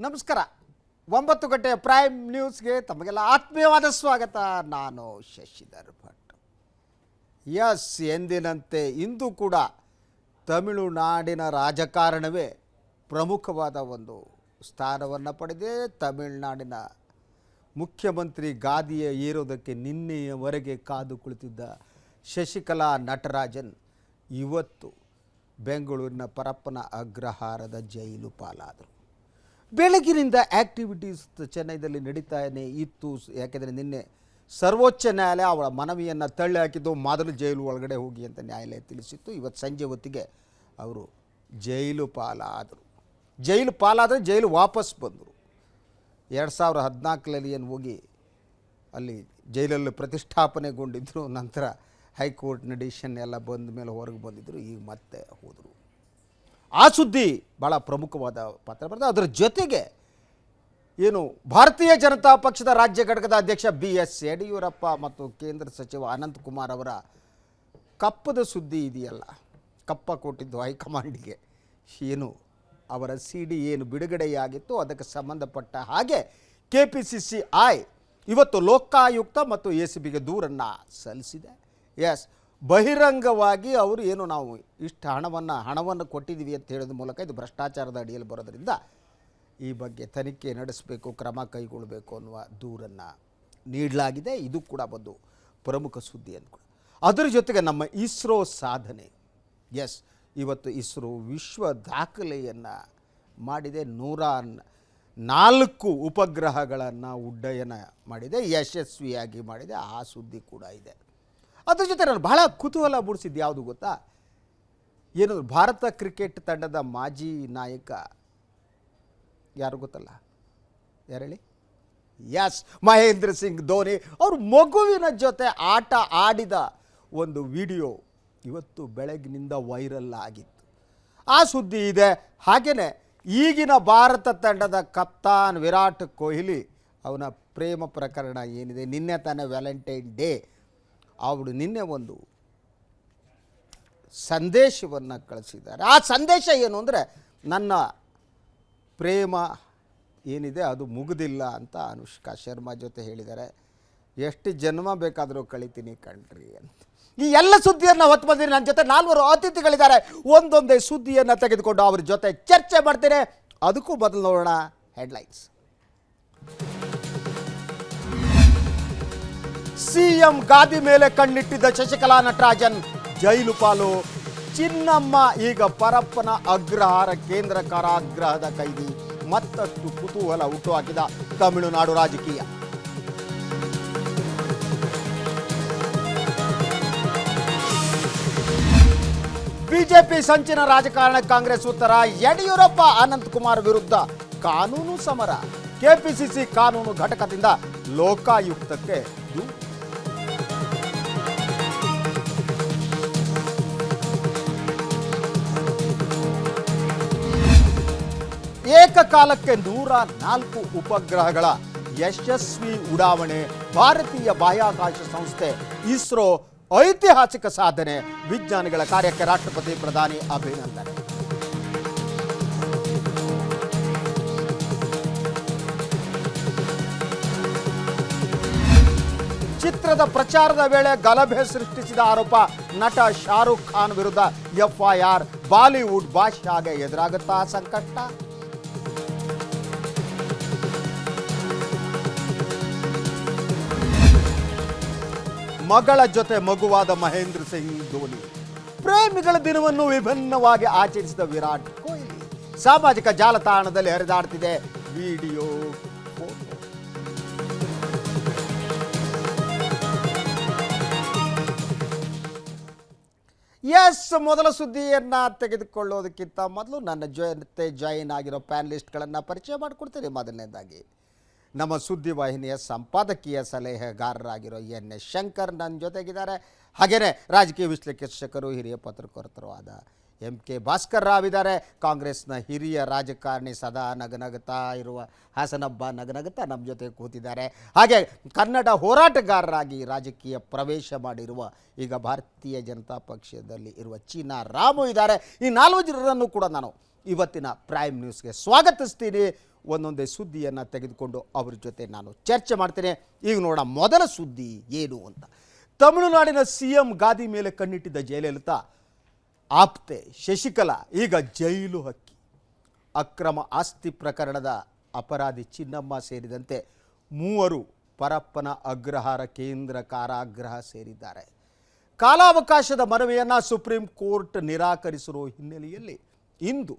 ನಮಸ್ಕಾರ. 9 ಗಂಟೆಯ ಪ್ರೈಮ್ ನ್ಯೂಸ್ಗೆ ತಮಗೆಲ್ಲ ಆತ್ಮೀಯವಾದ ಸ್ವಾಗತ. ನಾನು ಶಶಿಧರ್ ಭಟ್. ಎಸ್, ಎಂದಿನಂತೆ ಇಂದು ಕೂಡ ತಮಿಳುನಾಡಿನ ರಾಜಕಾರಣವೇ ಪ್ರಮುಖವಾದ ಒಂದು ಸ್ಥಾನವನ್ನು ಪಡೆದಿದೆ. ತಮಿಳುನಾಡಿನ ಮುಖ್ಯಮಂತ್ರಿ ಗಾದಿಯ ಏರೋದಕ್ಕೆ ನಿನ್ನೆಯವರೆಗೆ ಕಾದು ಕುಳಿತಿದ್ದ ಶಶಿಕಲಾ ನಟರಾಜನ್ ಇವತ್ತು ಬೆಂಗಳೂರಿನ ಪರಪ್ಪನ ಅಗ್ರಹಾರದ ಜೈಲು ಪಾಲಾದರು. ಬೆಳಗಿನಿಂದ ಆ್ಯಕ್ಟಿವಿಟೀಸ್ ಚೆನ್ನೈದಲ್ಲಿ ನಡೀತಾನೆ ಇತ್ತು. ಯಾಕೆಂದರೆ ನಿನ್ನೆ ಸರ್ವೋಚ್ಚ ನ್ಯಾಯಾಲಯ ಅವಳ ಮನವಿಯನ್ನು ತಳ್ಳಿ ಹಾಕಿದ್ದು, ಮೊದಲು ಜೈಲು ಒಳಗಡೆ ಹೋಗಿ ಅಂತ ನ್ಯಾಯಾಲಯ ತಿಳಿಸಿತ್ತು. ಇವತ್ತು ಸಂಜೆ ಹೊತ್ತಿಗೆ ಅವರು ಜೈಲು ಪಾಲಾದರೆ ಜೈಲು ವಾಪಸ್ ಬಂದರು. 2014ರಲ್ಲಿ ಏನು ಹೋಗಿ ಅಲ್ಲಿ ಜೈಲಲ್ಲಿ ಪ್ರತಿಷ್ಠಾಪನೆಗೊಂಡಿದ್ದರು. ನಂತರ ಹೈಕೋರ್ಟ್ನ ಡಿಸಿಷನ್ ಎಲ್ಲ ಬಂದ ಮೇಲೆ ಹೊರಗೆ ಬಂದಿದ್ದರು. ಈಗ ಮತ್ತೆ ಹೋದರು. ಆ ಸುದ್ದಿ ಭಾಳ ಪ್ರಮುಖವಾದ ಪಾತ್ರ ಬರ್ತದೆ. ಅದರ ಜೊತೆಗೆ ಏನು ಭಾರತೀಯ ಜನತಾ ಪಕ್ಷದ ರಾಜ್ಯ ಘಟಕದ ಅಧ್ಯಕ್ಷ BS ಯಡಿಯೂರಪ್ಪ ಮತ್ತು ಕೇಂದ್ರ ಸಚಿವ ಅನಂತಕುಮಾರ್ ಅವರ ಕಪ್ಪದ ಸುದ್ದಿ ಇದೆಯಲ್ಲ, ಕಪ್ಪ ಕೊಟ್ಟಿದ್ದು ಹೈಕಮಾಂಡಿಗೆ. ಏನು ಅವರ CD ಏನು ಬಿಡುಗಡೆಯಾಗಿತ್ತು ಅದಕ್ಕೆ ಸಂಬಂಧಪಟ್ಟ ಹಾಗೆ KPCCI ಇವತ್ತು ಲೋಕಾಯುಕ್ತ ಮತ್ತು ACBಗೆ ದೂರನ್ನು ಸಲ್ಲಿಸಿದೆ. ಎಸ್, ಬಹಿರಂಗವಾಗಿ ಅವರು ಏನು ನಾವು ಇಷ್ಟು ಹಣವನ್ನು ಕೊಟ್ಟಿದ್ದೀವಿ ಅಂತ ಹೇಳೋದ್ರ ಮೂಲಕ ಇದು ಭ್ರಷ್ಟಾಚಾರದ ಅಡಿಯಲ್ಲಿ ಬರೋದರಿಂದ ಈ ಬಗ್ಗೆ ತನಿಖೆ ನಡೆಸಬೇಕು, ಕ್ರಮ ಕೈಗೊಳ್ಳಬೇಕು ಅನ್ನುವ ದೂರನ್ನು ನೀಡಲಾಗಿದೆ. ಇದು ಕೂಡ ಒಂದು ಪ್ರಮುಖ ಸುದ್ದಿ ಅಂದ್ಕೊಳ್ಳಿ. ಅದರ ಜೊತೆಗೆ ನಮ್ಮ ಇಸ್ರೋ ಸಾಧನೆ. ಎಸ್, ಇವತ್ತು ಇಸ್ರೋ ವಿಶ್ವ ದಾಖಲೆಯನ್ನು ಮಾಡಿದೆ. 104 ಉಪಗ್ರಹಗಳನ್ನು ಉಡ್ಡಯನ ಮಾಡಿದೆ, ಯಶಸ್ವಿಯಾಗಿ ಮಾಡಿದೆ. ಆ ಸುದ್ದಿ ಕೂಡ ಇದೆ. ಅದ್ರ ಜೊತೆ ನಾನು ಬಹಳ ಕುತೂಹಲ ಮೂಡಿಸಿದ್ದು ಯಾವುದು ಗೊತ್ತಾ? ಏನಂದ್ರೆ ಭಾರತ ಕ್ರಿಕೆಟ್ ತಂಡದ ಮಾಜಿ ನಾಯಕ ಯಾರು ಗೊತ್ತಲ್ಲ? ಯಾರು ಹೇಳಿ? ಎಸ್, ಮಹೇಂದ್ರ ಸಿಂಗ್ ಧೋನಿ ಅವರು ಮಗುವಿನ ಜೊತೆ ಆಟ ಆಡಿದ ಒಂದು ವಿಡಿಯೋ ಇವತ್ತು ಬೆಳಗಿನಿಂದ ವೈರಲ್ ಆಗಿತ್ತು. ಆ ಸುದ್ದಿ ಇದೆ. ಹಾಗೆಯೇ ಈಗಿನ ಭಾರತ ತಂಡದ ಕಪ್ತಾನ್ ವಿರಾಟ್ ಕೊಹ್ಲಿ ಅವನ ಪ್ರೇಮ ಪ್ರಕರಣ ಏನಿದೆ, ನಿನ್ನೆ ತಾನೇ ವ್ಯಾಲೆಂಟೈನ್ ಡೇ, ಅವರು ನಿನ್ನೆ ಒಂದು ಸಂದೇಶವನ್ನು ಕಳಿಸಿದ್ದಾರೆ. ಆ ಸಂದೇಶ ಏನು ಅಂದರೆ, ನನ್ನ ಪ್ರೇಮ ಏನಿದೆ ಅದು ಮುಗಿದಿಲ್ಲ ಅಂತ ಅನುಷ್ಕಾ ಶರ್ಮಾ ಜೊತೆ ಹೇಳಿದ್ದಾರೆ. ಎಷ್ಟು ಜನ್ಮ ಬೇಕಾದರೂ ಕಳಿತೀನಿ ಕಣ್ರಿ ಅಂತ. ಈ ಎಲ್ಲ ಸುದ್ದಿಯನ್ನು ಹೊತ್ತು ಬಂದಿರಿ. ನನ್ನ ಜೊತೆ 4 ಅತಿಥಿಗಳಿದ್ದಾರೆ. ಒಂದೊಂದೇ ಸುದ್ದಿಯನ್ನು ತೆಗೆದುಕೊಂಡು ಅವ್ರ ಜೊತೆ ಚರ್ಚೆ ಮಾಡ್ತೇನೆ. ಅದಕ್ಕೂ ಮೊದಲು ನೋಡೋಣ ಹೆಡ್ಲೈನ್ಸ್. CM ಗಾದಿ ಮೇಲೆ ಕಣ್ಣಿಟ್ಟಿದ್ದ ಶಶಿಕಲಾ ನಟರಾಜನ್ ಜೈಲು ಪಾಲು. ಚಿನ್ನಮ್ಮ ಈಗ ಪರಪ್ಪನ ಅಗ್ರಹಾರ ಕೇಂದ್ರ ಕಾರಾಗೃಹದ ಕೈದಿ. ಮತ್ತಷ್ಟು ಕುತೂಹಲ ಹುಟ್ಟುಹಾಕಿದ ತಮಿಳುನಾಡು ರಾಜಕೀಯ. ಬಿಜೆಪಿ ಸಂಚಿನ ರಾಜಕಾರಣ, ಕಾಂಗ್ರೆಸ್ ಉತ್ತರ. ಯಡಿಯೂರಪ್ಪ ಅನಂತಕುಮಾರ್ ವಿರುದ್ಧ ಕಾನೂನು ಸಮರ. KPCC ಕಾನೂನು ಘಟಕದಿಂದ ಲೋಕಾಯುಕ್ತಕ್ಕೆ ದೂರು. ಏಕಕಾಲಕ್ಕೆ 104 ಉಪಗ್ರಹಗಳ ಯಶಸ್ವಿ ಉಡಾವಣೆ. ಭಾರತೀಯ ಬಾಹ್ಯಾಕಾಶ ಸಂಸ್ಥೆ ಇಸ್ರೋ ಐತಿಹಾಸಿಕ ಸಾಧನೆ. ವಿಜ್ಞಾನಿಗಳ ಕಾರ್ಯಕ್ಕೆ ರಾಷ್ಟ್ರಪತಿ ಪ್ರಧಾನಿ ಅಭಿನಂದನೆ. ಚಿತ್ರದ ಪ್ರಚಾರದ ವೇಳೆ ಗಲಭೆ ಸೃಷ್ಟಿಸಿದ ಆರೋಪ. ನಟ ಶಾರುಖ್ ಖಾನ್ ವಿರುದ್ಧ FIR. ಬಾಲಿವುಡ್ ಬಾದ್ಶಾಗೆ ಎದುರಾಗುತ್ತಾ ಸಂಕಷ್ಟ? ಮಗಳ ಜೊತೆ ಮಗುವಾದ ಮಹೇಂದ್ರ ಸಿಂಗ್ ಧೋನಿ. ಪ್ರೇಮಿಗಳ ದಿನವನ್ನು ವಿಭಿನ್ನವಾಗಿ ಆಚರಿಸಿದ ವಿರಾಟ್ ಕೊಹ್ಲಿ. ಸಾಮಾಜಿಕ ಜಾಲತಾಣದಲ್ಲಿ ಹರಿದಾಡ್ತಿದೆ ವಿಡಿಯೋ, ಫೋಟೋ. ಎಸ್, ಮೊದಲ ಸುದ್ದಿಯನ್ನು ತೆಗೆದುಕೊಳ್ಳೋದಕ್ಕಿಂತ ಮೊದಲು ನನ್ನ ಜೊತೆ ಜಾಯಿನ್ ಆಗಿರೋ ಪ್ಯಾನಲಿಸ್ಟ್ಗಳನ್ನು ಪರಿಚಯ ಮಾಡಿಕೊಡ್ತೀನಿ. ಮೊದಲನೇದಾಗಿ ನಮ್ಮ ಸುದ್ದಿವಾಹಿನಿಯ ಸಂಪಾದಕೀಯ ಸಲಹೆಗಾರರಾಗಿರೋ NS ಶಂಕರ್ ನನ್ನ ಜೊತೆಗಿದ್ದಾರೆ. ಹಾಗೆಯೇ ರಾಜಕೀಯ ವಿಶ್ಲೇಷಕರು, ಹಿರಿಯ ಪತ್ರಕರ್ತರು ಆದ MK ಭಾಸ್ಕರ್ ರಾವ್ ಇದ್ದಾರೆ. ಕಾಂಗ್ರೆಸ್ನ ಹಿರಿಯ ರಾಜಕಾರಣಿ, ಸದಾ ನಗನಗುತ್ತಾ ಇರುವ ಹಾಸನಬ್ಬ ನಗನಗುತ್ತಾ ನಮ್ಮ ಜೊತೆ ಕೂತಿದ್ದಾರೆ. ಹಾಗೆ ಕನ್ನಡ ಹೋರಾಟಗಾರರಾಗಿ ರಾಜಕೀಯ ಪ್ರವೇಶ ಮಾಡಿರುವ, ಈಗ ಭಾರತೀಯ ಜನತಾ ಪಕ್ಷದಲ್ಲಿ ಇರುವ ಚೀನಾ ರಾಮು ಇದ್ದಾರೆ. ಈ 4 ಜನರನ್ನು ಕೂಡ ನಾನು ಇವತ್ತಿನ ಪ್ರೈಮ್ ನ್ಯೂಸ್ಗೆ ಸ್ವಾಗತಿಸ್ತೀನಿ. ಒಂದೊಂದೇ ಸುದ್ದಿಯನ್ನು ತೆಗೆದುಕೊಂಡು ಅವ್ರ ಜೊತೆ ನಾನು ಚರ್ಚೆ ಮಾಡ್ತೇನೆ. ಈಗ ನೋಡೋಣ ಮೊದಲ ಸುದ್ದಿ ಏನು ಅಂತ. ತಮಿಳುನಾಡಿನ CM ಗಾದಿ ಮೇಲೆ ಕಣ್ಣಿಟ್ಟಿದ್ದ ಜಯಲಲಿತಾ ಆಪ್ತೆ ಶಶಿಕಲಾ ಈಗ ಜೈಲು ಹಕ್ಕಿ. ಅಕ್ರಮ ಆಸ್ತಿ ಪ್ರಕರಣದ ಅಪರಾಧಿ ಚಿನ್ನಮ್ಮ ಸೇರಿದಂತೆ 3 ಪರಪ್ಪನ ಅಗ್ರಹಾರ ಕೇಂದ್ರ ಕಾರಾಗೃಹ ಸೇರಿದ್ದಾರೆ. ಕಾಲಾವಕಾಶದ ಮನವಿಯನ್ನು ಸುಪ್ರೀಂ ಕೋರ್ಟ್ ನಿರಾಕರಿಸಿರುವ ಹಿನ್ನೆಲೆಯಲ್ಲಿ ಇಂದು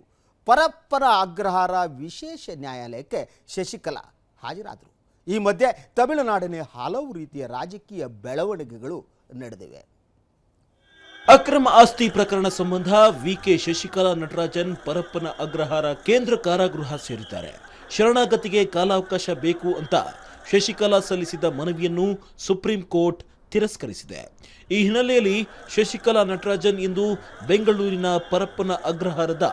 ಪರಪ್ಪನ ಅಗ್ರಹಾರ ವಿಶೇಷ ನ್ಯಾಯಾಲಯಕ್ಕೆ ಶಶಿಕಲಾ ಹಾಜರಾದರು. ಈ ಮಧ್ಯೆ ತಮಿಳುನಾಡಿನ ಹಲವು ರೀತಿಯ ರಾಜಕೀಯ ಬೆಳವಣಿಗೆಗಳು ನಡೆದಿವೆ. ಅಕ್ರಮ ಆಸ್ತಿ ಪ್ರಕರಣ ಸಂಬಂಧ ವಿಕೆ ಶಶಿಕಲಾ ನಟರಾಜನ್ ಪರಪ್ಪನ ಅಗ್ರಹಾರ ಕೇಂದ್ರ ಕಾರಾಗೃಹ ಸೇರಿದ್ದಾರೆ. ಶರಣಾಗತಿಗೆ ಕಾಲಾವಕಾಶ ಬೇಕು ಅಂತ ಶಶಿಕಲಾ ಸಲ್ಲಿಸಿದ ಮನವಿಯನ್ನು ಸುಪ್ರೀಂ ಕೋರ್ಟ್ ತಿರಸ್ಕರಿಸಿದೆ. ಈ ಹಿನ್ನೆಲೆಯಲ್ಲಿ ಶಶಿಕಲಾ ನಟರಾಜನ್ ಇಂದು ಬೆಂಗಳೂರಿನ ಪರಪ್ಪನ ಅಗ್ರಹಾರದ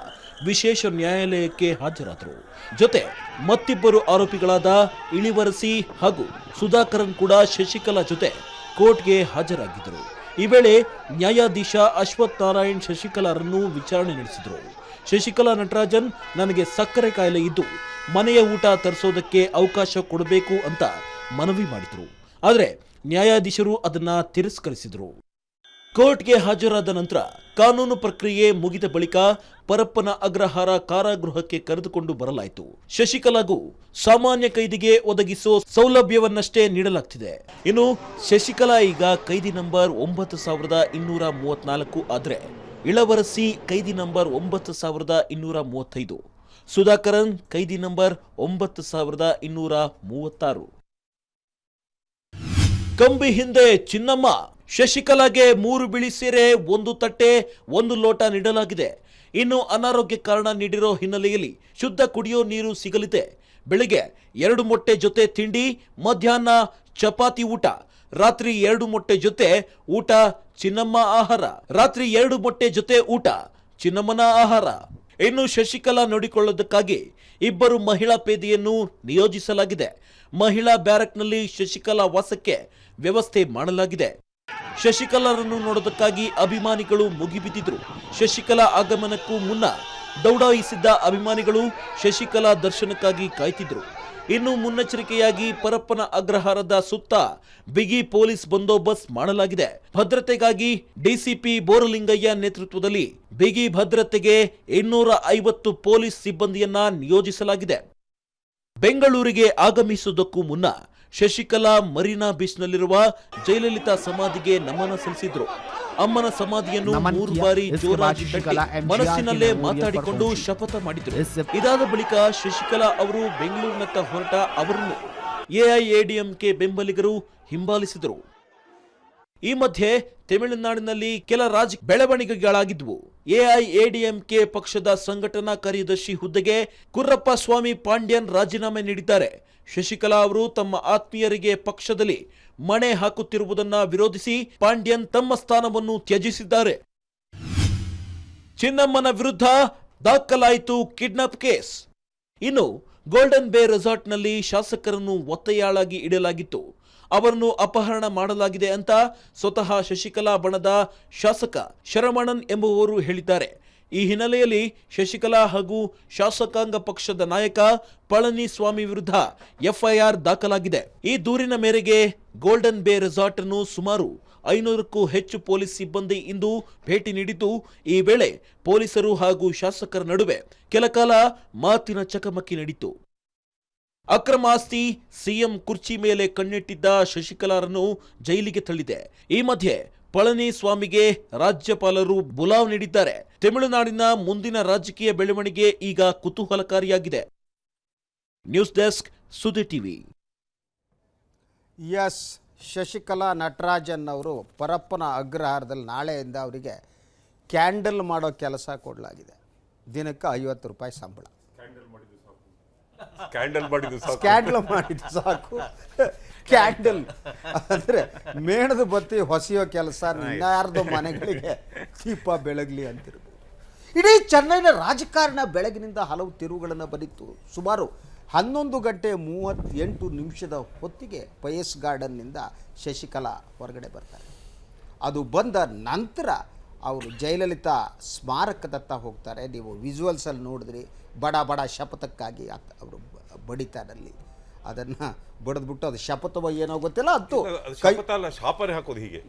ವಿಶೇಷ ನ್ಯಾಯಾಲಯಕ್ಕೆ ಹಾಜರಾದರು. ಜೊತೆ ಮತ್ತಿಬ್ಬರು ಆರೋಪಿಗಳಾದ ಇಳಿವರಸಿ ಹಾಗೂ ಸುಧಾಕರನ್ ಕೂಡ ಶಶಿಕಲಾ ಜೊತೆ ಕೋರ್ಟ್ಗೆ ಹಾಜರಾಗಿದ್ದರು. ಈ ವೇಳೆ ನ್ಯಾಯಾಧೀಶ ಅಶ್ವಥ್ ನಾರಾಯಣ್ ಶಶಿಕಲಾರನ್ನು ವಿಚಾರಣೆ ನಡೆಸಿದರು. ಶಶಿಕಲಾ ನಟರಾಜನ್ ನನಗೆ ಸಕ್ಕರೆ ಕಾಯಿಲೆ ಇದ್ದು ಮನೆಯ ಊಟ ತರಿಸೋದಕ್ಕೆ ಅವಕಾಶ ಕೊಡಬೇಕು ಅಂತ ಮನವಿ ಮಾಡಿದರು. ಆದರೆ ನ್ಯಾಯಾಧೀಶರು ಅದನ್ನ ತಿರಸ್ಕರಿಸಿದರು. ಕೋರ್ಟ್ಗೆ ಹಾಜರಾದ ನಂತರ ಕಾನೂನು ಪ್ರಕ್ರಿಯೆ ಮುಗಿದ ಬಳಿಕ ಪರಪ್ಪನ ಅಗ್ರಹಾರ ಕಾರಾಗೃಹಕ್ಕೆ ಕರೆದುಕೊಂಡು ಬರಲಾಯಿತು. ಶಶಿಕಲಾಗೂ ಸಾಮಾನ್ಯ ಕೈದಿಗೆ ಒದಗಿಸೋ ಸೌಲಭ್ಯವನ್ನಷ್ಟೇ ನೀಡಲಾಗ್ತಿದೆ. ಇನ್ನು ಶಶಿಕಲಾ ಈಗ ಕೈದಿ ನಂಬರ್ 9234 ಆದ್ರೆ ಇಳವರಸಿ ಕೈದಿ ನಂಬರ್ 9235, ಸುಧಾಕರನ್ ಕೈದಿ ನಂಬರ್ 9236. ಕಂಬಿ ಹಿಂದೆ ಚಿನ್ನಮ್ಮ ಶಶಿಕಲಾಗೆ 3 ಬಿಳಿ ಸೀರೆ, 1 ತಟ್ಟೆ, 1 ಲೋಟ ನೀಡಲಾಗಿದೆ. ಇನ್ನು ಅನಾರೋಗ್ಯ ಕಾರಣ ನೀಡಿರೋ ಹಿನ್ನೆಲೆಯಲ್ಲಿ ಶುದ್ಧ ಕುಡಿಯೋ ನೀರು ಸಿಗಲಿದೆ. ಬೆಳಿಗ್ಗೆ 2 ಮೊಟ್ಟೆ ಜೊತೆ ತಿಂಡಿ, ಮಧ್ಯಾಹ್ನ ಚಪಾತಿ ಊಟ, ರಾತ್ರಿ 2 ಮೊಟ್ಟೆ ಜೊತೆ ಊಟ ಚಿನ್ನಮ್ಮ ಆಹಾರ, ರಾತ್ರಿ 2 ಮೊಟ್ಟೆ ಜೊತೆ ಊಟ ಚಿನ್ನಮ್ಮನ ಆಹಾರ. ಇನ್ನು ಶಶಿಕಲಾ ನೋಡಿಕೊಳ್ಳೋದಕ್ಕಾಗಿ 2 ಮಹಿಳಾ ಪೇದೆಯನ್ನು ನಿಯೋಜಿಸಲಾಗಿದೆ. ಮಹಿಳಾ ಬ್ಯಾರಕ್ನಲ್ಲಿ ಶಶಿಕಲಾ ವಾಸಕ್ಕೆ ವ್ಯವಸ್ಥೆ ಮಾಡಲಾಗಿದೆ. ಶಶಿಕಲಾರನ್ನು ನೋಡೋದಕ್ಕಾಗಿ ಅಭಿಮಾನಿಗಳು ಮುಗಿಬಿದ್ದಿದ್ರು. ಶಶಿಕಲಾ ಆಗಮನಕ್ಕೂ ಮುನ್ನ ದೌಡಾಯಿಸಿದ್ದ ಅಭಿಮಾನಿಗಳು ಶಶಿಕಲಾ ದರ್ಶನಕ್ಕಾಗಿ ಕಾಯ್ತಿದ್ರು. ಇನ್ನು ಮುನ್ನೆಚ್ಚರಿಕೆಯಾಗಿ ಪರಪ್ಪನ ಅಗ್ರಹಾರದ ಸುತ್ತ ಬಿಗಿ ಪೊಲೀಸ್ ಬಂದೋಬಸ್ತ್ ಮಾಡಲಾಗಿದೆ. ಭದ್ರತೆಗಾಗಿ ಡಿಸಿಪಿ ಬೋರಲಿಂಗಯ್ಯ ನೇತೃತ್ವದಲ್ಲಿ ಬಿಗಿ ಭದ್ರತೆಗೆ 250 ಪೊಲೀಸ್ ಸಿಬ್ಬಂದಿಯನ್ನ ನಿಯೋಜಿಸಲಾಗಿದೆ. ಬೆಂಗಳೂರಿಗೆ ಆಗಮಿಸುವುದಕ್ಕೂ ಮುನ್ನ ಶಶಿಕಲಾ ಮರೀನಾ ಬೀಚ್ನಲ್ಲಿರುವ ಜಯಲಲಿತಾ ಸಮಾಧಿಗೆ ನಮನ ಸಲ್ಲಿಸಿದ್ರು. ಅಮ್ಮನ ಸಮಾಧಿಯನ್ನು 3 ಬಾರಿ ಜೋರಾಗಿ ತಟ್ಟಿ ಮನಸ್ಸಿನಲ್ಲೇ ಮಾತಾಡಿಕೊಂಡು ಶಪಥ ಮಾಡಿದ್ರು. ಇದಾದ ಬಳಿಕ ಶಶಿಕಲಾ ಅವರು ಬೆಂಗಳೂರಿನತ್ತ ಹೊರಟ ಅವರನ್ನು ಎಐಎಡಿಎಂಕೆ ಬೆಂಬಲಿಗರು ಹಿಂಬಾಲಿಸಿದರು. ಈ ಮಧ್ಯೆ ತಮಿಳುನಾಡಿನಲ್ಲಿ ಕೆಲ ರಾಜಕೀಯ ಬೆಳವಣಿಗೆಗಳಾಗಿದ್ವು. ಎಐಎಡಿಎಂಕೆ ಪಕ್ಷದ ಸಂಘಟನಾ ಕಾರ್ಯದರ್ಶಿ ಹುದ್ದೆಗೆ ಕುರ್ರಪ್ಪ ಸ್ವಾಮಿ ಪಾಂಡ್ಯನ್ ರಾಜೀನಾಮೆ ನೀಡಿದ್ದಾರೆ. ಶಶಿಕಲಾ ಅವರು ತಮ್ಮ ಆತ್ಮೀಯರಿಗೆ ಪಕ್ಷದಲ್ಲಿ ಮಣೆ ಹಾಕುತ್ತಿರುವುದನ್ನ ವಿರೋಧಿಸಿ ಪಾಂಡ್ಯನ್ ತಮ್ಮ ಸ್ಥಾನವನ್ನು ತ್ಯಜಿಸಿದ್ದಾರೆ. ಚಿನ್ನಮ್ಮನ ವಿರುದ್ಧ ದಾಖಲಾಯಿತು ಕಿಡ್ನಾಪ್ ಕೇಸ್. ಇನ್ನು ಗೋಲ್ಡನ್ ಬೇ ರೆಸಾರ್ಟ್ನಲ್ಲಿ ಶಾಸಕರನ್ನು ಒತ್ತೆಯಾಳಾಗಿ ಇಡಲಾಗಿತ್ತು. ಅವರನ್ನು ಅಪಹರಣ ಮಾಡಲಾಗಿದೆ ಅಂತ ಸ್ವತಃ ಶಶಿಕಲಾ ಬಣದ ಶಾಸಕ ಶರಮಣನ್ ಎಂಬುವವರು ಹೇಳಿದ್ದಾರೆ. ಈ ಹಿನ್ನೆಲೆಯಲ್ಲಿ ಶಶಿಕಲಾ ಹಾಗೂ ಶಾಸಕಾಂಗ ಪಕ್ಷದ ನಾಯಕ ಪಳನಿಸ್ವಾಮಿ ವಿರುದ್ಧ ಎಫ್ಐಆರ್ ದಾಖಲಾಗಿದೆ. ಈ ದೂರಿನ ಮೇರೆಗೆ ಗೋಲ್ಡನ್ ಬೇ ರೆಸಾರ್ಟ್ ಅನ್ನು ಸುಮಾರು 500ಕ್ಕೂ ಹೆಚ್ಚು ಪೊಲೀಸ್ ಸಿಬ್ಬಂದಿ ಇಂದು ಭೇಟಿ ನೀಡಿದ್ದು, ಈ ವೇಳೆ ಪೊಲೀಸರು ಹಾಗೂ ಶಾಸಕರ ನಡುವೆ ಕೆಲಕಾಲ ಮಾತಿನ ಚಕಮಕಿ ನಡೆಯಿತು. ಅಕ್ರಮ ಆಸ್ತಿ, ಸಿಎಂ ಕುರ್ಚಿ ಮೇಲೆ ಕಣ್ಣಿಟ್ಟಿದ್ದ ಶಶಿಕಲಾರನ್ನು ಜೈಲಿಗೆ ತಳ್ಳಿದೆ. ಈ ಮಧ್ಯೆ ಪಳನಿಸ್ವಾಮಿಗೆ ರಾಜ್ಯಪಾಲರು ಬುಲಾವ್ ನೀಡಿದ್ದಾರೆ. ತಮಿಳುನಾಡಿನ ಮುಂದಿನ ರಾಜಕೀಯ ಬೆಳವಣಿಗೆ ಈಗ ಕುತೂಹಲಕಾರಿಯಾಗಿದೆ. ನ್ಯೂಸ್ ಡೆಸ್ಕ್, ಸುದ್ದಿ ಟಿವಿ. ಎಸ್, ಶಶಿಕಲಾ ನಟರಾಜನ್ ಅವರು ಪರಪ್ಪನ ಅಗ್ರಹಾರದಲ್ಲಿ ನಾಳೆಯಿಂದ ಅವರಿಗೆ ಕ್ಯಾಂಡಲ್ ಮಾಡೋ ಕೆಲಸ ಕೊಡಲಾಗಿದೆ. ದಿನಕ್ಕೆ 50 ರೂಪಾಯಿ ಸಂಬಳ. ಕ್ಯಾಂಡಲ್ ಮಾಡಿದ್ದು ಸಾಕು. ಕ್ಯಾಂಡಲ್ ಅಂದರೆ ಮೇಣದ ಬತ್ತಿ ಹೊಸೆಯೋ ಕೆಲಸ, ಇನ್ಯಾರ್ದೋ ಮನೆಗಳಿಗೆ ದೀಪ ಬೆಳಗಲಿ ಅಂತಿರ್ಬೋದು. ಇಡೀ ಚೆನ್ನೈನ ರಾಜಕಾರಣ ಬೆಳಗಿನಿಂದ ಹಲವು ತಿರುವುಗಳನ್ನು ಬರೀತು. ಸುಮಾರು 11:38 ಹೊತ್ತಿಗೆ ಪಯಸ್ ಗಾರ್ಡನ್ನಿಂದ ಶಶಿಕಲಾ ಹೊರಗಡೆ ಬರ್ತಾರೆ. ಅದು ಬಂದ ನಂತರ ಅವರು ಜಯಲಲಿತಾ ಸ್ಮಾರಕದತ್ತ ಹೋಗ್ತಾರೆ. ನೀವು ವಿಜುವಲ್ಸಲ್ಲಿ ನೋಡಿದ್ರಿ, ಬಡ ಬಡ ಶಪಥಕ್ಕಾಗಿ ಅವರು ಬಡಿತಾರಲ್ಲಿ ಅದನ್ನು ಬಡಿದ್ಬಿಟ್ಟು ಅದು ಶಪಥವೋ ಏನೋ ಗೊತ್ತಿಲ್ಲ, ಅದು ಶಾಪನೆ ಹಾಕೋದು ಹೀಗೆ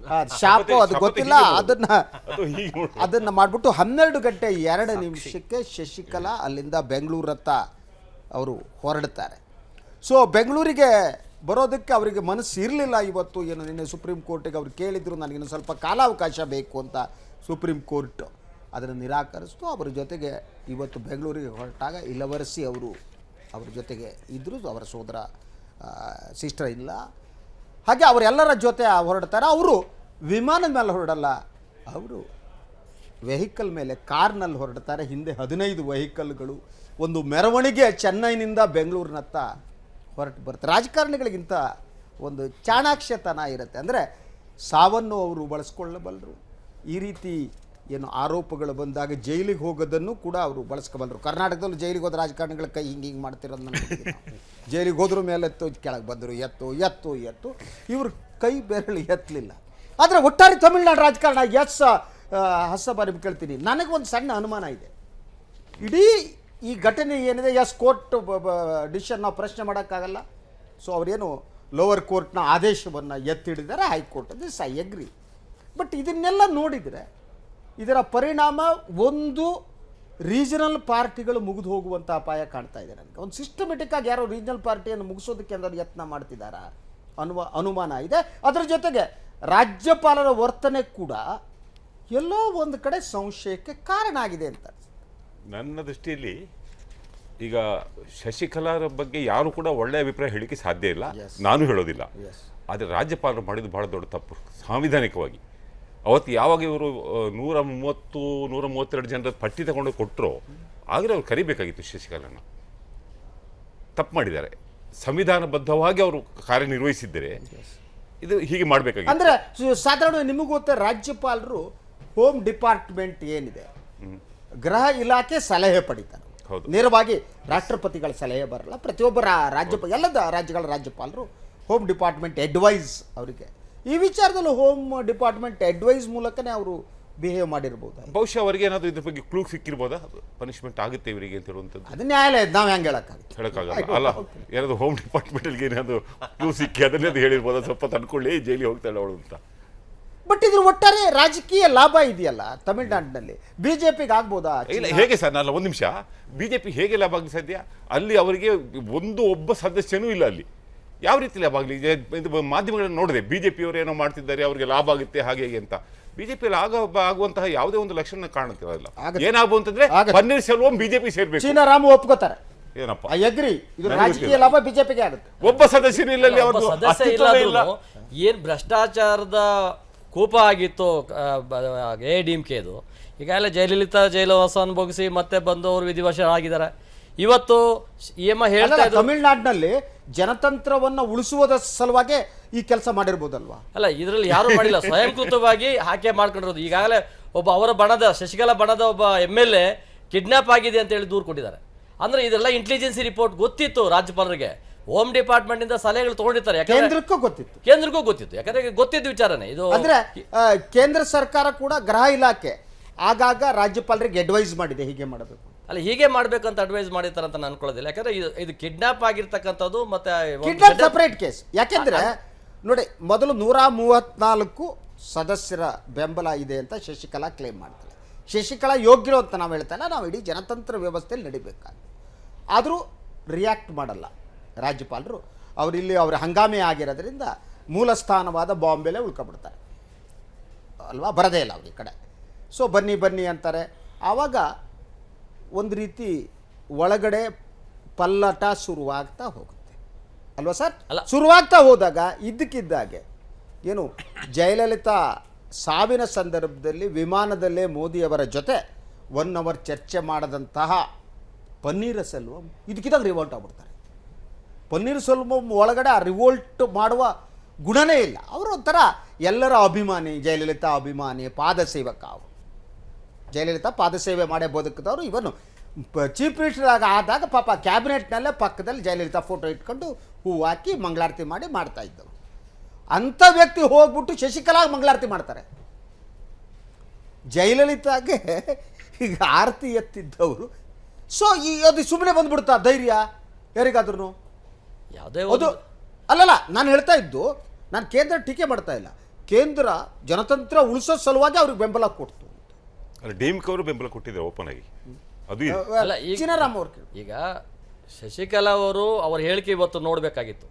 ಶಾಪ ಅದು ಗೊತ್ತಿಲ್ಲ, ಅದನ್ನು ಮಾಡಿಬಿಟ್ಟು 12 ಗಂಟೆ 2 ನಿಮಿಷಕ್ಕೆ ಶಶಿಕಲಾ ಅಲ್ಲಿಂದ ಬೆಂಗಳೂರತ್ತ ಅವರು ಹೊರಡ್ತಾರೆ. ಸೊ ಬೆಂಗಳೂರಿಗೆ ಬರೋದಕ್ಕೆ ಅವರಿಗೆ ಮನಸ್ಸು ಇರಲಿಲ್ಲ. ಇವತ್ತು ಏನು ನಿನ್ನೆ ಸುಪ್ರೀಂ ಕೋರ್ಟಿಗೆ ಅವ್ರು ಕೇಳಿದ್ರು, ನನಗಿನ್ನು ಸ್ವಲ್ಪ ಕಾಲಾವಕಾಶ ಬೇಕು ಅಂತ. ಸುಪ್ರೀಂ ಕೋರ್ಟ್ ಅದನ್ನು ನಿರಾಕರಿಸ್ತು. ಅವರ ಜೊತೆಗೆ ಇವತ್ತು ಬೆಂಗಳೂರಿಗೆ ಹೊರಟಾಗ ಇಲವರಸಿ ಅವರು ಅವ್ರ ಜೊತೆಗೆ ಇದ್ದರು, ಅವರ ಸೋದರ ಸಿಸ್ಟರ್ ಇಲ್ಲ. ಹಾಗೆ ಅವರೆಲ್ಲರ ಜೊತೆ ಹೊರಡ್ತಾರೆ. ಅವರು ವಿಮಾನದ ಮೇಲೆ ಹೊರಡಲ್ಲ, ಅವರು ವೆಹಿಕಲ್ ಮೇಲೆ ಕಾರ್ನಲ್ಲಿ ಹೊರಡ್ತಾರೆ. ಹಿಂದೆ 15 ವೆಹಿಕಲ್ಗಳು, ಒಂದು ಮೆರವಣಿಗೆ ಚೆನ್ನೈನಿಂದ ಬೆಂಗಳೂರಿನತ್ತ ಹೊರಟು ಬರ್ತಾರೆ. ರಾಜಕಾರಣಿಗಳಿಗಿಂತ ಒಂದು ಚಾಣಾಕ್ಷತನ ಇರುತ್ತೆ. ಅಂದರೆ ಸಾವನ್ನು ಅವರು ಬಳಸ್ಕೊಳ್ಳಬಲ್ಲರು. ಈ ರೀತಿ ಏನು ಆರೋಪಗಳು ಬಂದಾಗ ಜೈಲಿಗೆ ಹೋಗೋದನ್ನು ಕೂಡ ಅವರು ಬಳಸ್ಕೊಬಲ್ಲರು. ಕರ್ನಾಟಕದಲ್ಲೂ ಜೈಲಿಗೆ ಹೋದ ರಾಜಕಾರಣಿಗಳ ಕೈ ಹಿಂಗೆ ಮಾಡ್ತಿರೋದು ನನಗೆ. ಜೈಲಿಗೆ ಹೋದ್ರ ಮೇಲೆ ಕೆಳಗೆ ಬಂದರು, ಎತ್ತು ಇವ್ರ ಕೈ ಬೆರಳು ಎತ್ತಲಿಲ್ಲ. ಆದರೆ ಒಟ್ಟಾರೆ ತಮಿಳ್ನಾಡು ರಾಜಕಾರಣ ಹಸಬ ನಿಮ್ಗೆ ಕೇಳ್ತೀನಿ, ನನಗೊಂದು ಸಣ್ಣ ಅನುಮಾನ ಇದೆ. ಇಡೀ ಈ ಘಟನೆ ಏನಿದೆ, ಕೋರ್ಟ್ ಡಿಸಿಷನ್ ನಾವು ಪ್ರಶ್ನೆ ಮಾಡೋಕ್ಕಾಗಲ್ಲ. ಸೊ ಅವರೇನು ಲೋವರ್ ಕೋರ್ಟ್ನ ಆದೇಶವನ್ನು ಎತ್ತಿಡಿದ್ದಾರೆ, high court, this I agree. But ಇದನ್ನೆಲ್ಲ ನೋಡಿದರೆ ಇದರ ಪರಿಣಾಮ ಒಂದು ರೀಜನಲ್ ಪಾರ್ಟಿಗಳು ಮುಗಿದು ಹೋಗುವಂಥ ಅಪಾಯ ಕಾಣ್ತಾ ಇದೆ ನನಗೆ. ಒಂದು ಸಿಸ್ಟಮೆಟಿಕ್ ಆಗಿ ಯಾರೋ ರೀಜನಲ್ ಪಾರ್ಟಿಯನ್ನು ಮುಗಿಸೋದಕ್ಕೆ ಏನಾದ್ರು ಯತ್ನ ಮಾಡ್ತಿದ್ದಾರಾ ಅನ್ನುವ ಅನುಮಾನ ಇದೆ. ಅದರ ಜೊತೆಗೆ ರಾಜ್ಯಪಾಲರ ವರ್ತನೆ ಕೂಡ ಎಲ್ಲೋ ಒಂದು ಕಡೆ ಸಂಶಯಕ್ಕೆ ಕಾರಣ ಆಗಿದೆ ಅಂತ ನನ್ನ ದೃಷ್ಟಿಯಲ್ಲಿ. ಈಗ ಶಶಿಕಲಾರ ಬಗ್ಗೆ ಯಾರು ಕೂಡ ಒಳ್ಳೆಯ ಅಭಿಪ್ರಾಯ ಹೇಳಲಿಕ್ಕೆ ಸಾಧ್ಯ ಇಲ್ಲ, ನಾನು ಹೇಳೋದಿಲ್ಲ. ಆದರೆ ರಾಜ್ಯಪಾಲರು ಮಾಡಿದ್ದು ಬಹಳ ದೊಡ್ಡ ತಪ್ಪು ಸಾಂವಿಧಾನಿಕವಾಗಿ. ಅವತ್ತು ಯಾವಾಗ ಇವರು 132 ಜನರ ಪಟ್ಟಿ ತಗೊಂಡು ಕೊಟ್ಟರು, ಆಗಲೇ ಅವ್ರು ಕರಿಬೇಕಾಗಿತ್ತು ಶಶಿಕಲಾನ. ತಪ್ಪು ಮಾಡಿದ್ದಾರೆ. ಸಂವಿಧಾನಬದ್ಧವಾಗಿ ಅವರು ಕಾರ್ಯನಿರ್ವಹಿಸಿದ್ದರೆ ಇದು ಹೀಗೆ ಮಾಡಬೇಕಾಗಿತ್ತು. ಅಂದರೆ ಸಾಧಾರಣ ನಿಮಗೂ ಗೊತ್ತ, ರಾಜ್ಯಪಾಲರು ಹೋಮ್ ಡಿಪಾರ್ಟ್ಮೆಂಟ್ ಏನಿದೆ, ಗೃಹ ಇಲಾಖೆ ಸಲಹೆ ಪಡಿತಾರೆ. ನೇರವಾಗಿ ರಾಷ್ಟ್ರಪತಿಗಳ ಸಲಹೆ ಬರಲ್ಲ. ಪ್ರತಿಯೊಬ್ಬರ ಎಲ್ಲದ ರಾಜ್ಯಗಳ ರಾಜ್ಯಪಾಲರು ಹೋಮ್ ಡಿಪಾರ್ಟ್ಮೆಂಟ್ ಅಡ್ವೈಸ್ ಅವರಿಗೆ. ಈ ವಿಚಾರದಲ್ಲಿ ಹೋಮ್ ಡಿಪಾರ್ಟ್ಮೆಂಟ್ ಅಡ್ವೈಸ್ ಮೂಲಕನೇ ಅವರು ಬಿಹೇವ್ ಮಾಡಿರ್ಬೋದು. ಬಹುಶಃ ಅವರಿಗೆ ಏನಾದರೂ ಇದ್ರ ಬಗ್ಗೆ ಕ್ಲೂ ಸಿಕ್ಕಿರ್ಬೋದಾ, ಪನಿಷ್ಮೆಂಟ್ ಆಗುತ್ತೆ ಇವರಿಗೆ ಅಂತ ಹೇಳುವಂಥದ್ದು. ಅದು ನ್ಯಾಯಾಲಯದ ನಾವು ಹೆಂಗೆ ಹೇಳಕ್ಕಾಗಲ್ಲ ಅಲ್ಲ. ಏನಾದ್ರು ಹೋಮ್ ಡಿಪಾರ್ಟ್ಮೆಂಟಲ್ಲಿ ಏನಾದರೂ ಕ್ಲೂ ಸಿಕ್ಕಿ ಅದನ್ನೇ ಅದು ಹೇಳಿರ್ಬೋದಾ, ಸ್ವಲ್ಪ ತಂದ್ಕೊಳ್ಳಿ ಜೈಲಿಗೆ ಹೋಗ್ತಾಳೆ ಅವಳು ಅಂತ. ಬಟ್ ಇದ್ರ ಒಟ್ಟಾರೆ ರಾಜಕೀಯ ಲಾಭ ಇದೆಯಲ್ಲ ತಮಿಳುನಾಡಿನಲ್ಲಿ, ಬಿಜೆಪಿಗೆ ಆಗ್ಬೋದಾ? ಇಲ್ಲ, ಹೇಗೆ ಸರ್, ನಾನು ಒಂದು ನಿಮಿಷ, ಬಿಜೆಪಿ ಹೇಗೆ ಲಾಭ ಆಗಲಿ ಸಾಧ್ಯ? ಅಲ್ಲಿ ಅವರಿಗೆ ಒಬ್ಬ ಸದಸ್ಯನೂ ಇಲ್ಲ. ಅಲ್ಲಿ ಯಾವ ರೀತಿ ಲಾಭ ಆಗಲಿ? ಇದು ಮಾಧ್ಯಮಗಳನ್ನು ನೋಡಿದೆ, ಬಿಜೆಪಿಯವರು ಏನೋ ಮಾಡ್ತಿದ್ದಾರೆ, ಅವರಿಗೆ ಲಾಭ ಆಗುತ್ತೆ ಹಾಗೆ ಹೇಗೆ ಅಂತ. ಬಿಜೆಪಿಯಲ್ಲಿ ಆಗುವಂತಹ ಯಾವುದೇ ಒಂದು ಲಕ್ಷಣ ಕಾಣುತ್ತಿರಲ್ಲ. ಏನಾಗುವಂತಂದ್ರೆ ಪನ್ನೀರ್ ಸೆಲ್ವಂ ಬಿಜೆಪಿ ಸೇರ್ಬೇಕು. ಚೀನಾರಾಮು ಒಪ್ಕೋತಾರೆ. ಏನಪ್ಪ ಅಗ್ರಿ, ಇದು ರಾಜಕೀಯ ಲಾಭ ಬಿಜೆಪಿಗೆ ಆಗುತ್ತೆ. ಒಬ್ಬ ಸದಸ್ಯರು ಇಲ್ಲ, ಏನ್ ಭ್ರಷ್ಟಾಚಾರದ ಕೂಪ ಆಗಿತ್ತು ADMKದು. ಈಗಾಗಲೇ ಜಯಲಲಿತಾ ಜೈಲವಾಸ ಅನುಭವಿಸಿ ಮತ್ತೆ ಬಂದು ಅವರು ವಿಧಿವಶರಾಗಿದ್ದಾರೆ. ಇವತ್ತು ಹೇಳ್ತಾ ಇದ್ದಾರೆ, ತಮಿಳುನಾಡಿನಲ್ಲಿ ಜನತಂತ್ರವನ್ನು ಉಳಿಸುವುದರ ಸಲುವಾಗಿ ಈ ಕೆಲಸ ಮಾಡಿರ್ಬೋದಲ್ವಾ? ಅಲ್ಲ, ಇದರಲ್ಲಿ ಯಾರು ಮಾಡಿಲ್ಲ, ಸ್ವಯಂಕೃತವಾಗಿ ಆಕೆ ಮಾಡ್ಕೊಂಡಿರೋದು. ಈಗಾಗಲೇ ಒಬ್ಬ ಅವರ ಬಣದ ಶಶಿಕಲಾ ಬಣದ ಒಬ್ಬ MLA ಕಿಡ್ನಾಪ್ ಆಗಿದೆ ಅಂತ ಹೇಳಿ ದೂರು ಕೊಟ್ಟಿದ್ದಾರೆ. ಅಂದ್ರೆ ಇದೆಲ್ಲ ಇಂಟೆಲಿಜೆನ್ಸಿ ರಿಪೋರ್ಟ್ ಗೊತ್ತಿತ್ತು ರಾಜ್ಯಪಾಲರಿಗೆ. ಹೋಮ್ ಡಿಪಾರ್ಟ್ಮೆಂಟ್ ಇಂದ ಸಲಹೆಗಳು ತಗೊಂಡಿರ್ತಾರೆ. ಕೇಂದ್ರಕ್ಕೂ ಗೊತ್ತಿತ್ತು, ಯಾಕಂದ್ರೆ ಗೊತ್ತಿದ್ದ ವಿಚಾರನೇ ಇದು. ಅಂದ್ರೆ ಕೇಂದ್ರ ಸರ್ಕಾರ ಕೂಡ ಗೃಹ ಇಲಾಖೆ ಆಗಾಗ ರಾಜ್ಯಪಾಲರಿಗೆ ಅಡ್ವೈಸ್ ಮಾಡಿದೆ ಹೀಗೆ ಮಾಡಬೇಕು. ಅಲ್ಲ, ಹೀಗೆ ಮಾಡ್ಬೇಕಂತ ಅಡ್ವೈಸ್ ಮಾಡಿರ್ತಾರೆ ಅಂತ ನಾನು ಅನ್ಕೊಳ್ಳೋದಿಲ್ಲ. ಯಾಕಂದ್ರೆ ಇದು ಕಿಡ್ನಾಪ್ ಆಗಿರ್ತಕ್ಕಂಥದ್ದು ಮತ್ತೆ ಸಪರೇಟ್ ಕೇಸ್. ಯಾಕೆಂದ್ರೆ ನೋಡಿ, ಮೊದಲು 134 ಸದಸ್ಯರ ಬೆಂಬಲ ಇದೆ ಅಂತ ಶಶಿಕಲಾ ಕ್ಲೇಮ್ ಮಾಡ್ತಾರೆ. ಶಶಿಕಲಾ ಯೋಗ್ಯರು ಅಂತ ನಾವು ಹೇಳ್ತಾ ಇಲ್ಲ, ನಾವು ಇಡೀ ಜನತಂತ್ರ ವ್ಯವಸ್ಥೆಯಲ್ಲಿ ನಡಿಬೇಕಾಗುತ್ತೆ. ಆದರೂ ರಿಯಾಕ್ಟ್ ಮಾಡಲ್ಲ ರಾಜ್ಯಪಾಲರು. ಅವರಿಲ್ಲಿ ಅವರ ಹಂಗಾಮೆ ಆಗಿರೋದ್ರಿಂದ ಮೂಲ ಸ್ಥಾನವಾದ ಬಾಂಬೆಲೇ ಉಳ್ಕೊಬಿಡ್ತಾರೆ ಅಲ್ವಾ, ಬರದೇ ಇಲ್ಲ ಅವ್ರ ಈ ಕಡೆ. ಸೊ ಬನ್ನಿ ಅಂತಾರೆ. ಆವಾಗ ಒಂದು ರೀತಿ ಒಳಗಡೆ ಪಲ್ಲಟ ಶುರುವಾಗ್ತಾ ಹೋಗುತ್ತೆ ಅಲ್ವಾ ಸರ್? ಅಲ್ಲ, ಶುರುವಾಗ್ತಾ ಹೋದಾಗ ಇದ್ದಕ್ಕಿದ್ದಾಗೆ ಏನು ಜಯಲಲಿತಾ ಸಾವಿನ ಸಂದರ್ಭದಲ್ಲಿ ವಿಮಾನದಲ್ಲೇ ಮೋದಿಯವರ ಜೊತೆ 1 ಅವರ್ ಚರ್ಚೆ ಮಾಡದಂತಹ ಪನ್ನೀರ್ ಸೆಲ್ವಂ ಇದಕ್ಕಿದ್ದಾಗ ರಿವೋಲ್ಟ್ ಆಗ್ಬಿಡ್ತಾರೆ. ಪನ್ನೀರ್ ಸೆಲ್ವಂ ಒಳಗಡೆ ಆ ರಿವೋಲ್ಟ್ ಮಾಡುವ ಗುಣನೇ ಇಲ್ಲ. ಅವರು ಒಂಥರ ಎಲ್ಲರ ಅಭಿಮಾನಿ, ಜಯಲಲಿತಾ ಅಭಿಮಾನಿ, ಪಾದಸೇವಕ. ಅವರು ಜಯಲಲಿತಾ ಪಾದಸೇವೆ ಮಾಡೇ ಬದುಕಿದವರು. ಇವನು ಚೀಫ್ ಮಿನಿಸ್ಟರ್ ಆದಾಗ ಪಾಪ ಕ್ಯಾಬಿನೆಟ್ನಲ್ಲೇ ಪಕ್ಕದಲ್ಲಿ ಜಯಲಲಿತಾ ಫೋಟೋ ಇಟ್ಕೊಂಡು ಹೂವು ಹಾಕಿ ಮಂಗಳಾರತಿ ಮಾಡ್ತಾ ಇದ್ದವು. ಅಂಥ ವ್ಯಕ್ತಿ ಹೋಗ್ಬಿಟ್ಟು ಶಶಿಕಲಾ ಮಂಗಳಾರತಿ ಮಾಡ್ತಾರೆ. ಜಯಲಲಿತಾಗೆ ಈಗ ಆರತಿ ಎತ್ತಿದ್ದವರು. ಸೊ ಅದು ಸುಮ್ಮನೆ ಬಂದ್ಬಿಡ್ತಾ ಧೈರ್ಯ ಯಾರಿಗಾದ್ರೂ? ಯಾವುದೇ ಅದು ಅಲ್ಲಲ್ಲ, ನಾನು ಹೇಳ್ತಾ ಇದ್ದು, ನಾನು ಕೇಂದ್ರ ಟೀಕೆ ಮಾಡ್ತಾ ಇಲ್ಲ. ಕೇಂದ್ರ ಜನತಂತ್ರ ಉಳಿಸೋ ಸಲುವಾಗಿ ಅವ್ರಿಗೆ ಬೆಂಬಲ ಕೊಡ್ತು. ಅಲ್ಲ, ಡಿಎಂಕೆ ಅವರು ಬೆಂಬಲ ಕೊಟ್ಟಿದ್ದಾರೆ ಓಪನ್ ಆಗಿ. ಅದು ಇದೆ. ಅಲ್ಲ, ಚಿನ್ನರಾಮ್ ಅವ್ರು ಈಗ ಶಶಿಕಲಾ ಅವರು ಅವ್ರ ಹೇಳಿಕೆ ಇವತ್ತು ನೋಡಬೇಕಾಗಿತ್ತು.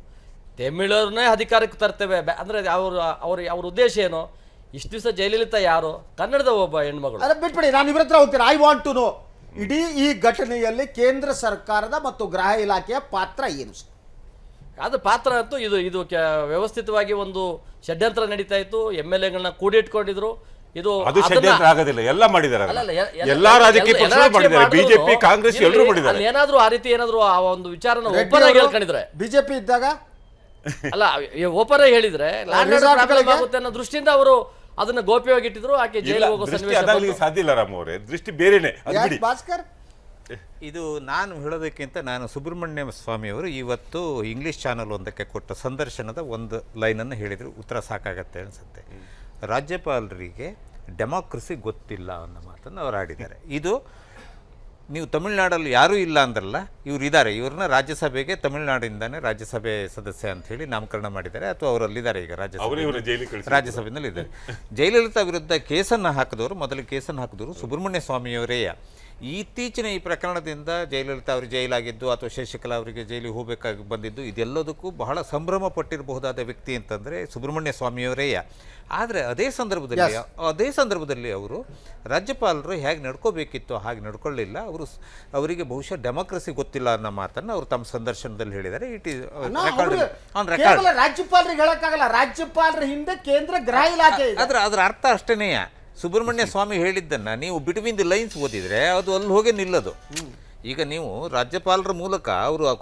ತಮಿಳರನ್ನೇ ಅಧಿಕಾರಕ್ಕೆ ತರ್ತೇವೆ ಅಂದ್ರೆ ಅವ್ರ ಉದ್ದೇಶ ಏನು? ಇಷ್ಟು ದಿವಸ ಜಯಲಲಿತಾ ಯಾರು? ಕನ್ನಡದ ಒಬ್ಬ ಹೆಣ್ಮಗಳು. ಅಲ್ಲ ಬಿಟ್ಬಿಡಿ, ನಾನು ಇವ್ರ ಹತ್ರ ಹೋಗ್ತೀನಿ. ಐ ವಾಂಟ್ ಟು ನೋ, ಇಡೀ ಈ ಘಟನೆಯಲ್ಲಿ ಕೇಂದ್ರ ಸರ್ಕಾರದ ಮತ್ತು ಗೃಹ ಇಲಾಖೆಯ ಪಾತ್ರ ಏನು? ಅದು ಪಾತ್ರ ಅಂತೂ ಇದು ವ್ಯವಸ್ಥಿತವಾಗಿ ಒಂದು ಷಡ್ಯಂತ್ರ ನಡೀತಾ ಇತ್ತು. MLA-ಗಳನ್ನ ಕೂಡಿಟ್ಕೊಂಡಿದ್ರು. ಇದು ಷಡ್ಯಂತ್ರ ಆಗೋದಿಲ್ಲ, ಎಲ್ಲ ಮಾಡಿದ್ದಾರೆ. ಅಲ್ಲಲ್ಲ, ಎಲ್ಲಾ ರಾಜಕೀಯ ಪಕ್ಷಗಳು ಮಾಡಿದ್ದಾರೆ, ಬಿಜೆಪಿ ಕಾಂಗ್ರೆಸ್ ಎಲ್ಲರೂ ಮಾಡಿದ್ದಾರೆ. ಏನಾದ್ರೂ ಆ ರೀತಿ ಏನಾದ್ರು ಆ ಒಂದು ವಿಚಾರನ ಓಪನ್ ಆಗಿ ಹೇಳ್ಕೊಂಡಿದ್ರೆ, ಬಿಜೆಪಿ ಇದ್ದಾಗ ಅಲ್ಲ ಓಪನ್ ಆಗಿ ಹೇಳಿದ್ರೆ ಆಗುತ್ತೆ ಅನ್ನೋ ದೃಷ್ಟಿಯಿಂದ ಅವರು ಅದನ್ನ ಗೋಪ್ಯವಾಗಿ ಇಟ್ಟಿದ್ರು. ಆಕೆ ಜೈಲಿಗೆ ಹೋಗೋ ಸನ್ನಿವೇಶ ಸಾಧ್ಯ ಇಲ್ಲ ರಾಮ್ ಅವರೇ, ದೃಷ್ಟಿ ಬೇರೆನೆ. ಭಾಸ್ಕರ್, ಇದು ನಾನು ಹೇಳೋದಕ್ಕಿಂತ ನಾನು ಸುಬ್ರಹ್ಮಣ್ಯ ಸ್ವಾಮಿಯವರು ಇವತ್ತು ಇಂಗ್ಲೀಷ್ ಚಾನಲ್ ಒಂದಕ್ಕೆ ಕೊಟ್ಟ ಸಂದರ್ಶನದ ಒಂದು ಲೈನನ್ನು ಹೇಳಿದರು, ಉತ್ತರ ಸಾಕಾಗತ್ತೆ ಅನಿಸುತ್ತೆ. ರಾಜ್ಯಪಾಲರಿಗೆ ಡೆಮಾಕ್ರಸಿ ಗೊತ್ತಿಲ್ಲ ಅನ್ನೋ ಮಾತನ್ನು ಅವರು ಆಡಿದ್ದಾರೆ. ಇದು ನೀವು ತಮಿಳ್ನಾಡಲ್ಲಿ ಯಾರೂ ಇಲ್ಲ ಅಂದ್ರಲ್ಲ, ಇವ್ರು ಇದ್ದಾರೆ, ಇವ್ರನ್ನ ರಾಜ್ಯಸಭೆಗೆ ತಮಿಳ್ನಾಡಿಂದಾನೆ ರಾಜ್ಯಸಭೆ ಸದಸ್ಯ ಅಂತ ಹೇಳಿ ನಾಮಕರಣ ಮಾಡಿದ್ದಾರೆ, ಅಥವಾ ಅವರಲ್ಲಿದ್ದಾರೆ ಈಗ ರಾಜ್ಯಸಭೆಯಲ್ಲಿ ಇದ್ದಾರೆ. ಜಯಲಲಿತಾ ವಿರುದ್ಧ ಕೇಸನ್ನು ಹಾಕಿದವರು, ಮೊದಲು ಕೇಸನ್ನು ಹಾಕಿದವರು ಸುಬ್ರಹ್ಮಣ್ಯ ಸ್ವಾಮಿಯವರೇ. ಇತ್ತೀಚಿನ ಈ ಪ್ರಕರಣದಿಂದ ಜಯಲಲಿತಾ ಅವರು ಜೈಲಾಗಿದ್ದು ಅಥವಾ ಶಶಿಕಲಾ ಅವರಿಗೆ ಜೈಲಿಗೆ ಹೋಗಬೇಕಾಗಿ ಬಂದಿದ್ದು, ಇದೆಲ್ಲದಕ್ಕೂ ಬಹಳ ಸಂಭ್ರಮ ಪಟ್ಟಿರಬಹುದಾದ ವ್ಯಕ್ತಿ ಅಂತಂದರೆ ಸುಬ್ರಹ್ಮಣ್ಯ ಸ್ವಾಮಿಯವರೇ. ಆದರೆ ಅದೇ ಸಂದರ್ಭದಲ್ಲಿ ಅವರು ರಾಜ್ಯಪಾಲರು ಹೇಗೆ ನಡ್ಕೋಬೇಕಿತ್ತು ಹಾಗೆ ನಡ್ಕೊಳ್ಳಿಲ್ಲ. ಅವರಿಗೆ ಬಹುಶಃ ಡೆಮಾಕ್ರಸಿ ಗೊತ್ತಿಲ್ಲ ಅನ್ನೋ ಮಾತನ್ನು ಅವರು ತಮ್ಮ ಸಂದರ್ಶನದಲ್ಲಿ ಹೇಳಿದ್ದಾರೆ. ಇಟ್ ಈಸ್ ರಾಜ್ಯಪಾಲರಿಗೆ ಹೇಳಕ್ಕಾಗಲ್ಲ, ರಾಜ್ಯಪಾಲರ ಹಿಂದೆ ಕೇಂದ್ರ ಗೃಹ ಇಲಾಖೆ. ಅದರ ಅರ್ಥ ಅಷ್ಟೇನೆಯ. ಸುಬ್ರಹ್ಮಣ್ಯ ಸ್ವಾಮಿ ಹೇಳಿದ್ದನ್ನು ನೀವು ಬಿಟ್ವೀನ್ ದಿ ಲೈನ್ಸ್ ಓದಿದರೆ ಅದು ಅಲ್ಲಿ ಹೋಗಿ ನಿಲ್ಲದು. ಈಗ ನೀವು ರಾಜ್ಯಪಾಲರ ಮೂಲಕ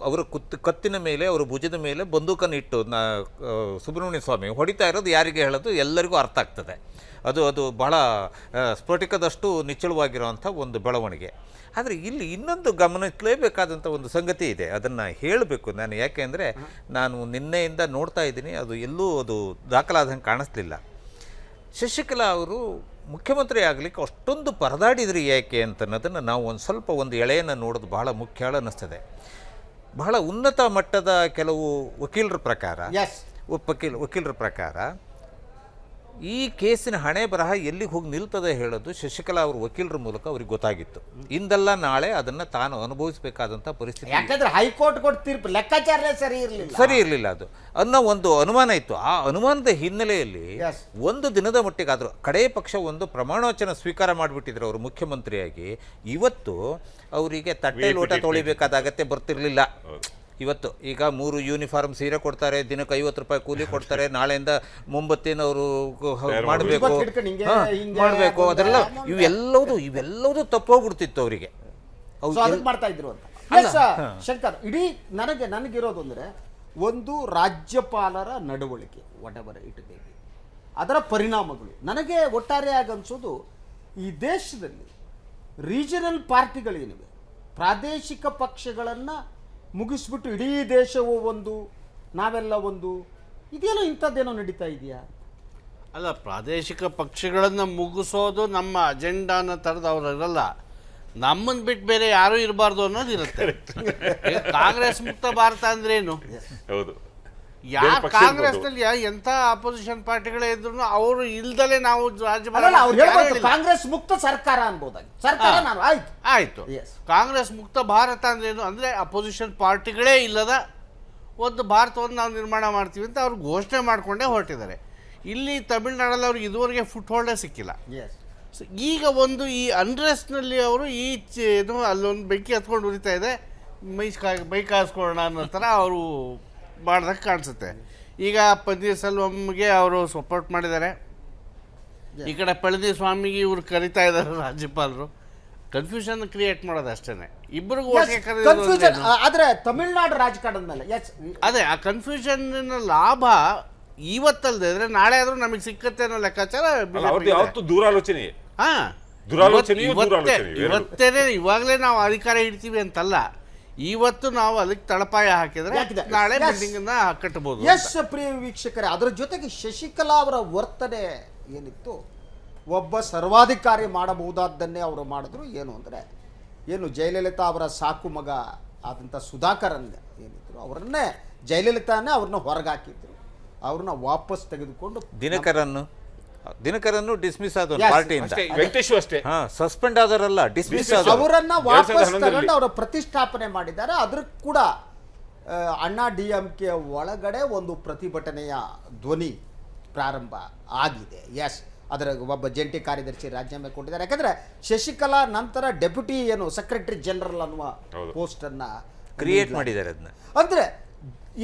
ಅವರ ಕತ್ತಿನ ಮೇಲೆ, ಅವರ ಭುಜದ ಮೇಲೆ ಬಂದೂಕನ್ನು ಇಟ್ಟು ಸುಬ್ರಹ್ಮಣ್ಯ ಸ್ವಾಮಿ ಹೊಡಿತಾ ಇರೋದು ಯಾರಿಗೆ ಹೇಳೋದು ಎಲ್ಲರಿಗೂ ಅರ್ಥ ಆಗ್ತದೆ. ಅದು ಬಹಳ ಸ್ಫಟಿಕದಷ್ಟು ನಿಚ್ಚಳವಾಗಿರುವಂಥ ಒಂದು ಬೆಳವಣಿಗೆ. ಆದರೆ ಇಲ್ಲಿ ಇನ್ನೊಂದು ಗಮನಿಸಲೇಬೇಕಾದಂಥ ಒಂದು ಸಂಗತಿ ಇದೆ, ಅದನ್ನು ಹೇಳಬೇಕು ನಾನು. ಯಾಕೆಂದರೆ ನಾನು ನಿನ್ನೆಯಿಂದ ನೋಡ್ತಾ ಇದ್ದೀನಿ, ಅದು ಎಲ್ಲೂ ಅದು ದಾಖಲಾದಂಗೆ ಕಾಣಿಸ್ಲಿಲ್ಲ. ಶಶಿಕಲಾ ಅವರು ಮುಖ್ಯಮಂತ್ರಿ ಆಗಲಿಕ್ಕೆ ಅಷ್ಟೊಂದು ಪರದಾಡಿದ್ರಿ ಯಾಕೆ ಅಂತನ್ನೋದನ್ನು ನಾವು ಒಂದು ಎಳೆಯನ್ನು ನೋಡೋದು ಬಹಳ ಮುಖ್ಯ ಅನ್ನಿಸ್ತದೆ. ಬಹಳ ಉನ್ನತ ಮಟ್ಟದ ಕೆಲವು ವಕೀಲರ ಪ್ರಕಾರ ಈ ಕೇಸಿನ ಹಣೆ ಬರಹ ಎಲ್ಲಿಗೆ ಹೋಗಿ ನಿಲ್ತದೆ ಹೇಳೋದು ಶಶಿಕಲಾ ಅವ್ರ ವಕೀಲರ ಮೂಲಕ ಅವ್ರಿಗೆ ಗೊತ್ತಾಗಿತ್ತು. ಇಂದಲ್ಲ ನಾಳೆ ಅದನ್ನು ತಾನು ಅನುಭವಿಸಬೇಕಾದಂಥ ಪರಿಸ್ಥಿತಿ, ಯಾಕಂದ್ರೆ ಹೈಕೋರ್ಟ್ ಕೊಟ್ಟ ತೀರ್ಪು ಲೆಕ್ಕಾಚಾರ ಸರಿ ಇರಲಿಲ್ಲ ಅದು ಅನ್ನೋ ಒಂದು ಅನುಮಾನ ಇತ್ತು. ಆ ಅನುಮಾನದ ಹಿನ್ನೆಲೆಯಲ್ಲಿ ಒಂದು ದಿನದ ಮಟ್ಟಿಗಾದರೂ ಕಡೇ ಪಕ್ಷ ಒಂದು ಪ್ರಮಾಣವಚನ ಸ್ವೀಕಾರ ಮಾಡಿಬಿಟ್ಟಿದ್ರು ಅವರು ಮುಖ್ಯಮಂತ್ರಿಯಾಗಿ. ಇವತ್ತು ಅವರಿಗೆ ತಟ್ಟೆ ಲೋಟ ತೊಳಿಬೇಕಾದ ಅಗತ್ಯ ಬರ್ತಿರ್ಲಿಲ್ಲ. ಇವತ್ತು ಈಗ 3 ಯೂನಿಫಾರ್ಮ್ ಸೀರೆ ಕೊಡ್ತಾರೆ, ದಿನಕ್ಕೆ 50 ರೂಪಾಯಿ ಕೂಲಿ ಕೊಡ್ತಾರೆ, ನಾಳೆಯಿಂದ ಮುಂಬತ್ತಿನ ಅವರು ಮಾಡಬೇಕು, ಅದೆಲ್ಲ ಇವೆಲ್ಲವೂ ತಪ್ಪೋಗ್ಬಿಡ್ತಿತ್ತು ಅವರಿಗೆ. ಮಾಡ್ತಾ ಇದ್ರು ಅಂತ. ಶಂಕರ್, ಇಡೀ ನನಗಿರೋದು ಅಂದರೆ ಒಂದು ರಾಜ್ಯಪಾಲರ ನಡವಳಿಕೆ, ವಾಟೆವರ್ ಇಟ್ ಮೇ ಬಿ, ಅದರ ಪರಿಣಾಮಗಳು ನನಗೆ ಒಟ್ಟಾರೆಯಾಗಿ ಅನಿಸೋದು, ಈ ದೇಶದಲ್ಲಿ ರೀಜನಲ್ ಪಾರ್ಟಿಗಳೇನಿವೆ, ಪ್ರಾದೇಶಿಕ ಪಕ್ಷಗಳನ್ನು ಮುಗಿಸ್ಬಿಟ್ಟು ಇಡೀ ದೇಶವು ಒಂದು, ನಾವೆಲ್ಲ ಒಂದು, ಇದೇನೋ ಇಂಥದ್ದೇನೋ ನಡೀತಾ ಇದೆಯಾ? ಅಲ್ಲ, ಪ್ರಾದೇಶಿಕ ಪಕ್ಷಗಳನ್ನು ಮುಗಿಸೋದು ನಮ್ಮ ಅಜೆಂಡಾನ ಥರದವ್ರು ಇರಲ್ಲ. ನಮ್ಮನ್ನು ಬಿಟ್ಟು ಬೇರೆ ಯಾರೂ ಇರಬಾರ್ದು ಅನ್ನೋದು ಇರುತ್ತೆ. ಕಾಂಗ್ರೆಸ್ ಮುಕ್ತ ಭಾರತ ಅಂದ್ರೇನು? ಹೌದು, ಕಾಂಗ್ರೆಸ್ನಲ್ಲಿ ಎಂಥ ಅಪೋಸಿಷನ್ ಪಾರ್ಟಿಗಳೇ ಇದ್ರು ಅವರು ಇಲ್ದಲೇ ನಾವು ಕಾಂಗ್ರೆಸ್ ಮುಕ್ತ ಸರ್ಕಾರ ಅನ್ಬೋದಾಗಿ. ಸರ್ಕಾರ ಆಯ್ತು. ಕಾಂಗ್ರೆಸ್ ಮುಕ್ತ ಭಾರತ ಅಂದ್ರೇನು ಅಂದ್ರೆ ಅಪೋಸಿಷನ್ ಪಾರ್ಟಿಗಳೇ ಇಲ್ಲದ ಒಂದು ಭಾರತವನ್ನು ನಾವು ನಿರ್ಮಾಣ ಮಾಡ್ತೀವಿ ಅಂತ ಅವ್ರು ಘೋಷಣೆ ಮಾಡಿಕೊಂಡೇ ಹೊರಟಿದ್ದಾರೆ. ಇಲ್ಲಿ ತಮಿಳ್ನಾಡಲ್ಲಿ ಅವ್ರಿಗೆ ಇದುವರೆಗೆ ಫುಟ್ ಹೋಲ್ಡೇ ಸಿಕ್ಕಿಲ್ಲ. ಸೊ ಈಗ ಒಂದು ಈ ಅನ್ರೆಸ್ಟ್ನಲ್ಲಿ ಅವರು ಏನು ಅಲ್ಲೊಂದು ಬೆಂಕಿ ಹತ್ಕೊಂಡು ಉರಿತಾ ಇದೆ, ಮೈ ಕಾಯಿಸ್ಕೊಳ್ಳೋಣ ಅನ್ನೋ ಥರ ಅವರು ಮಾಡ್ದಾಗ ಕಾಣಿಸುತ್ತೆ. ಈಗ ಪನ್ನೀರ್ಸೆಲ್ವಂಗೆ ಅವರು ಸಪೋರ್ಟ್ ಮಾಡಿದ್ದಾರೆ, ಈ ಕಡೆ ಪಳನಿಸ್ವಾಮಿಗೆ ಇವ್ರು ಕರಿತಾ ಇದ್ದಾರೆ ರಾಜ್ಯಪಾಲರು. ಕನ್ಫ್ಯೂಷನ್ ಕ್ರಿಯೇಟ್ ಮಾಡೋದು ಅಷ್ಟೇ. ಇಬ್ಬರಿಗೂ ಆದ್ರೆ ತಮಿಳ್ನಾಡು ರಾಜಕಾರಣದ ಮೇಲೆ ಅದೇ ಆ ಕನ್ಫ್ಯೂಷನ್ ಲಾಭ ಇವತ್ತಲ್ದೇ ಇದ್ರೆ ನಾಳೆ ಆದ್ರೂ ನಮಗೆ ಸಿಕ್ಕತ್ತೆ ಅನ್ನೋ ಲೆಕ್ಕಾಚಾರ ದೂರಾಲೋಚನೆ. ಇವತ್ತೇನೆ ಇವಾಗಲೇ ನಾವು ಅಧಿಕಾರ ಹಿಡ್ತೀವಿ ಅಂತಲ್ಲ, ಇವತ್ತು ನಾವು ಅದಕ್ಕೆ ತಳಪಾಯ ಹಾಕಿದ್ರೆ ನಾಳೆ ಬಿಲ್ಡಿಂಗ್ ಅನ್ನ ಕಟ್ಟಬಹುದು. ಪ್ರಿಯ ವೀಕ್ಷಕರೇ, ಅದರ ಜೊತೆಗೆ ಶಶಿಕಲಾ ಅವರ ವರ್ತನೆ ಏನಿತ್ತು, ಒಬ್ಬ ಸರ್ವಾಧಿಕಾರಿ ಮಾಡಬಹುದಾದ್ದನ್ನೇ ಅವರು ಮಾಡಿದ್ರು. ಏನು ಅಂದರೆ ಏನು ಜಯಲಲಿತಾ ಅವರ ಸಾಕು ಮಗ ಆದಂಥ ಸುಧಾಕರನ್ ಏನಿದ್ರು ಅವರನ್ನೇ ಜಯಲಲಿತಾನೇ ಅವ್ರನ್ನ ಹೊರಗೆ ಹಾಕಿದ್ರು. ಅವ್ರನ್ನ ವಾಪಸ್ ತೆಗೆದುಕೊಂಡು ದಿನಕರನ್ನು ಡಿಸ್ಮಿಸ್ ಆದ Yes, ಪಾರ್ಟಿಯಿಂದ ಅಷ್ಟೇ, ವೆಂಕಟೇಶು ಅಷ್ಟೇ. ಸಸ್ಪೆಂಡ್ ಆದರಲ್ಲ, ಡಿಸ್ಮಿಸ್ ಆದ. ಅವರನ್ನ ವಾಪಸ್ 2011 ತಗೊಂಡು ಅವರ ಪ್ರತಿಷ್ಠಾಪನೆ ಮಾಡಿದ್ದಾರೆ. ಅದ್ರ ಕೂಡ ಅಣ್ಣಾ DMK ಒಳಗಡೆ ಒಂದು ಪ್ರತಿಭಟನೆಯ ಧ್ವನಿ ಪ್ರಾರಂಭ ಆಗಿದೆ. ಎಸ್, ಅದರ ಒಬ್ಬ ಜಂಟಿ ಕಾರ್ಯದರ್ಶಿ ರಾಜೀನಾಮೆ ಕೊಟ್ಟಿದ್ದಾರೆ. ಯಾಕಂದ್ರೆ ಶಶಿಕಲಾ ನಂತರ ಡೆಪ್ಯೂಟಿ ಏನು ಸೆಕ್ರೆಟರಿ ಜನರಲ್ ಅನ್ನುವ ಪೋಸ್ಟನ್ನು ಕ್ರಿಯೇಟ್ ಮಾಡಿದ್ದಾರೆ ಅದನ್ನ. ಅಂದರೆ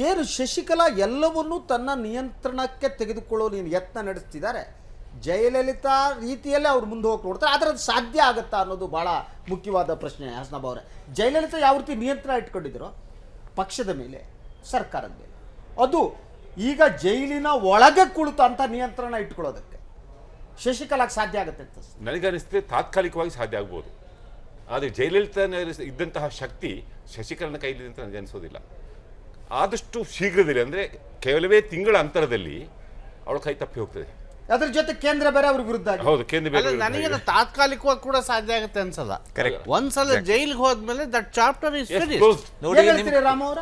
ಏನು ಶಶಿಕಲಾ ಎಲ್ಲವನ್ನೂ ತನ್ನ ನಿಯಂತ್ರಣಕ್ಕೆ ತೆಗೆದುಕೊಳ್ಳೋ ಯತ್ನ ನಡೆಸ್ತಿದ್ದಾರೆ. ಜಯಲಲಿತಾ ರೀತಿಯಲ್ಲೇ ಅವ್ರು ಮುಂದೆ ಹೋಗಿ ನೋಡ್ತಾರೆ. ಆದರೆ ಅದು ಸಾಧ್ಯ ಆಗುತ್ತಾ ಅನ್ನೋದು ಭಾಳ ಮುಖ್ಯವಾದ ಪ್ರಶ್ನೆ. ಹಸನಬ್ ಅವರೇ, ಜಯಲಲಿತಾ ಯಾವ ರೀತಿ ನಿಯಂತ್ರಣ ಇಟ್ಕೊಂಡಿದ್ರು ಪಕ್ಷದ ಮೇಲೆ, ಸರ್ಕಾರದ ಮೇಲೆ, ಅದು ಈಗ ಜೈಲಿನ ಒಳಗೆ ಕುಳಿತು ಅಂತ ನಿಯಂತ್ರಣ ಇಟ್ಕೊಳ್ಳೋದಕ್ಕೆ ಶಶಿಕಲಾಗೆ ಸಾಧ್ಯ ಆಗುತ್ತೆ ಅಂತ ನನಗನ್ನಿಸ್ತದೆ ತಾತ್ಕಾಲಿಕವಾಗಿ ಸಾಧ್ಯ ಆಗ್ಬೋದು. ಆದರೆ ಜಯಲಲಿತಾ ಇದ್ದಂತಹ ಶಕ್ತಿ ಶಶಿಕಲನ ಕೈಲಿದೆ ಅಂತ ನನಗೆ ಅನಿಸೋದಿಲ್ಲ. ಆದಷ್ಟು ಶೀಘ್ರದಲ್ಲಿ, ಅಂದರೆ ಕೆಲವೇ ತಿಂಗಳ ಅಂತರದಲ್ಲಿ ಅವಳ ಕೈ ತಪ್ಪಿ ಹೋಗ್ತದೆ. ಅದ್ರ ಜೊತೆ ಕೇಂದ್ರ ಬೇರೆ ಅವ್ರ ವಿರುದ್ಧ ಆಗಿದೆ. ಹೌದು, ಕೇಂದ್ರ ಬೇರೆ ನನಗೇನು ತಾತ್ಕಾಲಿಕವಾಗಿ ಕೂಡ ಸಾಧ್ಯ ಆಗುತ್ತೆ ಅನ್ಸಲ್ಲ. Correct. ಒಂದ್ಸಲ ಜೈಲಿಗೆ ಹೋದ್ಮೇಲೆ ದಟ್ ಚಾಪ್ಟರ್ ಇಸ್ ಫಿನಿಶ್ಡ್. ನೋಡಿ, ಏನ್ ಹೇಳ್ತೀರಿ ರಾಮ ಅವರ?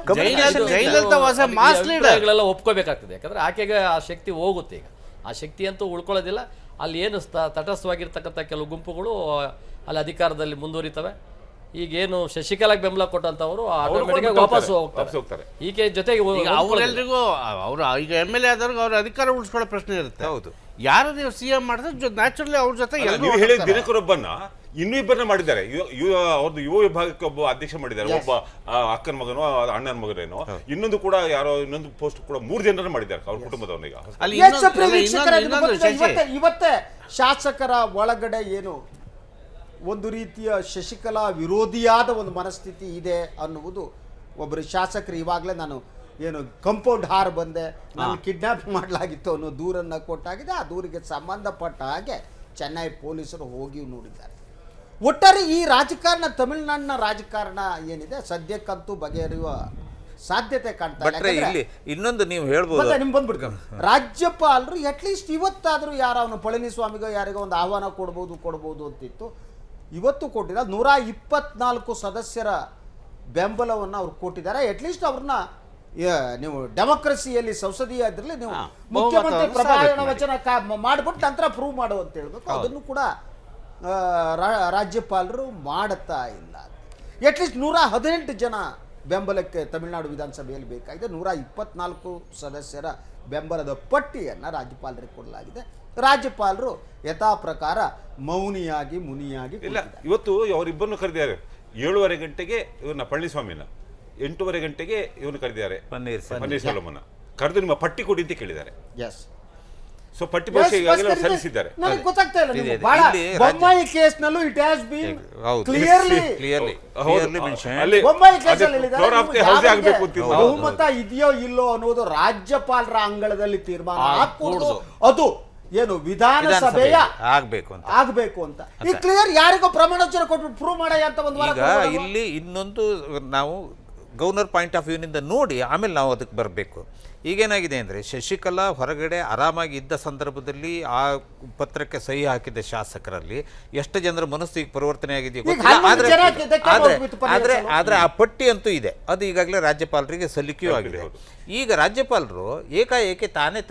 Jayalalithaa was a mass leader. ಗಳೆಲ್ಲ ಒಪ್ಕೋಬೇಕಾಗ್ತದೆ. ಯಾಕಂದ್ರೆ ಆಕೆಗೆ ಆ ಶಕ್ತಿ ಹೋಗುತ್ತೆ. ಈಗ ಆ ಶಕ್ತಿ ಅಂತೂ ಉಳ್ಕೊಳ್ಳೋದಿಲ್ಲ. ಅಲ್ಲಿ ಏನು ತಟಸ್ಥವಾಗಿರ್ತಕ್ಕಂಥ ಕೆಲವು ಗುಂಪುಗಳು ಅಲ್ಲಿ ಅಧಿಕಾರದಲ್ಲಿ ಮುಂದುವರಿತವೆ. ಈಗೇನು ಶಶಿಕಲಾಗೆ ಬೆಂಬಲ ಕೊಟ್ಟಂತವರು ಆಟೋಮೆಟಿಕ್ ವಾಪಸ್ ಹೋಗ್ತಾರೆ. ಈಕೆ ಜೊತೆಗೆ ಅವರೆಲ್ಲರಿಗೂ ಅವ್ರು ಈಗ MLA ಆದವ್ರಿಗೆ ಅವ್ರ ಅಧಿಕಾರ ಉಳಿಸ್ಕೊಳ್ಳೋ ಪ್ರಶ್ನೆ ಇರುತ್ತೆ. ಹೌದು, ಯಾರು ನೀವು CM ಮಾಡಿದ್ರೆ ನ್ಯಾಚುರಲಿ ಅವ್ರ ಜೊತೆ ನೀವು ಹೇಳಿದ ದಿನಕರೊಬ್ಬನ್ನ ಇನ್ನೂ ಇಬ್ಬರನ್ನ ಮಾಡಿದ್ದಾರೆ. ಅವ್ರದ್ದು ಯುವ ವಿಭಾಗಕ್ಕೆ ಒಬ್ಬ ಅಧ್ಯಕ್ಷ ಮಾಡಿದ್ದಾರೆ, ಒಬ್ಬ ಅಕ್ಕನ ಮಗನೋ ಅಣ್ಣನ ಮಗನೇನೋ. ಇನ್ನೊಂದು ಕೂಡ ಯಾರೋ ಇನ್ನೊಂದು ಪೋಸ್ಟ್ ಕೂಡ 3 ಜನರನ್ನ ಮಾಡಿದ್ದಾರೆ ಅವ್ರ ಕುಟುಂಬದವನಿಗ. ಅಲ್ಲಿ ಇವತ್ತೇ ಶಾಸಕರ ಒಳಗಡೆ ಏನು ಒಂದು ರೀತಿಯ ಶಶಿಕಲಾ ವಿರೋಧಿಯಾದ ಒಂದು ಮನಸ್ಥಿತಿ ಇದೆ ಅನ್ನುವುದು ಒಬ್ಬರು ಶಾಸಕರು ಇವಾಗಲೇ ನಾನು ಏನು ಕಂಪೌಂಡ್ ಹಾರ್ ಬಂದೆ, ನಾನು ಕಿಡ್ನಾಪ್ ಮಾಡಲಾಗಿತ್ತು ಅನ್ನೋ ದೂರನ್ನು ಕೊಟ್ಟಾಗಿದೆ. ಆ ದೂರಿಗೆ ಸಂಬಂಧಪಟ್ಟ ಹಾಗೆ ಚೆನ್ನೈ ಪೊಲೀಸರು ಹೋಗಿ ನೋಡಿದ್ದಾರೆ. ಒಟ್ಟಾರೆ ಈ ರಾಜಕಾರಣ, ತಮಿಳುನಾಡಿನ ರಾಜಕಾರಣ ಏನಿದೆ ಸದ್ಯಕ್ಕಂತೂ ಬಗೆಹರಿಯುವ ಸಾಧ್ಯತೆ ಕಾಣ್ತಾ ಬಟ್ರೆ ಇಲ್ಲಿ ಇನ್ನೊಂದು ನೀವು ಹೇಳ್ಬೋದು. ನಿಮ್ಗೆ ಬಂದ್ಬಿಡ್ತು, ರಾಜ್ಯಪಾಲರು ಅಟ್ಲೀಸ್ಟ್ ಇವತ್ತಾದರೂ ಯಾರು ಅವನು ಪಳನಿಸ್ವಾಮಿಗೋ ಯಾರಿಗೋ ಒಂದು ಆಹ್ವಾನ ಕೊಡ್ಬೋದು ಅಂತಿತ್ತು. ಇವತ್ತು ಕೊಟ್ಟಿಲ್ಲ. 124 ಸದಸ್ಯರ ಬೆಂಬಲವನ್ನು ಅವ್ರು ಕೊಟ್ಟಿದ್ದಾರೆ. ಅಟ್ಲೀಸ್ಟ್ ಅವ್ರನ್ನ ನೀವು ಡೆಮೋಕ್ರಸಿಯಲ್ಲಿ ಸಂಸದೀಯ ಇದರಲ್ಲಿ ನೀವು ಮುಖ್ಯಮಂತ್ರಿ ಪ್ರಮಾಣ ವಚನ ಮಾಡಿಬಿಟ್ಟು ನಂತರ ಪ್ರೂವ್ ಮಾಡು ಅಂತ ಹೇಳ್ಬೇಕು. ಅದನ್ನು ಕೂಡ ರಾಜ್ಯಪಾಲರು ಮಾಡುತ್ತಾ ಇಲ್ಲ. ಅಟ್ಲೀಸ್ಟ್ 118 ಜನ ಬೆಂಬಲಕ್ಕೆ ತಮಿಳುನಾಡು ವಿಧಾನಸಭೆಯಲ್ಲಿ ಬೇಕಾಗಿದೆ. 124 ಸದಸ್ಯರ ಬೆಂಬಲದ ಪಟ್ಟಿಯನ್ನು ರಾಜ್ಯಪಾಲರಿಗೆ ಕೊಡಲಾಗಿದೆ. ರಾಜ್ಯಪಾಲರು ಯಥಾ ಪ್ರಕಾರ ಮೌನಿಯಾಗಿ ಮುನಿಯಾಗಿ ಇಲ್ಲ, ಇವತ್ತು ಅವರಿಬ್ಬರನ್ನು ಕರೆದಿದ್ದಾರೆ. 7:30 ಗಂಟೆಗೆ ಇವ್ರನ್ನ ಪಳನಿಸ್ವಾಮಿನ, 8:30 ಗಂಟೆಗೆ ಇವನು ಕರೆದಿದ್ದಾರೆ ಪನ್ನೀರ್ಸೆಲ್ವಮನ್ನ. ಕರೆದು ನಿಮ್ಮ ಪಟ್ಟಿ ಕೊಡಿ ಅಂತ ಕೇಳಿದ್ದಾರೆ. ಎಸ್, ಸೊ ಪಟ್ಟಿ ಭಾಷೆ ಈಗಾಗಲೇ ಸಲ್ಲಿಸಿದ್ದಾರೆ. ನನಗೆ ಗೊತ್ತಾಗ್ತಾ ಇಲ್ಲ. ಬಹಳ ಬೊಮ್ಮಾಯಿ ಕೇಸ್ನಲ್ಲೂ it has been clearly Bommai ಕೇಸಲ್ಲಿ ಬಹುಮತ ಇದೆಯೋ ಇಲ್ಲೋ ಅನ್ನೋದು ರಾಜ್ಯಪಾಲರ ಅಂಗಳದಲ್ಲಿ ತೀರ್ಮಾನ ಹಾಕೂಡುದು. ಅದು ಏನು ವಿಧಾನಸಭೆಯ ಆಗ್ಬೇಕು ಅಂತ ಈ ಕ್ಲಿಯರ್ ಯಾರಿಗೋ ಪ್ರಮಾಣ ವಚನ ಕೊಟ್ಟು ಪ್ರೂವ್ ಮಾಡಯ್ಯ ಅಂತ ಒಂದು ಈಗ ಇಲ್ಲಿ ಇನ್ನೊಂದು ನಾವು ಗವರ್ನರ್ ಪಾಯಿಂಟ್ ಆಫ್ ವ್ಯೂನಿಂದ ನೋಡಿ ಆಮೇಲೆ ನಾವು ಅದಕ್ಕೆ ಬರಬೇಕು. ಈಗೇನಾಗಿದೆ ಅಂದರೆ ಶಶಿಕಲಾ ಹೊರಗಡೆ ಆರಾಮಾಗಿ ಇದ್ದ ಸಂದರ್ಭದಲ್ಲಿ ಆ ಪತ್ರಕ್ಕೆ ಸಹಿ ಹಾಕಿದ ಶಾಸಕರಲ್ಲಿ ಎಷ್ಟು ಜನರ ಮನಸ್ಸು ಈಗ ಪರಿವರ್ತನೆ ಆಗಿದೆಯೋ ಗೊತ್ತಿಲ್ಲ. ಆದರೆ ಆ ಪಟ್ಟಿ ಅಂತೂ ಇದೆ. ಅದು ಈಗಾಗಲೇ ರಾಜ್ಯಪಾಲರಿಗೆ ಸಲ್ಲಿಕೆಯೂ ಆಗಿದೆ. ಈಗ ರಾಜ್ಯಪಾಲರು ಏಕಾಏಕಿ ತಾನೇ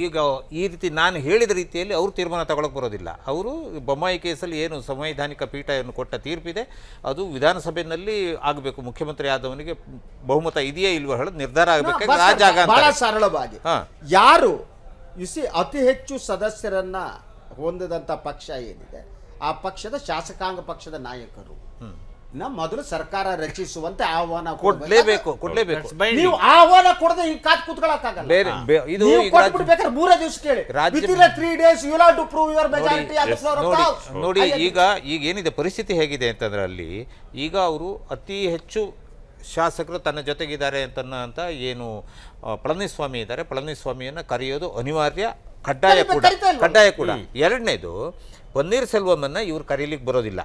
ಈಗ ಈ ರೀತಿ ನಾನು ಹೇಳಿದ ರೀತಿಯಲ್ಲಿ ಅವರು ತೀರ್ಮಾನ ತಗೊಳಕ್ಕೆ ಬರೋದಿಲ್ಲ. ಅವರು ಬೊಮ್ಮಾಯಿ ಕೇಸಲ್ಲಿ ಏನು ಸಂವೈಧಾನಿಕ ಪೀಠವನ್ನು ಕೊಟ್ಟ ತೀರ್ಪಿದೆ ಅದು ವಿಧಾನಸಭೆಯಲ್ಲಿ ಆಗಬೇಕು. ಮುಖ್ಯಮಂತ್ರಿ ಆದವನಿಗೆ ಬಹುಮತ ಇದೆಯೇ ಇಲ್ವೋ ಹೇಳೋದು ನಿರ್ಧಾರ ಆಗಬೇಕಾಗಿ ರಾಜಾಗ ಬಹಳ ಸರಳವಾಗಿ ಯಾರು ಅತಿ ಹೆಚ್ಚು ಸದಸ್ಯರನ್ನ ಹೊಂದಿದಂತ ಪಕ್ಷ ಏನಿದೆ ಆ ಪಕ್ಷದ ಶಾಸಕಾಂಗ ಪಕ್ಷದ ನಾಯಕರು ಮೊದಲು ಸರ್ಕಾರ ರಚಿಸುವಂತೆ ಆಹ್ವಾನ ಕೊಡ್ಲೇಬೇಕು. ನೀವು ಆಹ್ವಾನ ಕೊಡದೆ ಈಗ ಕಾತ್ ಕೂತ್ಕೊಳ್ಳಕ್ಕಾಗಲ್ಲ. ಬೇಕಾದ್ರೆ 3 ದಿವಸ ಕೇಳಿ 3 days you have to prove your majority on the floor of the house. ನೋಡಿ ಈಗ ಏನಿದೆ ಪರಿಸ್ಥಿತಿ ಹೇಗಿದೆ ಅಂತಂದ್ರೆ ಅಲ್ಲಿ ಈಗ ಅವರು ಅತಿ ಹೆಚ್ಚು ಶಾಸಕರು ತನ್ನ ಜೊತೆಗಿದ್ದಾರೆ ಅಂತ ಏನು ಪಳನಿಸ್ವಾಮಿ ಇದ್ದಾರೆ, ಪಳನಿಸ್ವಾಮಿಯನ್ನು ಕರೆಯೋದು ಅನಿವಾರ್ಯ, ಕಡ್ಡಾಯ ಕೂಡ. ಎರಡನೇದು ಪನ್ನೀರ್ ಸೆಲ್ವಮನ್ನ ಇವ್ರು ಕರೀಲಿಕ್ಕೆ ಬರೋದಿಲ್ಲ.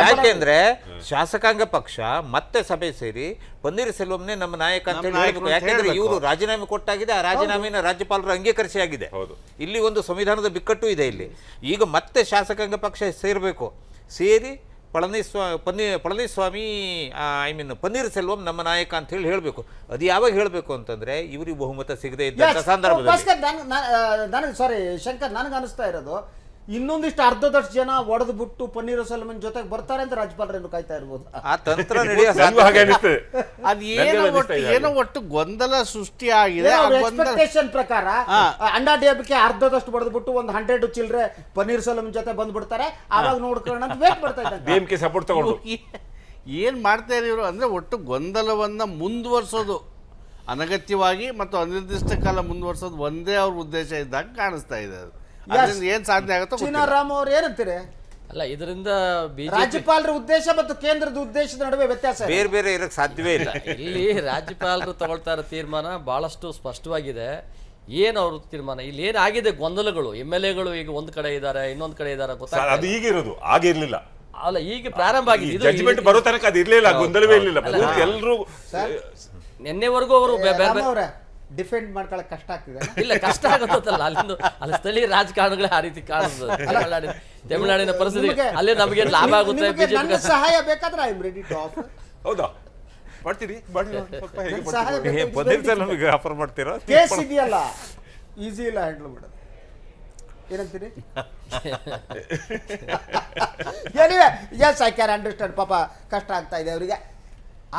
ಯಾಕೆಂದ್ರೆ ಶಾಸಕಾಂಗ ಪಕ್ಷ ಮತ್ತೆ ಸಭೆ ಸೇರಿ ಪನ್ನೀರ್ ಸೆಲ್ವಂನೇ ನಮ್ಮ ನಾಯಕ ಅಂತ ಹೇಳಿ ಹೇಳ್ಬೇಕು. ಯಾಕೆಂದ್ರೆ ಇವರು ರಾಜೀನಾಮೆ ಕೊಟ್ಟಾಗಿದೆ, ಆ ರಾಜೀನಾಮೆನ ರಾಜ್ಯಪಾಲರು ಅಂಗೀಕರಿಸಿ ಆಗಿದೆ. ಇಲ್ಲಿ ಒಂದು ಸಂವಿಧಾನದ ಬಿಕ್ಕಟ್ಟು ಇದೆ. ಇಲ್ಲಿ ಈಗ ಮತ್ತೆ ಶಾಸಕಾಂಗ ಪಕ್ಷ ಸೇರಬೇಕು, ಸೇರಿ ಪಳನಿಸ್ವಾಮಿ ಪನ್ನೀರ್ ಸೆಲ್ವಂ ನಮ್ಮ ನಾಯಕ ಅಂತ ಹೇಳಿ ಹೇಳಬೇಕು. ಅದು ಯಾವಾಗ ಹೇಳಬೇಕು ಅಂತಂದ್ರೆ ಇವರಿಗೆ ಬಹುಮತ ಸಿಗದೆ ಇದ್ದಂತ ಸಂದರ್ಭದಲ್ಲಿ. ನನಗೆ ಸಾರಿ ಶಂಕರ್, ನನಗೆ ಅನಿಸ್ತಾ ಇರೋದು ಇನ್ನೊಂದಿಷ್ಟು ಅರ್ಧದಷ್ಟು ಜನ ಒಡೆದು ಬಿಟ್ಟು ಪನ್ನೀರ್ ಸೆಲ್ವಂ ಜೊತೆಗೆ ಬರ್ತಾರೆ ಅಂತ ರಾಜ್ಯಪಾಲರೇನು ಕಾಯ್ತಾ ಇರ್ಬೋದು. ಆ ತಂತ್ರ ನಡೆಯೋ ಏನೋ ಒಟ್ಟು ಗೊಂದಲ ಸೃಷ್ಟಿ ಆಗಿದೆ. ಎಕ್ಸ್ಪೆಕ್ಟೇಷನ್ ಪ್ರಕಾರ ಅಂಡಾ ಡಿಎಂಕೆ ಅರ್ಧದಷ್ಟು ಬಡದು ಬಿಟ್ಟು ಒಂದು 100 ಚಿಲ್ಲರೆ ಪನ್ನೀರ್ ಸೆಲ್ವಂ ಜೊತೆ ಬಂದ್ಬಿಡ್ತಾರೆ, ಆವಾಗ ನೋಡ್ಕೊಳ್ಳೋಣ ಅಂತ ವೇಟ್ ಮಾಡ್ತಾ ಇದ್ದಾರೆ. ಸಪೋರ್ಟ್ ತಗೊಂಡು ಏನ್ ಮಾಡ್ತಾರೆ ಇವರು ಅಂದ್ರೆ ಒಟ್ಟು ಗೊಂದಲವನ್ನ ಮುಂದುವರ್ಸೋದು ಅನಗತ್ಯವಾಗಿ ಮತ್ತು ಅನಿರ್ದಿಷ್ಟ ಕಾಲ ಮುಂದುವರ್ಸೋದು ಒಂದೇ ಅವ್ರ ಉದ್ದೇಶ ಇದ್ದಾಗ ಕಾಣಿಸ್ತಾ ಇದೆ. ಅದರಿಂದ ಏನ್ ಸಾಧನೆ ಆಗುತ್ತೋ ಚೀನಾರಾಮ್ ಅವ್ರು ಏನಂತೀರಿ? ಅಲ್ಲ, ಇದರಿಂದ ರಾಜ್ಯಪಾಲರ ಉದ್ದೇಶ ಮತ್ತು ಕೇಂದ್ರದ ಉದ್ದೇಶದ ನಡುವೆ ವ್ಯತ್ಯಾಸ ಬೇರೆ ಬೇರೆ ಇರಕ್ಕೆ ಸಾಧ್ಯವೇ ಇಲ್ಲ. ಇಲ್ಲಿ ರಾಜ್ಯಪಾಲರು ತಗೊಳ್ತಾ ಇರೋ ತೀರ್ಮಾನ ಬಹಳಷ್ಟು ಸ್ಪಷ್ಟವಾಗಿದೆ. ಏನು ಅವ್ರ ತೀರ್ಮಾನ ಇಲ್ಲಿ ಏನಾಗಿದೆ, ಗೊಂದಲಗಳು MLAಗಳು ಈಗ ಒಂದ್ ಕಡೆ ಇದ್ದಾರೆ, ಇನ್ನೊಂದ್ ಕಡೆ ಇದ್ದಾರೆ, ಗೊತ್ತಾಗ್ತದೆ. ಅದು ಈಗ ಇರೋದು, ಆಗ ಇರ್ಲಿಲ್ಲ. ಅಲ್ಲ, ಈಗ ಪ್ರಾರಂಭ ಆಗಿದೆ. ಜಡ್ಜ್ಮೆಂಟ್ ಬರೋ ತನಕ ಅದು ಇರ್ಲಿಲ್ಲ, ಗೊಂದಲವೇ ಇರ್ಲಿಲ್ಲ. ಎಲ್ಲರೂ ನಿನ್ನೆವರೆಗೂ ಅವರು ಡಿಫೆಂಡ್ ಮಾಡ್ಕೊಳ್ಳೋಕೆ ಕಷ್ಟ ಆಗ್ತಿದೆ. ಇಲ್ಲ, ಕಷ್ಟ ಆಗುತ್ತಲ್ಲ, ಅಲ್ಲಿ ಸ್ಥಳೀಯ ರಾಜಕಾರಣಗಳೇ ಆ ರೀತಿ ಕಾಣಿಸ್ತದೆ. ತಮಿಳುನಾಡಿನ ಪರಿಸ್ಥಿತಿ ಅಲ್ಲೇ ನಮಗೆ ಲಾಭ ಆಗುತ್ತೆ. ನನ್ನ ಸಹಾಯ ಬೇಕಾದ್ರೆ I am ready to offer. ಹೌದಾ, ಮಾಡ್ತೀರಿ? ಆಫರ್ ಮಾಡ್ತೀರಾ? ಕೇಸ್ ಇದೆಯಲ್ಲ, ಈಸಿ ಇಲ್ಲ ಹ್ಯಾಂಡಲ್ ಮಾಡೋದು. ಏನಂತೀರಿ? Anyway, yes I can understand. ಪಾಪ ಕಷ್ಟ ಆಗ್ತಾ ಇದೆ ಅವರಿಗೆ.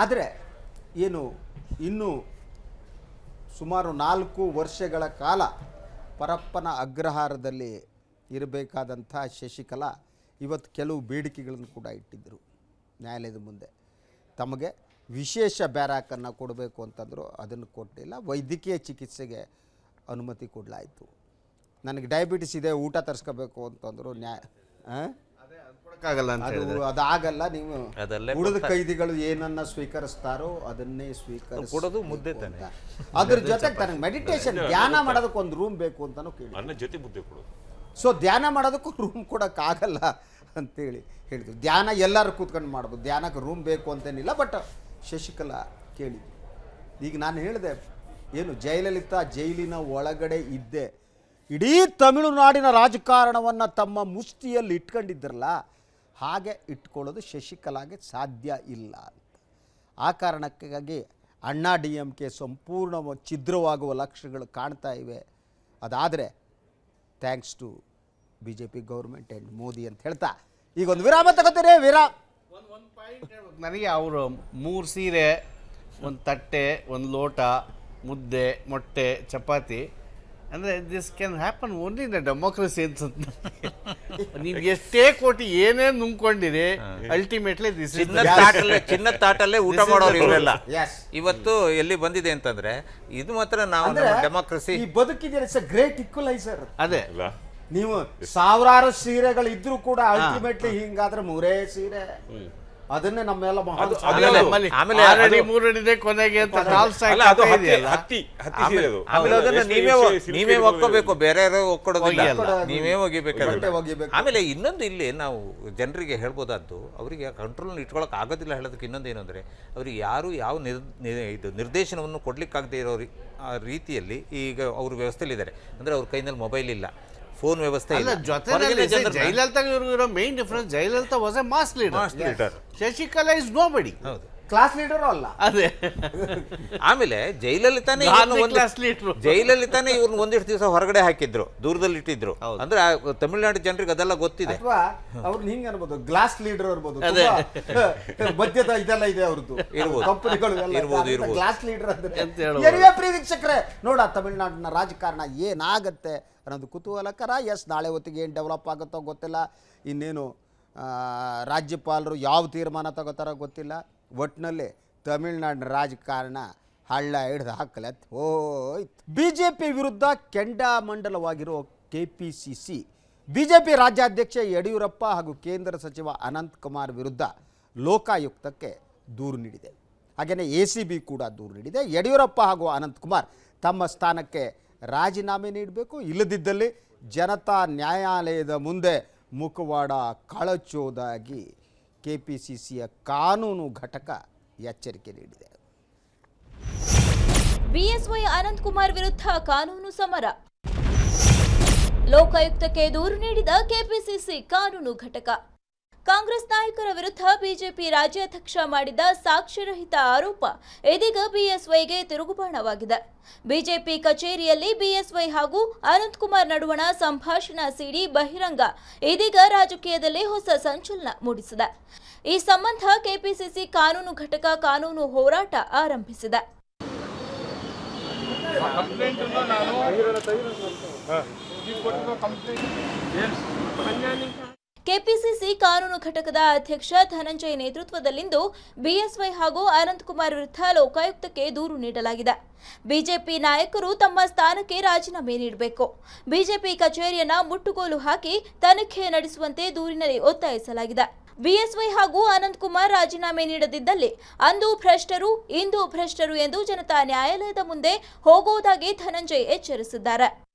ಆದರೆ ಏನು ಇನ್ನು ಸುಮಾರು 4 ವರ್ಷಗಳ ಕಾಲ ಪರಪ್ಪನ ಅಗ್ರಹಾರದಲ್ಲಿ ಇರಬೇಕಾದಂಥ ಶಶಿಕಲಾ ಇವತ್ತು ಕೆಲವು ಬೇಡಿಕೆಗಳನ್ನು ಕೂಡ ಇಟ್ಟಿದ್ದರು ನ್ಯಾಯಾಲಯದ ಮುಂದೆ. ತಮಗೆ ವಿಶೇಷ ಬ್ಯಾರಾಕನ್ನು ಕೊಡಬೇಕು ಅಂತಂದರು, ಅದನ್ನು ಕೊಟ್ಟಿಲ್ಲ. ವೈದ್ಯಕೀಯ ಚಿಕಿತ್ಸೆಗೆ ಅನುಮತಿ ಕೊಡಲಾಯಿತು. ನನಗೆ ಡಯಾಬಿಟಿಸ್ ಇದೆ, ಊಟ ತರಿಸ್ಕೋಬೇಕು ಅಂತಂದರು. ಅದಾಗಲ್ಲ, ನೀವು ಉಳಿದ ಕೈದಿಗಳು ಏನನ್ನ ಸ್ವೀಕರಿಸ್ತಾರೋ ಅದನ್ನೇ ಕೊಡೋದು ಮುದ್ದೆ ತಾನೆ. ಅದ್ರ ಜೊತೆಗೆ ನನಗೆ ಮೆಡಿಟೇಷನ್ ಧ್ಯಾನ ಮಾಡೋದಕ್ಕೆ ಒಂದು ರೂಮ್ ಬೇಕು ಅಂತಾನು ಕೇಳಿ. ನನ್ನ ಜೊತೆ ಮುದ್ದೆ ಕೊಡೋದು. ಸೊ ಧ್ಯಾನ ಮಾಡೋದಕ್ಕೂ ರೂಮ್ ಕೊಡೋಕ್ಕಾಗಲ್ಲ ಅಂತೇಳಿ ಹೇಳಿದ್ರು. ಧ್ಯಾನ ಎಲ್ಲರೂ ಕೂತ್ಕೊಂಡು ಮಾಡ್ಬೋದು, ಧ್ಯಾನಕ್ಕೆ ರೂಮ್ ಬೇಕು ಅಂತೇನಿಲ್ಲ. ಬಟ್ ಶಶಿಕಲಾ ಕೇಳಿ. ಈಗ ನಾನು ಹೇಳಿದೆ, ಏನು ಜಯಲಲಿತಾ ಜೈಲಿನ ಒಳಗಡೆ ಇದ್ದೆ, ಇಡೀ ತಮಿಳುನಾಡಿನ ರಾಜಕಾರಣವನ್ನು ತಮ್ಮ ಮುಷ್ಟಿಯಲ್ಲಿ ಇಟ್ಕೊಂಡಿದ್ದರಲ್ಲ, ಹಾಗೆ ಇಟ್ಕೊಳ್ಳೋದು ಶಶಿಕಲಾಗೆ ಸಾಧ್ಯ ಇಲ್ಲ ಅಂತ. ಆ ಕಾರಣಕ್ಕಾಗಿ ಅಣ್ಣಾ DMK ಸಂಪೂರ್ಣ ಛಿದ್ರವಾಗುವ ಲಕ್ಷಣಗಳು ಕಾಣ್ತಾ ಇವೆ. ಅದಾದರೆ thanks to BJP government and Modi ಅಂತ ಹೇಳ್ತಾ ಈಗ ಒಂದು ವಿರಾಮ ತಗೋತೀರಿ. ನನಗೆ ಅವರು 3 ಸೀರೆ, ಒಂದು ತಟ್ಟೆ, ಒಂದು ಲೋಟ, ಮುದ್ದೆ, ಮೊಟ್ಟೆ, ಚಪಾತಿ ಅಂದರೆ this can happen only in democracy ಅನ್ಸುತ್ತೆ. ನೀವು ಎಷ್ಟೇ ಕೋಟಿ ಏನೇನು ನುಂಗ್ಕೊಂಡಿರಿ, ಅಲ್ಟಿಮೇಟ್ಲಿ ದಿಸ್ ಚಿನ್ನದ ತಾಟಲ್ಲೇ ಊಟ ಮಾಡೋರು ಇವರೆಲ್ಲ. ಇವತ್ತು ಎಲ್ಲಿ ಬಂದಿದೆ ಅಂತಂದ್ರೆ ಇದು ಮಾತ್ರ ನಾವು ಡೆಮೋಕ್ರಸಿ ಬದುಕಿದೆ. It's a great equaliser. ಅದೇ ನೀವು ಸಾವಿರಾರು ಸೀರೆಗಳು ಇದ್ರೂ ಕೂಡ ಅಲ್ಟಿಮೇಟ್ಲಿ ಹಿಂಗಾದ್ರೆ 3 ಸೀರೆ, ಅದನ್ನೇ ನಮ್ಮೆಲ್ಲ ನೀವೇ ಒಕ್ಕೋಬೇಕು, ಬೇರೆ ಒಕ್ಕೊಡೋದಿಲ್ಲ, ನೀವೇ ಒಗಿಬೇಕಾದ್ರೆ. ಆಮೇಲೆ ಇನ್ನೊಂದು ಇಲ್ಲಿ ನಾವು ಜನರಿಗೆ ಹೇಳ್ಬೋದಾದ್ದು, ಅವರಿಗೆ ಕಂಟ್ರೋಲ್ ಇಟ್ಕೊಳಕ್ ಆಗೋದಿಲ್ಲ ಹೇಳೋದಕ್ಕೆ ಇನ್ನೊಂದು ಏನು ಅಂದ್ರೆ, ಅವ್ರಿಗೆ ಯಾರು ಯಾವ ಇದು ನಿರ್ದೇಶನವನ್ನು ಕೊಡ್ಲಿಕ್ಕಾಗದೇ ಇರೋ ರೀತಿಯಲ್ಲಿ ಈಗ ಅವ್ರ ವ್ಯವಸ್ಥೆಲಿದ್ದಾರೆ. ಅಂದ್ರೆ ಅವ್ರ ಕೈನಲ್ಲಿ ಮೊಬೈಲ್ ಇಲ್ಲ, ಫೋನ್ ವ್ಯವಸ್ಥೆ ಇಲ್ಲ. ಜಯಲಲಿತಾ ಇರೋ main difference, Jayalalithaa was a mass leader, Sasikala is nobody, class leader ಅಲ್ಲ. ಅದೇ ಆಮೇಲೆ ಜಯಲಲಿತಾನೇ ಇವ್ರನ್ನ ಒಂದಿಷ್ಟು ದಿವಸ ಹೊರಗಡೆ ಹಾಕಿದ್ರು, ದೂರದಲ್ಲಿ ಇಟ್ಟಿದ್ರು. ಅಂದ್ರೆ ತಮಿಳುನಾಡು ಜನರಿಗೆ ಅದೆಲ್ಲ ಗೊತ್ತಿದೆ. ಅವ್ರನ್ನ ಹಿಂಗ ಅನ್ಬೋದು, ಗ್ಲಾಸ್ ಲೀಡರ್ ಇರ್ಬೋದು, ಮಧ್ಯದ ಇದೆಲ್ಲ ಇದೆ ಅವ್ರದ್ದು ಕಂಪನಿಗಳು, ಗ್ಲಾಸ್ ಲೀಡರ್ ಅಂದ್ರೆ. ಪ್ರಿಯ ವೀಕ್ಷಕರೇ, ನೋಡ ತಮಿಳುನಾಡಿನ ರಾಜಕಾರಣ ಏನಾಗತ್ತೆ ಅನ್ನೋದು ಕುತೂಹಲಕರ. ಎಸ್, ನಾಳೆ ಹೊತ್ತಿಗೆ ಏನು ಡೆವಲಪ್ ಆಗುತ್ತೋ ಗೊತ್ತಿಲ್ಲ. ಇನ್ನೇನು ರಾಜ್ಯಪಾಲರು ಯಾವ ತೀರ್ಮಾನ ತಗೋತಾರೋ ಗೊತ್ತಿಲ್ಲ. ಒಟ್ಟಿನಲ್ಲಿ ತಮಿಳುನಾಡಿನ ರಾಜಕಾರಣ ಹಳ್ಳ ಹಿಡ್ದು ಹಾಕಲತ್ ಹೋಯ್ತು. BJP ವಿರುದ್ಧ ಕೆಂಡಾಮಂಡಲವಾಗಿರೋ KPCC BJP ರಾಜ್ಯಾಧ್ಯಕ್ಷ ಯಡಿಯೂರಪ್ಪ ಹಾಗೂ ಕೇಂದ್ರ ಸಚಿವ ಅನಂತಕುಮಾರ್ ವಿರುದ್ಧ ಲೋಕಾಯುಕ್ತಕ್ಕೆ ದೂರು ನೀಡಿದೆ. ಹಾಗೆಯೇ ACB ಕೂಡ ದೂರು ನೀಡಿದೆ. ಯಡಿಯೂರಪ್ಪ ಹಾಗೂ ಅನಂತಕುಮಾರ್ ತಮ್ಮ ಸ್ಥಾನಕ್ಕೆ ರಾಜೀನಾಮೆ ನೀಡಬೇಕು, ಇಲ್ಲದಿದ್ದಲ್ಲಿ ಜನತಾ ನ್ಯಾಯಾಲಯದ ಮುಂದೆ ಮುಖವಾಡ ಕಳಚೋದಾಗಿ KPCCಯ ಕಾನೂನು ಘಟಕ ಎಚ್ಚರಿಕೆ ನೀಡಿದೆ. ಬಿಎಸ್ವೈ ಅನಂತಕುಮಾರ್ ವಿರುದ್ಧ ಕಾನೂನು ಸಮರ. ಲೋಕಾಯುಕ್ತಕ್ಕೆ ದೂರು ನೀಡಿದ ಕೆಪಿಸಿಸಿ ಕಾನೂನು ಘಟಕ. ಕಾಂಗ್ರೆಸ್ ನಾಯಕರ ವಿರುದ್ಧ ಬಿಜೆಪಿ ರಾಜ್ಯಾಧ್ಯಕ್ಷ ಮಾಡಿದ ಸಾಕ್ಷ್ಯರಹಿತ ಆರೋಪ ಇದೀಗ ಬಿಎಸ್ವೈಗೆ ತಿರುಗುಬಾಣವಾಗಿದೆ. ಬಿಜೆಪಿ ಕಚೇರಿಯಲ್ಲಿ ಬಿಎಸ್ವೈ ಹಾಗೂ ಅನಂತಕುಮಾರ್ ನಡುವಣ ಸಂಭಾಷಣಾ ಸಿಡಿ ಬಹಿರಂಗ ಇದೀಗ ರಾಜಕೀಯದಲ್ಲಿ ಹೊಸ ಸಂಚಲನ ಮೂಡಿಸಿದೆ. ಈ ಸಂಬಂಧ ಕೆಪಿಸಿಸಿ ಕಾನೂನು ಘಟಕ ಕಾನೂನು ಹೋರಾಟ ಆರಂಭಿಸಿದೆ. ಕೆಪಿಸಿಸಿ ಕಾನೂನು ಘಟಕದ ಅಧ್ಯಕ್ಷ ಧನಂಜಯ್ ನೇತೃತ್ವದಲ್ಲಿಂದು ಬಿಎಸ್ವೈ ಹಾಗೂ ಅನಂತಕುಮಾರ್ ವಿರುದ್ಧ ಲೋಕಾಯುಕ್ತಕ್ಕೆ ದೂರು ನೀಡಲಾಗಿದೆ. ಬಿಜೆಪಿ ನಾಯಕರು ತಮ್ಮ ಸ್ಥಾನಕ್ಕೆ ರಾಜೀನಾಮೆ ನೀಡಬೇಕು, ಬಿಜೆಪಿ ಕಚೇರಿಯನ್ನ ಮುಟ್ಟುಗೋಲು ಹಾಕಿ ತನಿಖೆ ನಡೆಸುವಂತೆ ದೂರಿನಲ್ಲಿ ಒತ್ತಾಯಿಸಲಾಗಿದೆ. ಬಿಎಸ್ವೈ ಹಾಗೂ ಅನಂತಕುಮಾರ್ ರಾಜೀನಾಮೆ ನೀಡದಿದ್ದಲ್ಲಿ ಅಂದು ಭ್ರಷ್ಟರು ಇಂದು ಭ್ರಷ್ಟರು ಎಂದು ಜನತಾ ನ್ಯಾಯಾಲಯದ ಮುಂದೆ ಹೋಗುವುದಾಗಿ ಧನಂಜಯ್ ಎಚ್ಚರಿಸಿದ್ದಾರೆ.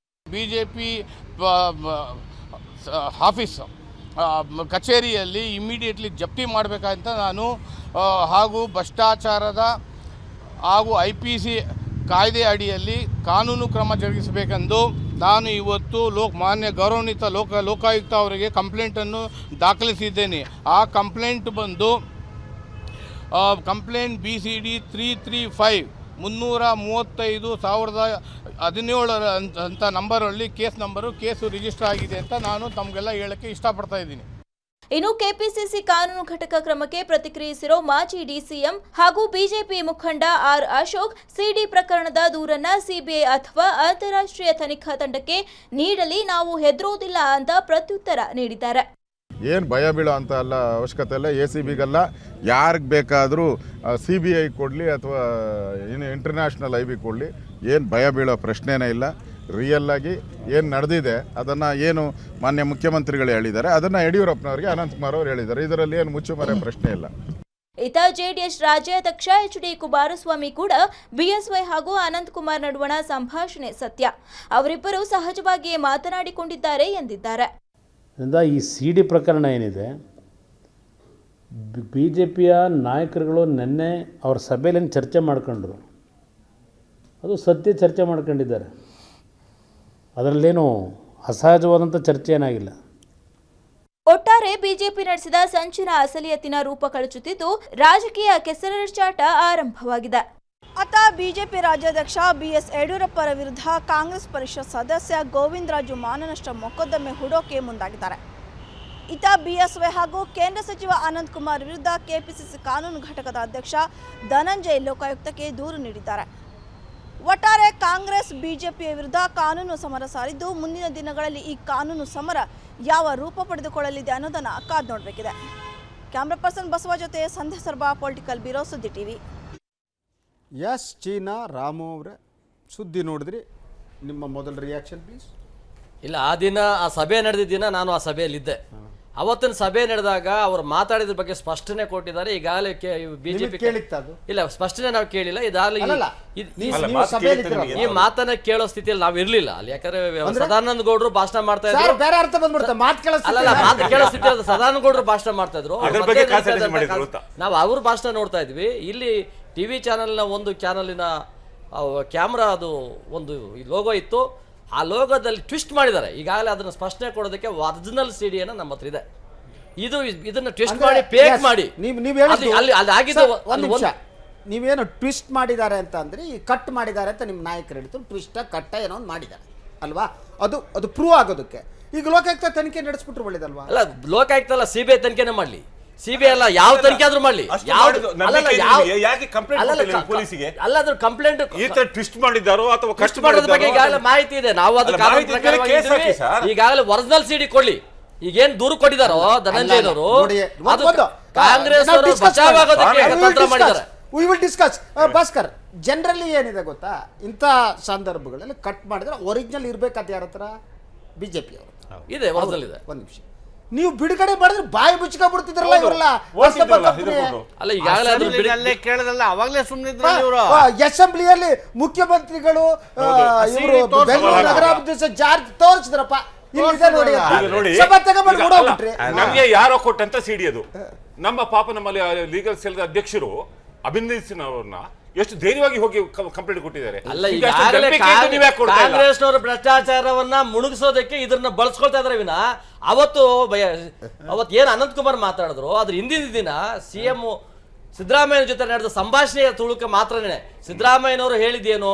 ಬಿಜೆಪಿ ಆಫೀಸ್ ಕಚೇರಿಯಲ್ಲಿ ಇಮಿಡಿಯೇಟ್ಲಿ ಜಪ್ತಿ ಮಾಡಬೇಕಂತ ನಾನು ಹಾಗೂ ಭ್ರಷ್ಟಾಚಾರದ ಹಾಗೂ IPC ಕಾಯ್ದೆ ಅಡಿಯಲ್ಲಿ ಕಾನೂನು ಕ್ರಮ ಜರುಗಿಸಬೇಕೆಂದು ನಾನು ಇವತ್ತು ಮಾನ್ಯ ಗೌರವಾನ್ವಿತ ಲೋಕಾಯುಕ್ತ ಅವರಿಗೆ ಕಂಪ್ಲೇಂಟನ್ನು ದಾಖಲಿಸಿದ್ದೇನೆ. ಆ ಕಂಪ್ಲೇಂಟ್ ಬಂದು ಕಂಪ್ಲೇಂಟ್ BCD 335 335/2017 ಅಂತ ನಂಬರಲ್ಲಿ ಕೇಸು ರಿಜಿಸ್ಟರ್ ಆಗಿದೆ ಅಂತ ನಾನು ತಮಗೆಲ್ಲ ಹೇಳಕ್ಕೆ ಇಷ್ಟಪಡ್ತಾ ಇದ್ದೀನಿ. ಇನ್ನು ಕೆಪಿಸಿಸಿ ಕಾನೂನು ಘಟಕ ಕ್ರಮಕ್ಕೆ ಪ್ರತಿಕ್ರಿಯಿಸಿರೋ ಮಾಜಿ ಡಿಸಿಎಂ ಹಾಗೂ ಬಿಜೆಪಿ ಮುಖಂಡ ಆರ್ ಅಶೋಕ್ ಸಿಡಿ ಪ್ರಕರಣದ ದೂರನ್ನ ಸಿಬಿಐ ಅಥವಾ ಅಂತಾರಾಷ್ಟ್ರೀಯ ತನಿಖಾ ತಂಡಕ್ಕೆ ನೀಡಲಿ, ನಾವು ಹೆದರೋದಿಲ್ಲ ಅಂತ ಪ್ರತ್ಯುತ್ತರ ನೀಡಿದ್ದಾರೆ. ಏನು ಭಯ ಬೀಳೋ ಅಂತ ಅಲ್ಲ ಅವಶ್ಯಕತೆ ಇಲ್ಲ. ACBಗಲ್ಲ, ಯಾರಿಗೆ ಬೇಕಾದರೂ CBI ಕೊಡಲಿ ಅಥವಾ ಇಂಟರ್ನ್ಯಾಷನಲ್ IB ಕೊಡಲಿ, ಏನು ಭಯ ಬೀಳೋ ಪ್ರಶ್ನೆನೇ ಇಲ್ಲ. ರಿಯಲ್ ಆಗಿ ಏನು ನಡೆದಿದೆ ಅದನ್ನು ಏನು ಮಾನ್ಯ ಮುಖ್ಯಮಂತ್ರಿಗಳು ಹೇಳಿದ್ದಾರೆ ಅದನ್ನು ಯಡಿಯೂರಪ್ಪನವರಿಗೆ ಅನಂತಕುಮಾರ್ ಅವರು ಹೇಳಿದ್ದಾರೆ. ಇದರಲ್ಲಿ ಏನು ಮುಚ್ಚುಮರೆ ಪ್ರಶ್ನೆ ಇಲ್ಲ. ಇತ ಜೆಡಿಎಸ್ ರಾಜ್ಯಾಧ್ಯಕ್ಷ HD ಕುಮಾರಸ್ವಾಮಿ ಕೂಡ ಬಿಎಸ್ವೈ ಹಾಗೂ ಅನಂತಕುಮಾರ್ ನಡುವಣ ಸಂಭಾಷಣೆ ಸತ್ಯ, ಅವರಿಬ್ಬರು ಸಹಜವಾಗಿಯೇ ಮಾತನಾಡಿಕೊಂಡಿದ್ದಾರೆ ಎಂದಿದ್ದಾರೆ. ಈ CD ಪ್ರಕರಣ ಏನಿದೆ, BJPಯ ನಾಯಕರುಗಳು ನಿನ್ನೆ ಅವ್ರ ಸಭೆಯಲ್ಲಿ ಚರ್ಚೆ ಮಾಡ್ಕೊಂಡ್ರು, ಅದು ಸತ್ಯ ಚರ್ಚೆ ಮಾಡ್ಕೊಂಡಿದ್ದಾರೆ. ಅದರಲ್ಲೇನು ಅಸಹಜವಾದಂಥ ಚರ್ಚೆ ಏನಾಗಿಲ್ಲ. ಒಟ್ಟಾರೆ ಬಿಜೆಪಿ ನಡೆಸಿದ ಸಂಚಿನ ಅಸಲಿಯತ್ತಿನ ರೂಪ ಕಳಚುತ್ತಿದ್ದು ರಾಜಕೀಯ ಕೆಸರಚಾಟ ಆರಂಭವಾಗಿದೆ. ಅತ ಬಿಜೆಪಿ ರಾಜ್ಯಾಧ್ಯಕ್ಷ BS ಯಡಿಯೂರಪ್ಪರ ವಿರುದ್ಧ ಕಾಂಗ್ರೆಸ್ ಪರಿಷತ್ ಸದಸ್ಯ ಗೋವಿಂದರಾಜು ಮಾನನಷ್ಟ ಮೊಕದ್ದಮೆ ಹೂಡೋಕೆ ಮುಂದಾಗಿದ್ದಾರೆ. ಇತ ಬಿಎಸ್ವೈ ಹಾಗೂ ಕೇಂದ್ರ ಸಚಿವ ಅನಂತಕುಮಾರ್ ವಿರುದ್ಧ ಕೆಪಿಸಿಸಿ ಕಾನೂನು ಘಟಕದ ಅಧ್ಯಕ್ಷ ಧನಂಜಯ್ ಲೋಕಾಯುಕ್ತಕ್ಕೆ ದೂರು ನೀಡಿದ್ದಾರೆ. ಒಟ್ಟಾರೆ ಕಾಂಗ್ರೆಸ್ ಬಿಜೆಪಿಯ ವಿರುದ್ಧ ಕಾನೂನು ಸಮರ ಸಾರಿದ್ದು ಮುಂದಿನ ದಿನಗಳಲ್ಲಿ ಈ ಕಾನೂನು ಸಮರ ಯಾವ ರೂಪ ಪಡೆದುಕೊಳ್ಳಲಿದೆ ಅನ್ನೋದನ್ನು ಕಾದು ನೋಡಬೇಕಿದೆ. ಕ್ಯಾಮ್ರಾ ಪರ್ಸನ್ ಬಸವ ಜೊತೆ ಸಂಧ್ಯಾ ಸರ್ಬಾ, ಪೊಲಿಟಿಕಲ್ ಬ್ಯೂರೋ, ಸುದ್ದಿ TV. ಎಸ್ ಚೀನಾ ರಾಮು ಅವರೇ, ಸುದ್ದಿ ನೋಡಿದ್ರಿ, ನಿಮ್ಮ ಮೊದಲ ರಿಯಾಕ್ಷನ್ ಪ್ಲೀಸ್. ಇಲ್ಲ, ಆ ದಿನ ಆ ಸಭೆ ನಡೆದಿದ್ದ ದಿನ ನಾನು ಆ ಸಭೆಯಲ್ಲಿದ್ದೆ. ಅವತ್ತಿನ ಸಭೆ ನಡೆದಾಗ ಅವರು ಮಾತಾಡಿದ್ರ ಬಗ್ಗೆ ಸ್ಪಷ್ಟನೆ ಕೊಟ್ಟಿದ್ದಾರೆ. ಈಗಾಗಲೇ ಬಿಜೆಪಿ ಇಲ್ಲ ಸ್ಪಷ್ಟನೆ ನಾವು ಕೇಳಿಲ್ಲ. ಈ ಮಾತನ್ನ ಕೇಳೋ ಸ್ಥಿತಿಯಲ್ಲಿ ನಾವು ಇರ್ಲಿಲ್ಲ ಅಲ್ಲಿ. ಯಾಕಂದ್ರೆ ಸದಾನಂದ ಗೌಡರು ಭಾಷಣ ಮಾಡ್ತಾ ಇದ್ರು. ಅಲ್ಲ, ಮಾತು ಕೇಳೋ ಸ್ಥಿತಿ ಸದಾನಂದ ಗೌಡರು ಭಾಷಣ ಮಾಡ್ತಾ ಇದ್ರು. ನಾವು ಅವ್ರ ಭಾಷಣ ನೋಡ್ತಾ ಇದ್ವಿ. ಇಲ್ಲಿ TV ಚಾನೆಲ್ನ ಒಂದು ಚಾನಲಿನ ಕ್ಯಾಮ್ರಾ ಅದು ಒಂದು ಲೋಗೋ ಇತ್ತು. ಆ ಲೋಗೋದಲ್ಲಿ ಟ್ವಿಸ್ಟ್ ಮಾಡಿದ್ದಾರೆ. ಈಗಾಗಲೇ ಅದನ್ನು ಸ್ಪಷ್ಟನೆ ಕೊಡೋದಕ್ಕೆ ಒರಿಜಿನಲ್ ಸಿಡಿಯನ್ನು ನಮ್ಮ ಹತ್ರ ಇದೆ. ಇದನ್ನ ಟ್ವಿಸ್ಟ್ ಮಾಡಿ ಫೇಕ್ ಮಾಡಿ ನೀವೇನು ಟ್ವಿಸ್ಟ್ ಮಾಡಿದ್ದಾರೆ ಅಂತ ಅಂದ್ರೆ ಈ ಕಟ್ ಮಾಡಿದ್ದಾರೆ ಅಂತ ನಿಮ್ಮ ನಾಯಕರು ಹೇಳಿದ್ರು. ಟ್ವಿಸ್ಟ್ ಕಟ್ಟ ಏನೋ ಒಂದು ಮಾಡಿದ್ದಾರೆ ಅಲ್ವಾ, ಅದು ಪ್ರೂವ್ ಆಗೋದಕ್ಕೆ ಈಗ ಲೋಕಾಯುಕ್ತ ತನಿಖೆ ನಡೆಸ್ಬಿಟ್ರು ಒಳ್ಳೇದಲ್ವಾ? ಅಲ್ಲ, ಲೋಕಾಯುಕ್ತ ಅಲ್ಲ, CBI ತನಿಖೆನೇ ಮಾಡಲಿ. CBI ಅಲ್ಲ, ಯಾವ ತನಿಖೆ ಆದ್ರೂ ಮಾಡಲಿ. ಅಲ್ಲ, ಅದ್ರ ಕಂಪ್ಲೇಂಟ್ ಟ್ವಿಸ್ಟ್ ಮಾಡಿದ್ದಾರೋ ಅಥವಾ ಕಷ್ಟ ಮಾಡೋದ್ರ ಬಗ್ಗೆ ಈಗಾಗಲೇ ಮಾಹಿತಿ ಇದೆ. ನಾವು ಅದು ಈಗಾಗಲೇ ಒರಿಜಿನಲ್ CD ಕೊಡ್ಲಿ. ಈಗೇನ್ ದೂರು ಕೊಟ್ಟಿದಾರೋ ಧನಂಜಯನವರು, ಕಾಂಗ್ರೆಸ್ ಅವರು ಬಚಾವಾಗೋದಕ್ಕೆ ತಂತ್ರ ಮಾಡಿದ್ದಾರೆ. We will discuss. Bhaskar, generally ಏನಿದೆ ಗೊತ್ತಾ, ಇಂಥ ಸಂದರ್ಭಗಳಲ್ಲಿ ಕಟ್ ಮಾಡಿದ್ರೆ ಒರಿಜಿನಲ್ ಇರ್ಬೇಕಾದ ಯಾರ ಹತ್ರ? ಬಿಜೆಪಿ ಅವರು ಇದೆ, ಒರಿಜಿನಲ್ ಇದೆ. ಒಂದು ನಿಮಿಷ, ನೀವು ಬಿಡುಗಡೆ ಮಾಡಿದ್ರೆ ಬಾಯಿ ಮುಚ್ಚಿಬಿಡ್ತಿದ್ರಲ್ಲ ಇವರೆಲ್ಲ. ಅಲ್ಲ, ಈಗಾಗಲೇ ಕೇಳದಲ್ಲ, ಅವಾಗಲೇ ಸುಮ್ಮನಿದ್ರು ಇವರು. ಅಸೆಂಬ್ಲಿಯಲ್ಲಿ ಮುಖ್ಯಮಂತ್ರಿಗಳು ಇವರು ಬೆಂಗಳೂರು ನಗರಾಭಿವೃದ್ಧಿ ಜಾರ್ಜ್ ತೋರಿಸಿದ್ರಪ್ಪ, ಇಲ್ಲಿದೆ ನೋಡಿ ಈಗ ನೋಡಿ, ಶಪಥ ತಗೊಂಡ್ಬಿಟ್ಟು ಈಗ ಓಡೋಗ್ಬಿಟ್ರಿ. ನಮ್ಗೆ ಯಾರೋ ಕೊಟ್ಟಂತ ಸಿಡಿ ಅದು. ನಮ್ಮ ಪಾಪ ನಮ್ಮಲ್ಲಿ ಲೀಗಲ್ ಸೆಲ್ ಅಧ್ಯಕ್ಷರು ಅಭಿನಂದಿಸಿನವ್ರನ್ನ ಎಷ್ಟು ಧೈರ್ಯವಾಗಿ ಹೋಗಿ ಕಂಪ್ಲೇಂಟ್ ಕೊಟ್ಟಿದ್ದಾರೆ. ಅಲ್ಲ, ಈಗ ಅಷ್ಟು ನಂಬಿಕೆ ಇದ್ದು ನೀವ್ ಯಾಕೆ ಕೊಡ್ತಾ ಇಲ್ಲ? ಕಾಂಗ್ರೆಸ್ನವರು ಭ್ರಷ್ಟಾಚಾರವನ್ನ ಮುಳುಗಿಸೋದಕ್ಕೆ ಇದನ್ನ ಬಳಸ್ಕೊಳ್ತಾ ಇದಾರೆ ವಿನ ಅವತ್ತು ಏನು ಅನಂತಕುಮಾರ್ ಮಾತಾಡಿದ್ರು ಅದ್ರ ಹಿಂದಿನ ದಿನ ಸಿಎಂ ಸಿದ್ದರಾಮಯ್ಯ ಜೊತೆ ನಡೆದ ಸಂಭಾಷಣೆಯ ತುಳುಕ ಮಾತ್ರನೇ ಸಿದ್ದರಾಮಯ್ಯನವರು ಹೇಳಿದ್ದೇನು,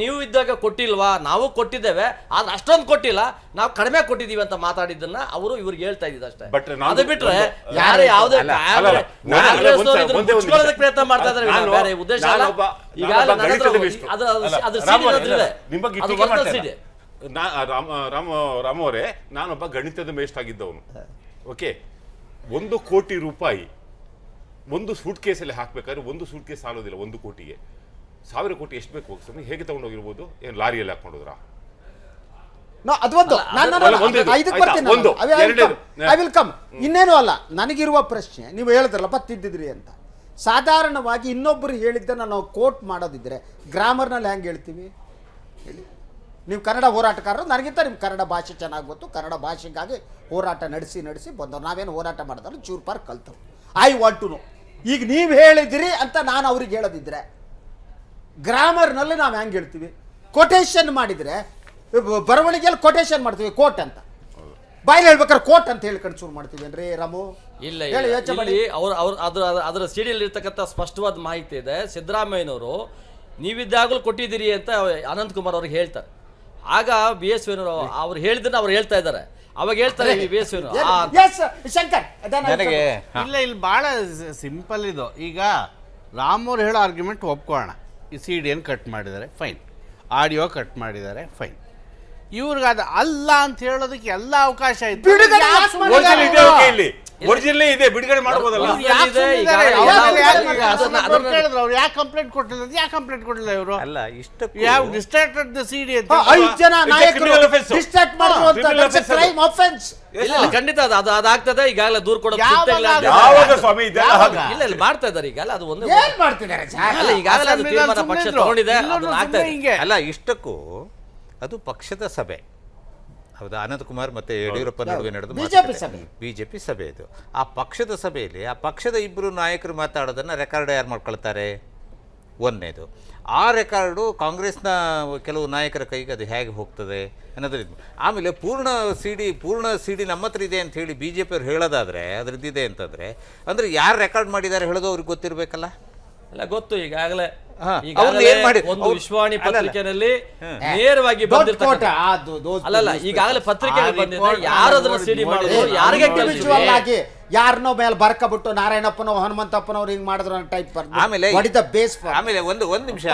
ನೀವು ಇದ್ದಾಗ ಕೊಟ್ಟಿಲ್ವಾ, ನಾವು ಕೊಟ್ಟಿದ್ದೇವೆ ಆದ್ರೆ ಅಷ್ಟೊಂದು ಕೊಟ್ಟಿಲ್ಲ, ನಾವು ಕಡಿಮೆ ಕೊಟ್ಟಿದೀವಿ ಅಂತ ಮಾತಾಡಿದ್ದನ್ನ ಅವರು ಇವ್ರಿಗೆ ಹೇಳ್ತಾ ಇದ್ದಿದ್ದು ಅಷ್ಟೇ. ಅದು ಬಿಟ್ರೆ ಯಾರೇ ಯಾವುದೇ ಪ್ರಯತ್ನ ಮಾಡ್ತಾ ಇದ್ದಾರೆ, ಬೇರೆ ಉದ್ದೇಶ ಅಲ್ಲ. ಈಗಾಗಲೇ ರಾಮ್ ಅವರೇ, ನಾನೊಬ್ಬ ಗಣಿತದ ಮೇಷ್ಟ್ ಆಗಿದ್ದವನು. ಓಕೆ, 1 ಕೋಟಿ ರೂಪಾಯಿ ಒಂದು ಸೂಟ್ ಕೇಸಲ್ಲಿ ಹಾಕ್ಬೇಕಾದ್ರೆ ಒಂದು ಸೂಟ್ ಕೇಸ್ ಸಾಲೋದಿಲ್ಲ. 1 ಕೋಟಿಗೆ 1000 ಕೋಟಿ ಎಷ್ಟು ಬೇಕು ಹೋಗ್ತಾನೆ? ಹೇಗೆ ತಗೊಂಡೋಗಿರ್ಬೋದು? ಏನು ಲಾರಿಯಲ್ಲಿ ಹಾಕೊಂಡೋದ್ರಾ? ಇನ್ನೇನು ಅಲ್ಲ, ನನಗಿರುವ ಪ್ರಶ್ನೆ, ನೀವು ಹೇಳಿದ್ರಲ್ಲ ಬತ್ತಿದ್ದಿದ್ರಿ ಅಂತ. ಸಾಧಾರಣವಾಗಿ ಇನ್ನೊಬ್ಬರು ಹೇಳಿದ್ದನ್ನು ನಾವು ಕೋಟ್ ಮಾಡೋದಿದ್ರೆ ಗ್ರಾಮರ್ನಲ್ಲಿ ಹೆಂಗೆ ಹೇಳ್ತೀವಿ ಹೇಳಿ? ನೀವು ಕನ್ನಡ ಹೋರಾಟಗಾರರು, ನನಗಿಂತ ನಿಮ್ಮ ಕನ್ನಡ ಭಾಷೆ ಚೆನ್ನಾಗಿ ಗೊತ್ತು. ಕನ್ನಡ ಭಾಷೆಗಾಗಿ ಹೋರಾಟ ನಡೆಸಿ ಬಂದವ್ರು. ನಾವೇನು ಹೋರಾಟ ಮಾಡಿದ್ರೆ ಚೂರು ಪಾರ್ ಕಲ್ತವ್ರು. I want to know. ಈಗ ನೀವು ಹೇಳಿದಿರಿ ಅಂತ ನಾನು ಅವ್ರಿಗೆ ಹೇಳೋದಿದ್ರೆ ಗ್ರಾಮರ್ನಲ್ಲಿ ನಾವು ಹೆಂಗೆ ಹೇಳ್ತೀವಿ? ಕೊಟೇಶನ್ ಮಾಡಿದರೆ ಬರವಣಿಗೆಯಲ್ಲಿ ಕೊಟೇಶನ್ ಮಾಡ್ತೀವಿ, ಕೋಟ್ ಅಂತ. ಬಾಯಲ್ಲಿ ಹೇಳ್ಬೇಕಾದ್ರೆ ಕೋಟ್ ಅಂತ ಹೇಳ್ಕೊಂಡು ಶುರು ಮಾಡ್ತೀವಿ ಏನ್ರಿ ರಾಮು? ಇಲ್ಲ, ಅದರ ಸಿಡಿಯಲ್ಲಿ ಇರ್ತಕ್ಕಂಥ ಸ್ಪಷ್ಟವಾದ ಮಾಹಿತಿ ಇದೆ. ಸಿದ್ದರಾಮಯ್ಯನವರು ನೀವಿದ್ದಾಗಲೂ ಕೊಟ್ಟಿದ್ದೀರಿ ಅಂತ ಅನಂತಕುಮಾರ್ ಅವ್ರಿಗೆ ಹೇಳ್ತಾರೆ. ಆಗ BSV ಅವ್ರು ಹೇಳಿದ್ದನ್ನ ಅವ್ರು ಹೇಳ್ತಾ ಇದ್ದಾರೆ. ಅವಾಗ ಹೇಳ್ತಾರೆ BSV ಶಂಕರ್ ಇಲ್ಲ, ಇಲ್ಲಿ ಬಹಳ ಸಿಂಪಲ್ ಇದು. ಈಗ ರಾಮ್ ಅವ್ರು ಹೇಳೋ ಆರ್ಗ್ಯುಮೆಂಟ್ ಒಪ್ಕೊಳ್ಳೋಣ. ಈ ಸಿಡಿಯನ್ನು ಕಟ್ ಮಾಡಿದ್ದಾರೆ, ಫೈನ್. ಆಡಿಯೋ ಕಟ್ ಮಾಡಿದ್ದಾರೆ, ಫೈನ್. ಇವ್ರಿಗೆ ಅದು ಅಲ್ಲ ಅಂತ ಹೇಳೋದಕ್ಕೆ ಎಲ್ಲ ಅವಕಾಶ ಇತ್ತು. ಒರಿಜಿನಲ್ ಇದೆ, ಬಿಡುಗಡೆ ಮಾಡಬಹುದಲ್ಲ. ಅವ್ರು ಯಾಕೆ ಕಂಪ್ಲೇಂಟ್ ಕೊಟ್ಟಿಲ್ಲ? ಯಾಕೆ ಕಂಪ್ಲೇಂಟ್ ಕೊಟ್ಟಿಲ್ಲ ಇವರು? ಅಲ್ಲ, ಇಷ್ಟಕ್ಕೂ ಯಾವ ಡಿಸ್ಟ್ರಾಕ್ಟೆಡ್ ದ ಸಿಡಿ ಅಂತ 5 ಜನ ನಾಯಕರು ಡಿಸ್ಟ್ರಾಕ್ಟ್ ಮಾಡುವಂತ ಕ್ರೈಮ್ ಆಫೆನ್ಸ್. ಖಂಡಿತ ಅದಾಗ್ತದೆ. ಈಗಾಗಲೇ ದೂರ ಕೊಡೋದು ಸ್ವಾಮಿ ಇಲ್ಲ ಮಾಡ್ತಾ ಇದ್ದಾರೆ. ಈಗಲ್ಲ ಅದು ಒಂದು ಏನ್ ಮಾಡ್ತಿದ್ದಾರೆ ಅಲ್ಲ, ಈಗಾಗಲೇ ಅದು ತೀರ್ಮಾನ ಪಕ್ಷ ತಗೊಂಡಿದೆ. ಅಲ್ಲ, ಇಷ್ಟಕ್ಕೂ ಅದು ಪಕ್ಷದ ಸಭೆ. ಹೌದಾ? ಅನಂತಕುಮಾರ್ ಮತ್ತೆ ಯಡಿಯೂರಪ್ಪ ನಡುವೆ ನಡೆದ ಬಿಜೆಪಿ ಸಭೆ ಇದು. ಆ ಪಕ್ಷದ ಸಭೆಯಲ್ಲಿ ಆ ಪಕ್ಷದ 2 ನಾಯಕರು ಮಾತಾಡೋದನ್ನು ರೆಕಾರ್ಡ್ ಯಾರು ಮಾಡ್ಕೊಳ್ತಾರೆ? ಒಂದನೇದು. ಆ ರೆಕಾರ್ಡು ಕಾಂಗ್ರೆಸ್ನ ಕೆಲವು ನಾಯಕರ ಕೈಗೆ ಅದು ಹೇಗೆ ಹೋಗ್ತದೆ ಅನ್ನೋದ್ರಿಂದ. ಆಮೇಲೆ ಪೂರ್ಣ ಸಿಡಿ ನಮ್ಮ ಹತ್ರ ಇದೆ ಅಂತ ಹೇಳಿ BJP ಅವ್ರು ಹೇಳೋದಾದರೆ, ಅದ್ರದ್ದಿದೆ ಅಂತಂದರೆ, ಅಂದರೆ ಯಾರು ರೆಕಾರ್ಡ್ ಮಾಡಿದ್ದಾರೆ ಹೇಳೋದು ಅವ್ರಿಗೆ ಗೊತ್ತಿರಬೇಕಲ್ಲ. ಅಲ್ಲ, ಗೊತ್ತು. ಈಗಾಗಲೇ ಒಂದು ವಿಶ್ವಾಣಿ ಪತ್ರಿಕೆಯಲ್ಲಿ ನೇರವಾಗಿ ಬಂದಿರ್ತಕ್ಕಂಥ ಅಲ್ಲಲ್ಲ, ಈಗಾಗಲೇ ಪತ್ರಿಕೆ ಬಂದಿದೆ. ಯಾರು ಅದನ್ನ ಸಿಡಿ ಮಾಡಿದ್ರು, ಯಾರಿಗೆ ಯಾರನ್ನೋ ಮೇಲೆ ಬರ್ಕಬಿಟ್ಟು ನಾರಾಯಣಪ್ಪನೋ ಹನುಮಂತಪ್ಪನವ್ರು ಹಿಂಗ್ ಮಾಡಿದ್ರು ಟೈಪ್. ಆಮೇಲೆ ಒಂದು ನಿಮಿಷ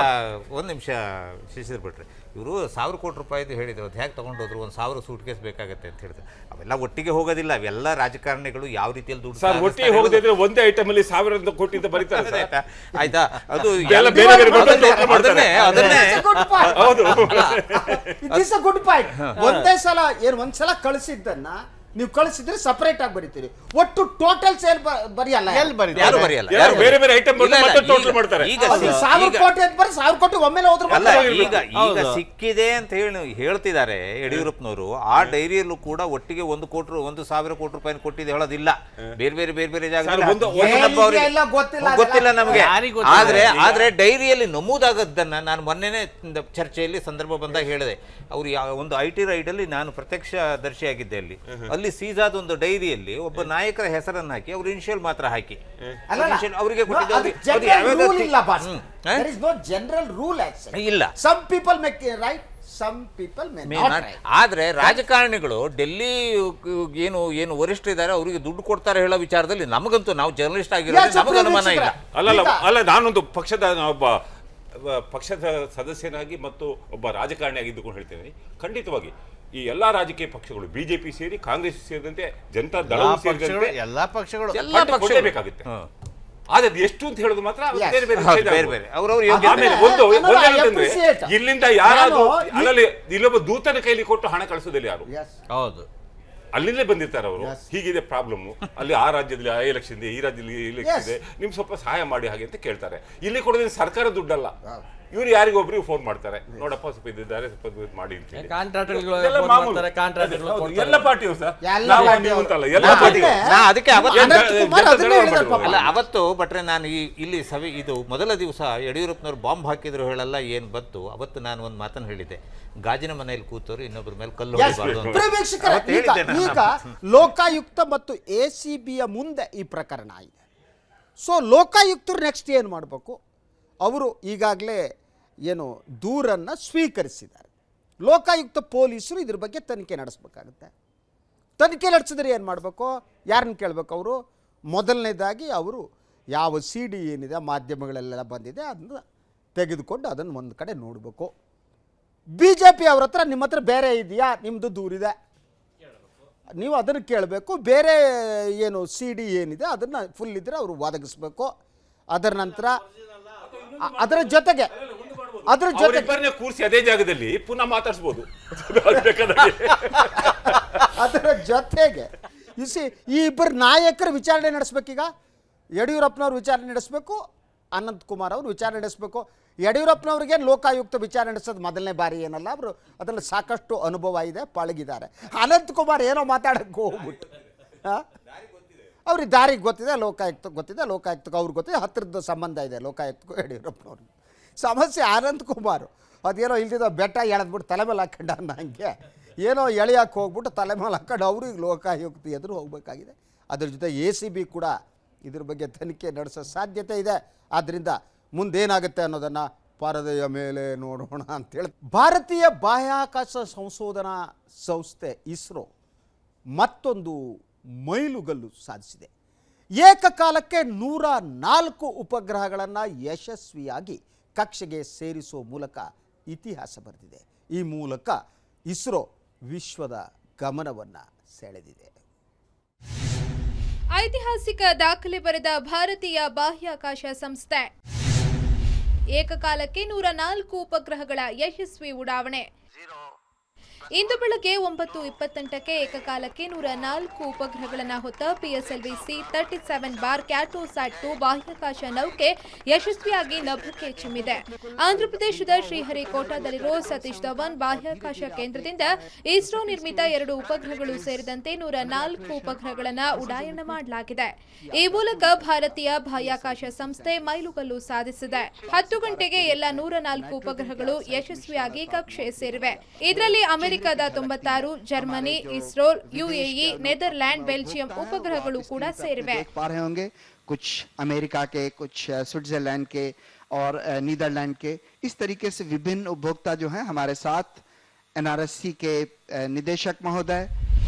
ಶಿಶಿರ್ ಬಿಟ್ರೆ, ಇವರು 1000 ಕೋಟಿ ರೂಪಾಯಿದು ಹೇಳಿದ್ರು. ಅದು ಹೇಗೆ ತಗೊಂಡೋದ್ರು? 1000 ಸೂಟ್ ಕೇಸ್ ಬೇಕಾಗತ್ತೆ ಅಂತ ಹೇಳಿದ್ರು. ಅವೆಲ್ಲ ಒಟ್ಟಿಗೆ ಹೋಗೋದಿಲ್ಲ. ಅವೆಲ್ಲ ರಾಜಕಾರಣಿಗಳು ಯಾವ ರೀತಿಯಲ್ಲಿ ದುಡ್ಡು ಒಟ್ಟಿಗೆ ಹೋಗದಿದ್ರೆ ಒಂದೇ ಐಟಮ್ ಅಲ್ಲಿ 1000 ಕೋಟಿ ಅಂತ ಬರೀತಾರೆ. ಆಯ್ತಾ? ಅದು ಗುಡ್ ಪಾಯಿಂಟ್. ಒಂದೇ ಸಲ ಒಂದ್ಸಲ ಕಳಿಸಿದ್ದನ್ನ ನೀವು ಕಳಿಸಿದ್ರೆ ಸಪರೇಟ್ ಆಗಿ ಬರೀತೀರಿ. ಒಟ್ಟು ಟೋಟಲ್ ಸೇಲ್ ಬರೆಯಲ್ಲ. ಯಾರು ಬರೆಯಲ್ಲ. ಬೇರೆ ಬೇರೆ ಐಟಮ್ ಟೋಟಲ್ ಮಾಡ್ತಾರೆ. ಈಗ 1000 ಕೋಟಿ ಅಂತ ಬರೀ 1000 ಕೋಟಿ ಒಮ್ಮೆಲೆ ಹೋದ್ರು. ಈಗ ಸಿಕ್ಕಿದೆ ಅಂತ ಹೇಳ್ತಿದ್ದಾರೆ ಯಡಿಯೂರಪ್ಪನವರು. ಆ ಡೈರಿಯಲ್ಲೂ ಕೂಡ ಒಟ್ಟಿಗೆ 1,000 ಕೋಟಿ ರೂಪಾಯಿ ಕೊಟ್ಟಿದೆ ಹೇಳೋದಿಲ್ಲ. ಬೇರೆ ಬೇರೆ ಜಾಗದಲ್ಲಿ ಗೊತ್ತಿಲ್ಲ ನಮಗೆ. ಆದ್ರೆ ಡೈರಿಯಲ್ಲಿ ನಮೂದಾಗದ್ದನ್ನ ನಾನು ಮೊನ್ನೆನೇ ಚರ್ಚೆಯಲ್ಲಿ ಸಂದರ್ಭ ಬಂದಾಗ ಹೇಳಿದೆ. ಅವರು ಒಂದು IT ರೈಡಲ್ಲಿ ನಾನು ಪ್ರತ್ಯಕ್ಷ ದರ್ಶಿಯಾಗಿದ್ದೆ. ಅಲ್ಲಿ ಸೀಜಾದ ಒಂದು ಡೈರಿಯಲ್ಲಿ ಒಬ್ಬ ನಾಯಕರ ಹೆಸರನ್ನು ಹಾಕಿ ಅವ್ರ ಇನಿಷಿಯಲ್ ಮಾತ್ರ ಹಾಕಿ ಅವರಿಗೆ ಇಲ್ಲ. ಆದ್ರೆ ರಾಜಕಾರಣಿಗಳು ಡೆಲ್ಲಿ ಏನು ವರಿಷ್ಠರಿದ್ದಾರೆ ಅವರಿಗೆ ದುಡ್ಡು ಕೊಡ್ತಾರೆ ಹೇಳೋ ವಿಚಾರದಲ್ಲಿ ನಮಗಂತೂ, ನಾವು ಜರ್ನಲಿಸ್ಟ್ ಆಗಿರೋದು ನಮಗೆ ಅನುಮಾನ ಇಲ್ಲ. ಅಲ್ಲ, ನಾನೊಂದು ಪಕ್ಷದ ಸದಸ್ಯನಾಗಿ ಮತ್ತು ಒಬ್ಬ ರಾಜಕಾರಣಿ ಆಗಿದ್ದುಕೊಂಡು ಹೇಳ್ತೇನೆ, ಖಂಡಿತವಾಗಿ ಈ ಎಲ್ಲಾ ರಾಜಕೀಯ ಪಕ್ಷಗಳು, ಬಿಜೆಪಿ ಸೇರಿ ಕಾಂಗ್ರೆಸ್ ಸೇರಿದಂತೆ ಜನತಾ ದಳವು ಸೇರಿದಂತೆ ಎಲ್ಲಾ ಪಕ್ಷಗಳು ಬೇಕಾಗುತ್ತೆ. ಆದ್ರೆ ಎಷ್ಟು ಅಂತ ಹೇಳೋದು ಮಾತ್ರ ಇಲ್ಲಿಂದ ಯಾರಾದ್ರೂ ಇಲ್ಲೊಬ್ಬ ದೂತನ ಕೈಲಿ ಕೊಟ್ಟು ಹಣ ಕಳಿಸೋದಿಲ್ಲ ಯಾರು. ಹೌದು, ಅಲ್ಲಿಂದಲೇ ಬಂದಿರ್ತಾರೆ ಅವರು. ಹೀಗಿದೆ ಪ್ರಾಬ್ಲಮ್, ಅಲ್ಲಿ ಆ ರಾಜ್ಯದಲ್ಲಿ ಆ ಎಲೆಕ್ಷನ್ ಇದೆ, ಈ ರಾಜ್ಯದಲ್ಲಿ ಎಲೆಕ್ಷನ್ ಇದೆ, ನಿಮ್ಗೆ ಸ್ವಲ್ಪ ಸಹಾಯ ಮಾಡಿ ಹಾಗೆ ಅಂತ ಕೇಳ್ತಾರೆ. ಇಲ್ಲಿ ಕೊಡೋದ್ರೆ ಸರ್ಕಾರ ದುಡ್ಡಲ್ಲ, ಇವ್ರು ಯಾರಿಗೊಬ್ರಿಗೆ ಫೋನ್ ಮಾಡ್ತಾರೆ, ನೋಡಪ್ಪ ಸ್ವಲ್ಪ ಇದ್ದಾರೆ, ಸ್ವಲ್ಪ ಇದು ಮಾಡಿ ಅಂತ ಹೇಳಿ. ಕಾಂಟ್ರಾಕ್ಟ್ಗಳು ಇದೆಲ್ಲ ಫೋನ್ ಮಾಮೂಲು. ಮಾಡ್ತಾರೆ, ಕಾಂಟ್ರಾಕ್ಟ್ಗಳು ಹೌದು, ಕೊಡ್ತಾರೆ. ಎಲ್ಲ ಪಾರ್ಟಿಯವರು ಸರ್, ಎಲ್ಲ ನಾವು ಪಾರ್ಟಿಯವರು. ನೀವು ಅಂತಲ್ಲ, ಎಲ್ಲ ಪಾರ್ಟಿಗಳು. ನಾ ಅದಕ್ಕೆ ಅವತ್ತು ಅನಂತಕುಮಾರ್ ಅದನ್ನೇ ಹೇಳಿದ್ರು ಪಾಪ. ಅಲ್ಲ ಅವತ್ತು ಬಟ್ರೆ ನಾನು ಇಲ್ಲಿ ಇದು ಮೊದಲ ದಿವಸ ಯಡಿಯೂರಪ್ಪನವರು ಬಾಂಬ್ ಹಾಕಿದ್ರು ಹೇಳಲ್ಲ ಏನು ಬಂತು, ಅವತ್ತು ನಾನು ಒಂದು ಮಾತನ್ನು ಹೇಳಿದ್ದೆ, ಗಾಜಿನ ಮನೆಯಲ್ಲಿ ಕೂತವರು ಇನ್ನೊಬ್ಬರ ಮೇಲೆ ಕಲ್ಲು ಹೊಡಿಬಾರ್ದು ಅಂತ. ಪ್ರಿಯ ವೀಕ್ಷಕರೇ, ಅವತ್ತು ಹೇಳಿದ್ದೆ ನಾನು. ಈಗ ಲೋಕಾಯುಕ್ತ ಮತ್ತು ACBಯ ಮುಂದೆ ಈ ಪ್ರಕರಣ ಇದೆ. ಸೊ ಲೋಕಾಯುಕ್ತರು ನೆಕ್ಸ್ಟ್ ಏನು ಮಾಡಬೇಕು? ಅವರು ಈಗಾಗಲೇ ಏನು ದೂರನ್ನು ಸ್ವೀಕರಿಸಿದ್ದಾರೆ. ಲೋಕಾಯುಕ್ತ ಪೊಲೀಸರು ಇದ್ರ ಬಗ್ಗೆ ತನಿಖೆ ನಡೆಸಬೇಕಾಗುತ್ತೆ. ತನಿಖೆ ನಡೆಸಿದ್ರೆ ಏನು ಮಾಡಬೇಕು? ಯಾರನ್ನು ಕೇಳಬೇಕು ಅವರು? ಮೊದಲನೇದಾಗಿ ಅವರು ಯಾವ CD ಏನಿದೆ ಮಾಧ್ಯಮಗಳೆಲ್ಲ ಬಂದಿದೆ ಅದನ್ನು ತೆಗೆದುಕೊಂಡು ಅದನ್ನು ಒಂದು ಕಡೆ ನೋಡಬೇಕು. BJP ಅವ್ರ ಹತ್ರ ನಿಮ್ಮ ಹತ್ರ ಬೇರೆ ಇದೆಯಾ, ನಿಮ್ಮದು ದೂರಿದೆ, ನೀವು ಅದನ್ನು ಕೇಳಬೇಕು. ಬೇರೆ ಏನು CD ಏನಿದೆ ಅದನ್ನು ಫುಲ್ ಇದ್ದರೆ ಅವರು ಒದಗಿಸ್ಬೇಕು. ಅದರ ನಂತರ ಅದರ ಜೊತೆಗೆ ಅವರಿಬ್ಬರನ್ನ ಕೂರಿಸಿ ಅದೇ ಜಾಗದಲ್ಲಿ ಪುನಃ ಮಾತಾಡಿಸ್ಬೋದು. ಅದರ ಜೊತೆಗೆ ಈ ಇಬ್ಬರು ನಾಯಕರ ವಿಚಾರಣೆ ನಡೆಸಬೇಕೀಗ. ಯಡಿಯೂರಪ್ಪನವ್ರು ವಿಚಾರಣೆ ನಡೆಸಬೇಕು, ಅನಂತಕುಮಾರ್ ಅವರು ವಿಚಾರಣೆ ನಡೆಸಬೇಕು. ಯಡಿಯೂರಪ್ಪನವ್ರಿಗೆ ಲೋಕಾಯುಕ್ತ ವಿಚಾರಣೆ ನಡೆಸೋದು ಮೊದಲನೇ ಬಾರಿ ಏನಲ್ಲ, ಅವರು ಅದರಲ್ಲಿ ಸಾಕಷ್ಟು ಅನುಭವ ಇದೆ, ಪಳಗಿದ್ದಾರೆ. ಅನಂತಕುಮಾರ್ ಏನೋ ಮಾತಾಡೋಕ್ಕೆ ಹೋಗ್ಬಿಟ್ಟು ಅವ್ರಿಗೆ ದಾರಿಗೆ ಗೊತ್ತಿದೆ, ಲೋಕಾಯುಕ್ತಕ್ಕೆ ಗೊತ್ತಿದೆ, ಲೋಕಾಯುಕ್ತಕ್ಕೆ ಅವ್ರಿಗೆ ಗೊತ್ತಿದೆ, ಹತ್ತಿರದ ಸಂಬಂಧ ಇದೆ ಲೋಕಾಯುಕ್ತಕ್ಕೂ ಯಡಿಯೂರಪ್ಪನವ್ರಿಗೆ. ಸಮಸ್ಯೆ ಅನಂತಕುಮಾರ್ ಅದೇನೋ ಇಲ್ದಿದ್ದ ಬೆಟ್ಟ ಎಳೆದ್ಬಿಟ್ಟು ತಲೆ ಮೇಲೆ ಹಾಕೊಂಡು ಅನ್ನಂಗೆ ಏನೋ ಎಳೆಯಕ್ಕೆ ಹೋಗ್ಬಿಟ್ಟು ತಲೆ ಮೇಲೆ ಹಾಕೊಂಡು ಅವ್ರಿಗೆ ಲೋಕಾಯುಕ್ತ ಎದುರು ಹೋಗಬೇಕಾಗಿದೆ. ಅದ್ರ ಜೊತೆ ACB ಕೂಡ ಇದ್ರ ಬಗ್ಗೆ ತನಿಖೆ ನಡೆಸೋ ಸಾಧ್ಯತೆ ಇದೆ. ಆದ್ದರಿಂದ ಮುಂದೇನಾಗುತ್ತೆ ಅನ್ನೋದನ್ನು ಪರದೆಯ ಮೇಲೆ ನೋಡೋಣ ಅಂತೇಳಿ ಭಾರತೀಯ ಬಾಹ್ಯಾಕಾಶ ಸಂಶೋಧನಾ ಸಂಸ್ಥೆ ಇಸ್ರೋ ಮತ್ತೊಂದು ಮೈಲುಗಲ್ಲು ಸಾಧಿಸಿದೆ. ಏಕಕಾಲಕ್ಕೆ 104 ಉಪಗ್ರಹಗಳನ್ನು ಯಶಸ್ವಿಯಾಗಿ ಕಕ್ಷೆಗೆ ಸೇರಿಸುವ ಮೂಲಕ ಇತಿಹಾಸ ಬರೆದಿದೆ. ಈ ಮೂಲಕ ಇಸ್ರೋ ವಿಶ್ವದ ಗಮನವನ್ನು ಸೆಳೆದಿದೆ. ಐತಿಹಾಸಿಕ ದಾಖಲೆ ಬರೆದ ಭಾರತೀಯ ಬಾಹ್ಯಾಕಾಶ ಸಂಸ್ಥೆ ಏಕಕಾಲಕ್ಕೆ 104 ಉಪಗ್ರಹಗಳ ಯಶಸ್ವಿ ಉಡಾವಣೆ. ಇಂದು ಬೆಳಗ್ಗೆ 9:28ಕ್ಕೆ ಏಕಕಾಲಕ್ಕೆ 104 ಉಪಗ್ರಹಗಳನ್ನು ಹೊತ್ತ PSLV C-37 ಬಾರ್ ಕ್ಯಾಟೋಸ್ಯಾಟ್ 2 ಬಾಹ್ಯಾಕಾಶ ನೌಕೆ ಯಶಸ್ವಿಯಾಗಿ ನಭಕ್ಕೆ ಚಿಮ್ಮಿದೆ. ಆಂಧ್ರಪ್ರದೇಶದ ಶ್ರೀಹರಿಕೋಟಾದಲ್ಲಿರೋ ಸತೀಶ್ ಧವನ್ ಬಾಹ್ಯಾಕಾಶ ಕೇಂದ್ರದಿಂದ ಇಸ್ರೋ ನಿರ್ಮಿತ 2 ಉಪಗ್ರಹಗಳು ಸೇರಿದಂತೆ 104 ಉಪಗ್ರಹಗಳನ್ನು ಉಡಾವಣೆ ಮಾಡಲಾಗಿದೆ. ಈ ಮೂಲಕ ಭಾರತೀಯ ಬಾಹ್ಯಾಕಾಶ ಸಂಸ್ಥೆ ಮೈಲುಗಲ್ಲು ಸಾಧಿಸಿದೆ. 10 ಗಂಟೆಗೆ ಎಲ್ಲ 104 ಉಪಗ್ರಹಗಳು ಯಶಸ್ವಿಯಾಗಿ ಕಕ್ಷೆ ಸೇರಿವೆ. ಇದರಲ್ಲಿ ಅಮೆರಿಕದ 96, Germany, Israel, UAE, Netherlands, Belgium उपग्रहಗಳು ಕೂಡ ಸೇರಿವೆ. पा रहे होंगे कुछ अमेरिका के, कुछ स्विट्जरलैंड के और नीदरलैंड के, इस तरीके से विभिन्न उपभोक्ता जो हैं हमारे साथ NRSC के निदेशक महोदय.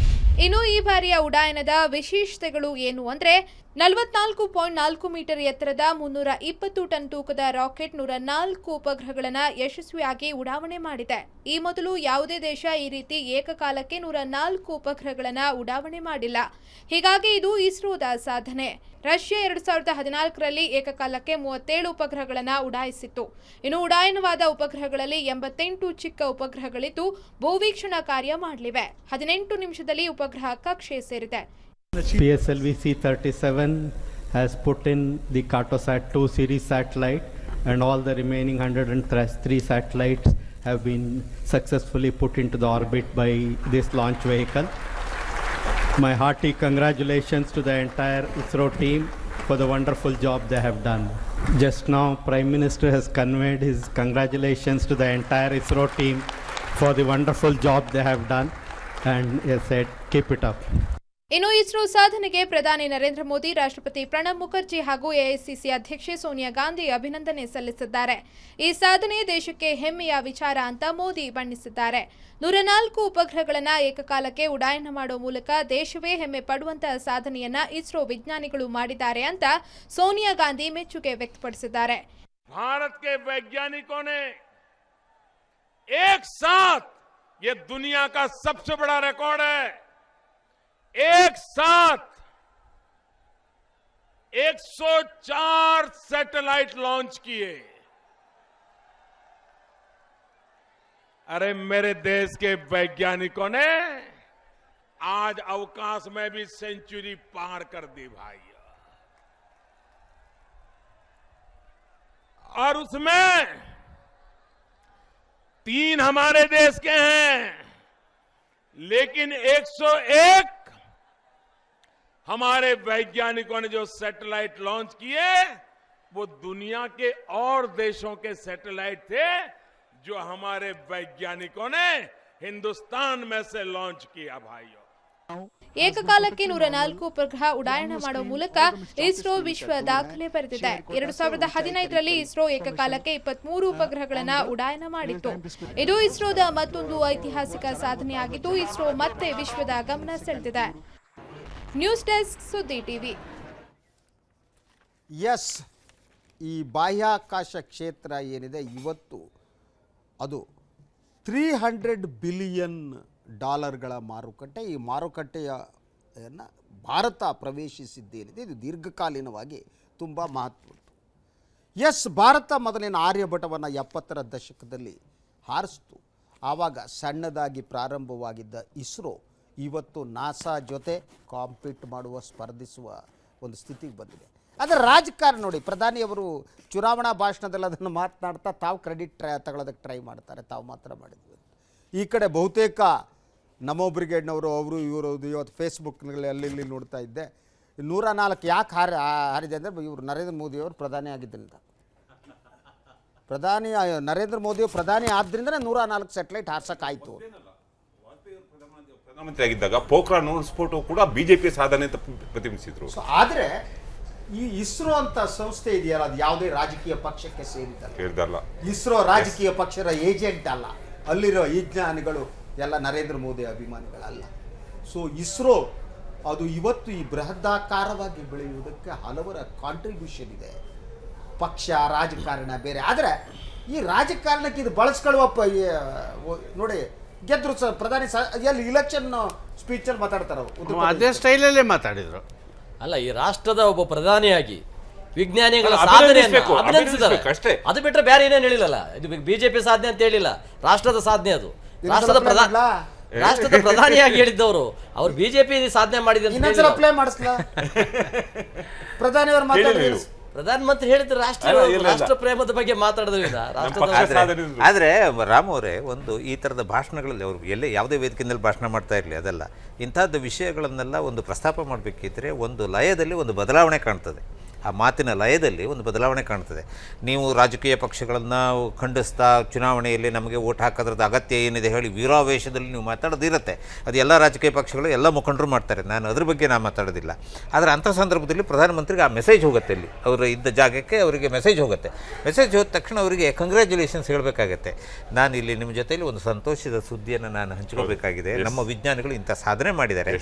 ಇನ್ನು ಈ ಬಾರಿಯ ಉಡಾಯನದ ವಿಶೇಷತೆಗಳು ಏನು ಅಂದ್ರೆ 44.4 ಮೀಟರ್ ಎತ್ತರದ 320 ಟನ್ ತೂಕದ ರಾಕೆಟ್ 104 ಉಪಗ್ರಹಗಳನ್ನು ಯಶಸ್ವಿಯಾಗಿ ಉಡಾವಣೆ ಮಾಡಿದೆ. ಈ ಮೊದಲು ಯಾವುದೇ ದೇಶ ಈ ರೀತಿ ಏಕಕಾಲಕ್ಕೆ 104 ಉಪಗ್ರಹಗಳನ್ನು ಉಡಾವಣೆ ಮಾಡಿಲ್ಲ. ಹೀಗಾಗಿ ಇದು ಇಸ್ರೋದ ಸಾಧನೆ. ರಷ್ಯಾ 2014ರಲ್ಲಿ ಏಕಕಾಲಕ್ಕೆ 37 ಉಪಗ್ರಹಗಳನ್ನು ಉಡಾಯಿಸಿತ್ತು. ಇನ್ನು ಉಡಾಯನವಾದ ಉಪಗ್ರಹಗಳಲ್ಲಿ 88 ಚಿಕ್ಕ ಉಪಗ್ರಹಗಳಿದ್ದು ಭೂವೀಕ್ಷಣಾ ಕಾರ್ಯ ಮಾಡಲಿವೆ. 18 ನಿಮಿಷದಲ್ಲಿ ಉಪಗ್ರಹ ಕಕ್ಷೆ ಸೇರಿದೆ. PSLV C-37 has put in the Cartosat 2 series satellite, and all the remaining 103 satellites have been successfully put into the orbit by this launch vehicle. My hearty congratulations to the entire ISRO team for the wonderful job they have done. Just now, Prime Minister has conveyed his congratulations to the entire ISRO team for the wonderful job they have done, and he said, keep it up. ಇನ್ನು ಇಸ್ರೋ ಸಾಧನೆಗೆ ಪ್ರಧಾನಿ ನರೇಂದ್ರ ಮೋದಿ, ರಾಷ್ಟ್ರಪತಿ ಪ್ರಣಬ್ ಮುಖರ್ಜಿ ಹಾಗೂ AICC ಅಧ್ಯಕ್ಷೆ ಸೋನಿಯಾ ಗಾಂಧಿ ಅಭಿನಂದನೆ ಸಲ್ಲಿಸಿದ್ದಾರೆ. ಈ ಸಾಧನೆ ದೇಶಕ್ಕೆ ಹೆಮ್ಮೆಯ ವಿಚಾರ ಅಂತ ಮೋದಿ ಬಣ್ಣಿಸಿದ್ದಾರೆ. 104 ಉಪಗ್ರಹಗಳನ್ನು ಏಕಕಾಲಕ್ಕೆ ಉಡಾಯನ ಮಾಡುವ ಮೂಲಕ ದೇಶವೇ ಹೆಮ್ಮೆ ಪಡುವಂತಹ ಸಾಧನೆಯನ್ನ ಇಸ್ರೋ ವಿಜ್ಞಾನಿಗಳು ಮಾಡಿದ್ದಾರೆ ಅಂತ ಸೋನಿಯಾ ಗಾಂಧಿ ಮೆಚ್ಚುಗೆ ವ್ಯಕ್ತಪಡಿಸಿದ್ದಾರೆ. भारत के वैज्ञानिकों ने एक साथ, ये दुनिया का सबसे बड़ा रिकॉर्ड है, एक साथ 104 सैटेलाइट लॉन्च किए. अरे मेरे देश के वैज्ञानिकों ने आज अवकाश में भी सेंचुरी पार कर दी भाई. और उसमें 3 हमारे देश के हैं, लेकिन 101 हमारे वैज्ञानिकों ने जो सैटेलाइट लॉन्च किए वो दुनिया के और देशों के सैटेलाइट थे जो हमारे वैज्ञानिकों ने हिंदुस्तान में से लॉन्च किया भाइयों। ಏಕಕಾಲಕ್ಕೆ 104 ಉಪಗ್ರಹ ಉಡಾವಣೆ ಮಾಡುವ ಮೂಲಕ ಇಸ್ರೋ ವಿಶ್ವ ದಾಖಲೆ ಬರೆದಿದೆ. 2015ರಲ್ಲಿ ಇಸ್ರೋ ಏಕಕಾಲಕ್ಕೆ 23 ಉಪಗ್ರಹಗಳನ್ನು ಉಡಾವಣೆ ಮಾಡಿತ್ತು. ಇದು ಇಸ್ರೋದ ಮತ್ತೊಂದು ಐತಿಹಾಸಿಕ ಸಾಧನೆಯಾಗಿದ್ದು ಇಸ್ರೋ ಮತ್ತೆ ವಿಶ್ವದ ಗಮನ ಸೆಳೆದಿದೆ. ನ್ಯೂಸ್ ಡೆಸ್ಕ್ ಸುದ್ದಿ ಟಿವಿ. ಎಸ್, ಈ ಬಾಹ್ಯಾಕಾಶ ಕ್ಷೇತ್ರ ಏನಿದೆ ಇವತ್ತು ಅದು $300 ಬಿಲಿಯನ್ ಮಾರುಕಟ್ಟೆ. ಈ ಮಾರುಕಟ್ಟೆಯನ್ನು ಭಾರತ ಪ್ರವೇಶಿಸಿದ್ದೇನಿದೆ ಇದು ದೀರ್ಘಕಾಲೀನವಾಗಿ ತುಂಬ ಮಹತ್ವದ್ದು. ಎಸ್, ಭಾರತ ಮೊದಲಿನ ಆರ್ಯಭಟವನ್ನು 70ರ ದಶಕದಲ್ಲಿ ಹಾರಿಸ್ತು. ಆವಾಗ ಸಣ್ಣದಾಗಿ ಪ್ರಾರಂಭವಾಗಿದ್ದ ಇಸ್ರೋ ಇವತ್ತು ನಾಸಾ ಜೊತೆ ಕಾಂಪೀಟ್ ಮಾಡುವ ಸ್ಪರ್ಧಿಸುವ ಒಂದು ಸ್ಥಿತಿಗೆ ಬಂದಿದೆ. ಆದರೆ ರಾಜಕಾರಣ ನೋಡಿ, ಪ್ರಧಾನಿಯವರು ಚುನಾವಣಾ ಭಾಷಣದಲ್ಲಿ ಅದನ್ನು ಮಾತನಾಡ್ತಾ ತಾವು ಕ್ರೆಡಿಟ್ ತಗೊಳ್ಳೋದಕ್ಕೆ ಟ್ರೈ ಮಾಡ್ತಾರೆ, ತಾವು ಮಾತ್ರ ಮಾಡಿದ್ವಿ. ಈ ಕಡೆ ಬಹುತೇಕ ನಮೋ ಬ್ರಿಗೇಡ್ನವರು ಅವರು ಇವರು ಇವತ್ತು ಫೇಸ್ಬುಕ್ನಲ್ಲಿ ಅಲ್ಲಿ ಇಲ್ಲಿ ನೋಡ್ತಾ ಇದ್ದೆ. 104 ಯಾಕೆ ಹಾರಿದೆ ಅಂದರೆ ಇವರು ನರೇಂದ್ರ ಮೋದಿಯವರು ಪ್ರಧಾನಿ ಆಗಿದ್ದರಿಂದ, ನರೇಂದ್ರ ಮೋದಿಯವರು ಪ್ರಧಾನಿ ಆದ್ದರಿಂದ 104 ಸ್ಯಾಟಲೈಟ್ ಹಾರ್ಸೋಕ್ಕಾಯಿತು. ಪ್ರಧಾನಮಂತ್ರಿ ಆಗಿದ್ದಾಗ ಪೋಖ್ರಾನ್ ಸ್ಫೋಟ ಕೂಡ ಬಿಜೆಪಿ ಸಾಧನೆ ಅಂತ ಪ್ರತಿಬಿಂಬಿಸಿದ್ರು. ಆದರೆ ಈ ಇಸ್ರೋ ಅಂತ ಸಂಸ್ಥೆ ಇದೆಯಲ್ಲ, ಅದು ಯಾವುದೇ ರಾಜಕೀಯ ಪಕ್ಷಕ್ಕೆ ಸೇರಿದಲ್ಲ. ಇಸ್ರೋ ರಾಜಕೀಯ ಪಕ್ಷದ ಏಜೆಂಟ್ ಅಲ್ಲ, ಅಲ್ಲಿರೋ ವಿಜ್ಞಾನಿಗಳು ಎಲ್ಲ ನರೇಂದ್ರ ಮೋದಿ ಅಭಿಮಾನಿಗಳಲ್ಲ. ಸೊ ಇಸ್ರೋ ಅದು ಇವತ್ತು ಈ ಬೃಹದಾಕಾರವಾಗಿ ಬೆಳೆಯುವುದಕ್ಕೆ ಹಲವರ ಕಾಂಟ್ರಿಬ್ಯೂಷನ್ ಇದೆ. ಪಕ್ಷ ರಾಜಕಾರಣ ಬೇರೆ, ಆದರೆ ಈ ರಾಜಕಾರಣಕ್ಕೆ ಇದು ಬಳಸ್ಕೊಳ್ಳುವ ನೋಡಿ ಗೆದ್ರು ಪ್ರಧಾನಿ ಎಲ್ಲಿ ಇಲೆಕ್ಷನ್ ಸ್ಪೀಚಲ್ಲಿ ಮಾತಾಡ್ತಾರೆ, ಅದೇ ಸ್ಟೈಲಲ್ಲೇ ಮಾತಾಡಿದ್ರು. ಅಲ್ಲ, ಈ ರಾಷ್ಟ್ರದ ಒಬ್ಬ ಪ್ರಧಾನಿಯಾಗಿ ವಿಜ್ಞಾನಿಗಳ ಸಾಧನೆಯನ್ನು ಅಭಿನಂದಿಸಿದ್ದಾರೆ ಅಷ್ಟೇ. ಅದು ಬಿಟ್ಟರೆ ಬೇರೆ ಏನೇನು ಹೇಳಿಲ್ಲ. ಇದು ಬಿಜೆಪಿ ಸಾಧನೆ ಅಂತ ಹೇಳಿಲ್ಲ, ರಾಷ್ಟ್ರದ ಸಾಧನೆ. ಅದು ರಾಷ್ಟ್ರದ ಪ್ರಧಾನಿಯಾಗಿ ಹೇಳಿದ್ದವರು ಅವರು ಬಿಜೆಪಿ ಸಾಧನೆ ಮಾಡಿದೆ ಅಂತ ಪ್ರಧಾನಮಂತ್ರಿ ಹೇಳಿದ್ರು. ರಾಷ್ಟ್ರ ಪ್ರೇಮದ ಬಗ್ಗೆ ಮಾತಾಡಿದ್ರಿಂದ ಆದ್ರೆ ರಾಮ್ ಅವರೇ, ಒಂದು ಈ ತರದ ಭಾಷಣಗಳಲ್ಲಿ ಅವರು ಎಲ್ಲೇ ಯಾವುದೇ ವೇದಿಕೆಯಲ್ಲಿ ಭಾಷಣ ಮಾಡ್ತಾ ಇರಲಿ, ಅದಲ್ಲ ಇಂಥದ್ದು ವಿಷಯಗಳನ್ನೆಲ್ಲ ಒಂದು ಪ್ರಸ್ತಾಪ ಮಾಡಬೇಕಿದ್ರೆ ಒಂದು ಲಯದಲ್ಲಿ ಒಂದು ಬದಲಾವಣೆ ಕಾಣ್ತದೆ. ಆ ಮಾತಿನ ಲಯದಲ್ಲಿ ಒಂದು ಬದಲಾವಣೆ ಕಾಣ್ತದೆ. ನೀವು ರಾಜಕೀಯ ಪಕ್ಷಗಳನ್ನು ಖಂಡಿಸ್ತಾ ಚುನಾವಣೆಯಲ್ಲಿ ನಮಗೆ ಓಟ್ ಹಾಕೋದ್ರದ್ದು ಅಗತ್ಯ ಏನಿದೆ ಹೇಳಿ ವೀರಾವೇಶದಲ್ಲಿ ನೀವು ಮಾತಾಡೋದಿರುತ್ತೆ. ಅದು ಎಲ್ಲ ರಾಜಕೀಯ ಪಕ್ಷಗಳು ಎಲ್ಲ ಮುಖಂಡರು ಮಾಡ್ತಾರೆ, ನಾನು ಅದ್ರ ಬಗ್ಗೆ ನಾನು ಮಾತಾಡೋದಿಲ್ಲ. ಆದರೆ ಅಂಥ ಸಂದರ್ಭದಲ್ಲಿ ಪ್ರಧಾನಮಂತ್ರಿಗೆ ಆ ಮೆಸೇಜ್ ಹೋಗುತ್ತೆ, ಇಲ್ಲಿ ಅವರು ಇದ್ದ ಜಾಗಕ್ಕೆ ಅವರಿಗೆ ಮೆಸೇಜ್ ಹೋಗುತ್ತೆ. ಮೆಸೇಜ್ ಹೋದ ತಕ್ಷಣ ಅವರಿಗೆ ಕಂಗ್ರ್ಯಾಚುಲೇಷನ್ಸ್ ಹೇಳಬೇಕಾಗತ್ತೆ. ನಾನು ಇಲ್ಲಿ ನಿಮ್ಮ ಜೊತೆಯಲ್ಲಿ ಒಂದು ಸಂತೋಷದ ಸುದ್ದಿಯನ್ನು ನಾನು ಹಂಚ್ಕೋಬೇಕಾಗಿದೆ. ನಮ್ಮ ವಿಜ್ಞಾನಿಗಳು ಇಂಥ ಸಾಧನೆ ಮಾಡಿದ್ದಾರೆ,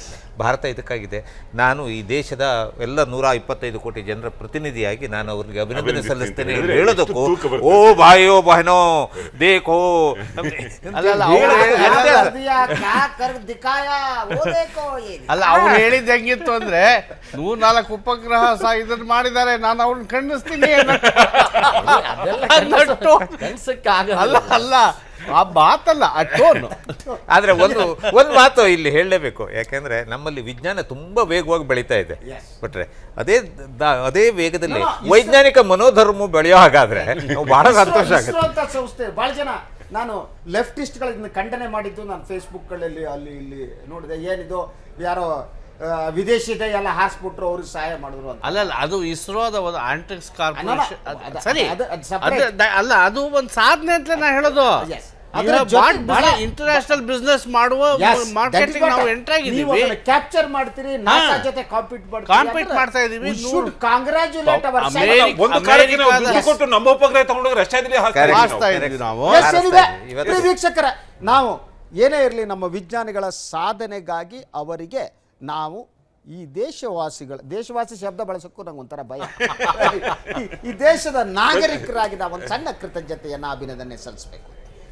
ಭಾರತ ಇದಕ್ಕಾಗಿದೆ. ನಾನು ಈ ದೇಶದ ಎಲ್ಲ 125 ಕೋಟಿ ಜನರ ಪ್ರತಿನಿಧಿಯಾಗಿ ನಾನು ಅವರಿಗೆ ಅಭಿನಂದನೆ ಸಲ್ಲಿಸ್ತೇನೆ ಹೇಳೋದಕ್ಕೂ ಓ ಭಾಯೋ ಬಹನೋ ದೇಖೋ ಅಲ್ಲ, ಅವ್ರು ಹೇಳಿದ್ ಹೆಂಗಿತ್ತು ಅಂದ್ರೆ 104 ಉಪಗ್ರಹ ಇದನ್ನ ಮಾಡಿದ್ದಾರೆ, ನಾನು ಅವ್ರನ್ನ ಖಂಡಿಸ್ತೀನಿ ಅಲ್ಲ ಆ ಮಾತಲ್ಲ, ಆ ಟೋನ್. ಆದರೆ ಒಂದು ಮಾತು ಇಲ್ಲಿ ಹೇಳಲೇಬೇಕು, ಯಾಕೆಂದ್ರೆ ನಮ್ಮಲ್ಲಿ ವಿಜ್ಞಾನ ತುಂಬಾ ವೇಗವಾಗಿ ಬೆಳೀತಾ ಇದೆ. ಬಿಟ್ರೆ ಅದೇ ವೇಗದಲ್ಲಿ ವೈಜ್ಞಾನಿಕ ಮನೋಧರ್ಮ ಬೆಳೆಯೋ ಹಾಗಾದ್ರೆ ಬಹಳ ಸಂತೋಷ ಆಗುತ್ತೆ. ಸಂಸ್ಥೆ ಬಹಳ ಜನ ನಾನು ಲೆಫ್ಟಿಸ್ಟ್ಗಳನ್ನ ಖಂಡನೆ ಮಾಡಿದ್ದು ನಾನು ಫೇಸ್ಬುಕ್ಗಳಲ್ಲಿ ಅಲ್ಲಿ ಇಲ್ಲಿ ನೋಡಿದೆ. ಏನಿದು ಯಾರೋ ವಿದೇಶಿದ ಎಲ್ಲ ಹಾರಿಸ್ಬಿಟ್ರು, ಅವ್ರಿಗೆ ಸಹಾಯ ಮಾಡಿದ್ರು ಅಂತ. ಅಲ್ಲ, ಅದು ಇಸ್ರೋದ ಒಂದು ಆಂಟ್ರಿಕ್ಸ್ ಕಾರ್ಪೊರೇಷನ್. ಸರಿ, ಅಲ್ಲ ಅದು ಒಂದು ಸಾಧನೆ ಅಂತ ನಾ ಹೇಳೋದು. ಇಂಟರ್ನ್ಯಾಷನಲ್ ಬಿಸ್ನೆಸ್ ಮಾಡುವ ಮಾರ್ಕೆಟಿಂಗ್ ನಾವು ಎಂಟರ್ ಆಗಿದ್ದೀವಿ, ಕ್ಯಾಪ್ಚರ್ ಮಾಡ್ತೀರಿ, ನಾಸಾ ಜೊತೆ ಕಾಂಪೀಟ್ ಮಾಡ್ತಾ ಇದೀವಿ. ಶುಡ್ ಕಾಂಗ್ರಾಚುಲೇಟ್ ಅವರ್ ನಮ್ಮ ಉಪಗ್ರಹ ತಗೊಂಡು ರಷ್ಯಾದಲ್ಲಿ ಹಾರಿಸ್ತಾ ಇದೀವಿ ನಾವು. ವೀಕ್ಷಕರ, ನಾವು ಏನೇ ಇರಲಿ ನಮ್ಮ ವಿಜ್ಞಾನಿಗಳ ಸಾಧನೆಗಾಗಿ ಅವರಿಗೆ ನಾವು ಈ ದೇಶವಾಸಿ ಶಬ್ದ ಬಳಸೋಕ್ಕೂ ನಂಗೆ ಒಂಥರ ಭಯ. ಈ ದೇಶದ ನಾಗರಿಕರಾಗಿ ನಾವು ಒಂದು ಸಣ್ಣ ಕೃತಜ್ಞತೆಯನ್ನು ಅಭಿನಂದನೆ ಸಲ್ಲಿಸಬೇಕು.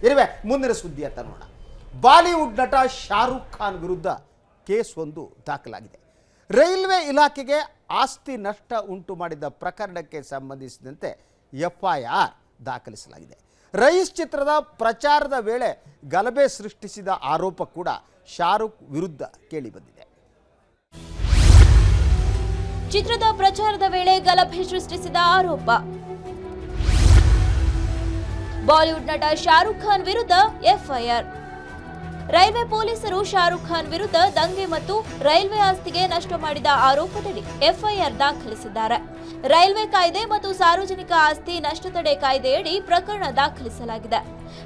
ಇರುವೆ ಮುಂದಿನ ಸುದ್ದಿಯತ್ತ ನೋಡೋಣ. ಬಾಲಿವುಡ್ ನಟ ಶಾರುಖ್ ಖಾನ್ ವಿರುದ್ಧ ಕೇಸ್ ಒಂದು ದಾಖಲಾಗಿದೆ. ರೈಲ್ವೆ ಇಲಾಖೆಗೆ ಆಸ್ತಿ ನಷ್ಟ ಉಂಟು ಮಾಡಿದ ಪ್ರಕರಣಕ್ಕೆ ಸಂಬಂಧಿಸಿದಂತೆ FIR ದಾಖಲಿಸಲಾಗಿದೆ. ರೈಸ್ ಚಿತ್ರದ ಪ್ರಚಾರದ ವೇಳೆ ಗಲಭೆ ಸೃಷ್ಟಿಸಿದ ಆರೋಪ ಕೂಡ ಶಾರುಖ್ ವಿರುದ್ಧ ಕೇಳಿಬಂದಿದೆ. ಚಿತ್ರದ ಪ್ರಚಾರದ ವೇಳೆ ಗಲಭೆ ಸೃಷ್ಟಿಸಿದ ಆರೋಪ. ಬಾಲಿವುಡ್ ನಟ ಶಾರುಖ್ ಖಾನ್ ವಿರುದ್ಧ ಎಫ್ಐಆರ್. ರೈಲ್ವೆ ಪೊಲೀಸರು ಶಾರುಖ್ ಖಾನ್ ವಿರುದ್ಧ ದಂಗೆ ಮತ್ತು ರೈಲ್ವೆ ಆಸ್ತಿಗೆ ನಷ್ಟ ಮಾಡಿದ ಆರೋಪದಡಿ ಎಫ್ಐಆರ್ ದಾಖಲಿಸಿದ್ದಾರೆ. ರೈಲ್ವೆ ಕಾಯ್ದೆ ಮತ್ತು ಸಾರ್ವಜನಿಕ ಆಸ್ತಿ ನಷ್ಟ ತಡೆ ಕಾಯ್ದೆಯಡಿ ಪ್ರಕರಣ ದಾಖಲಿಸಲಾಗಿದೆ.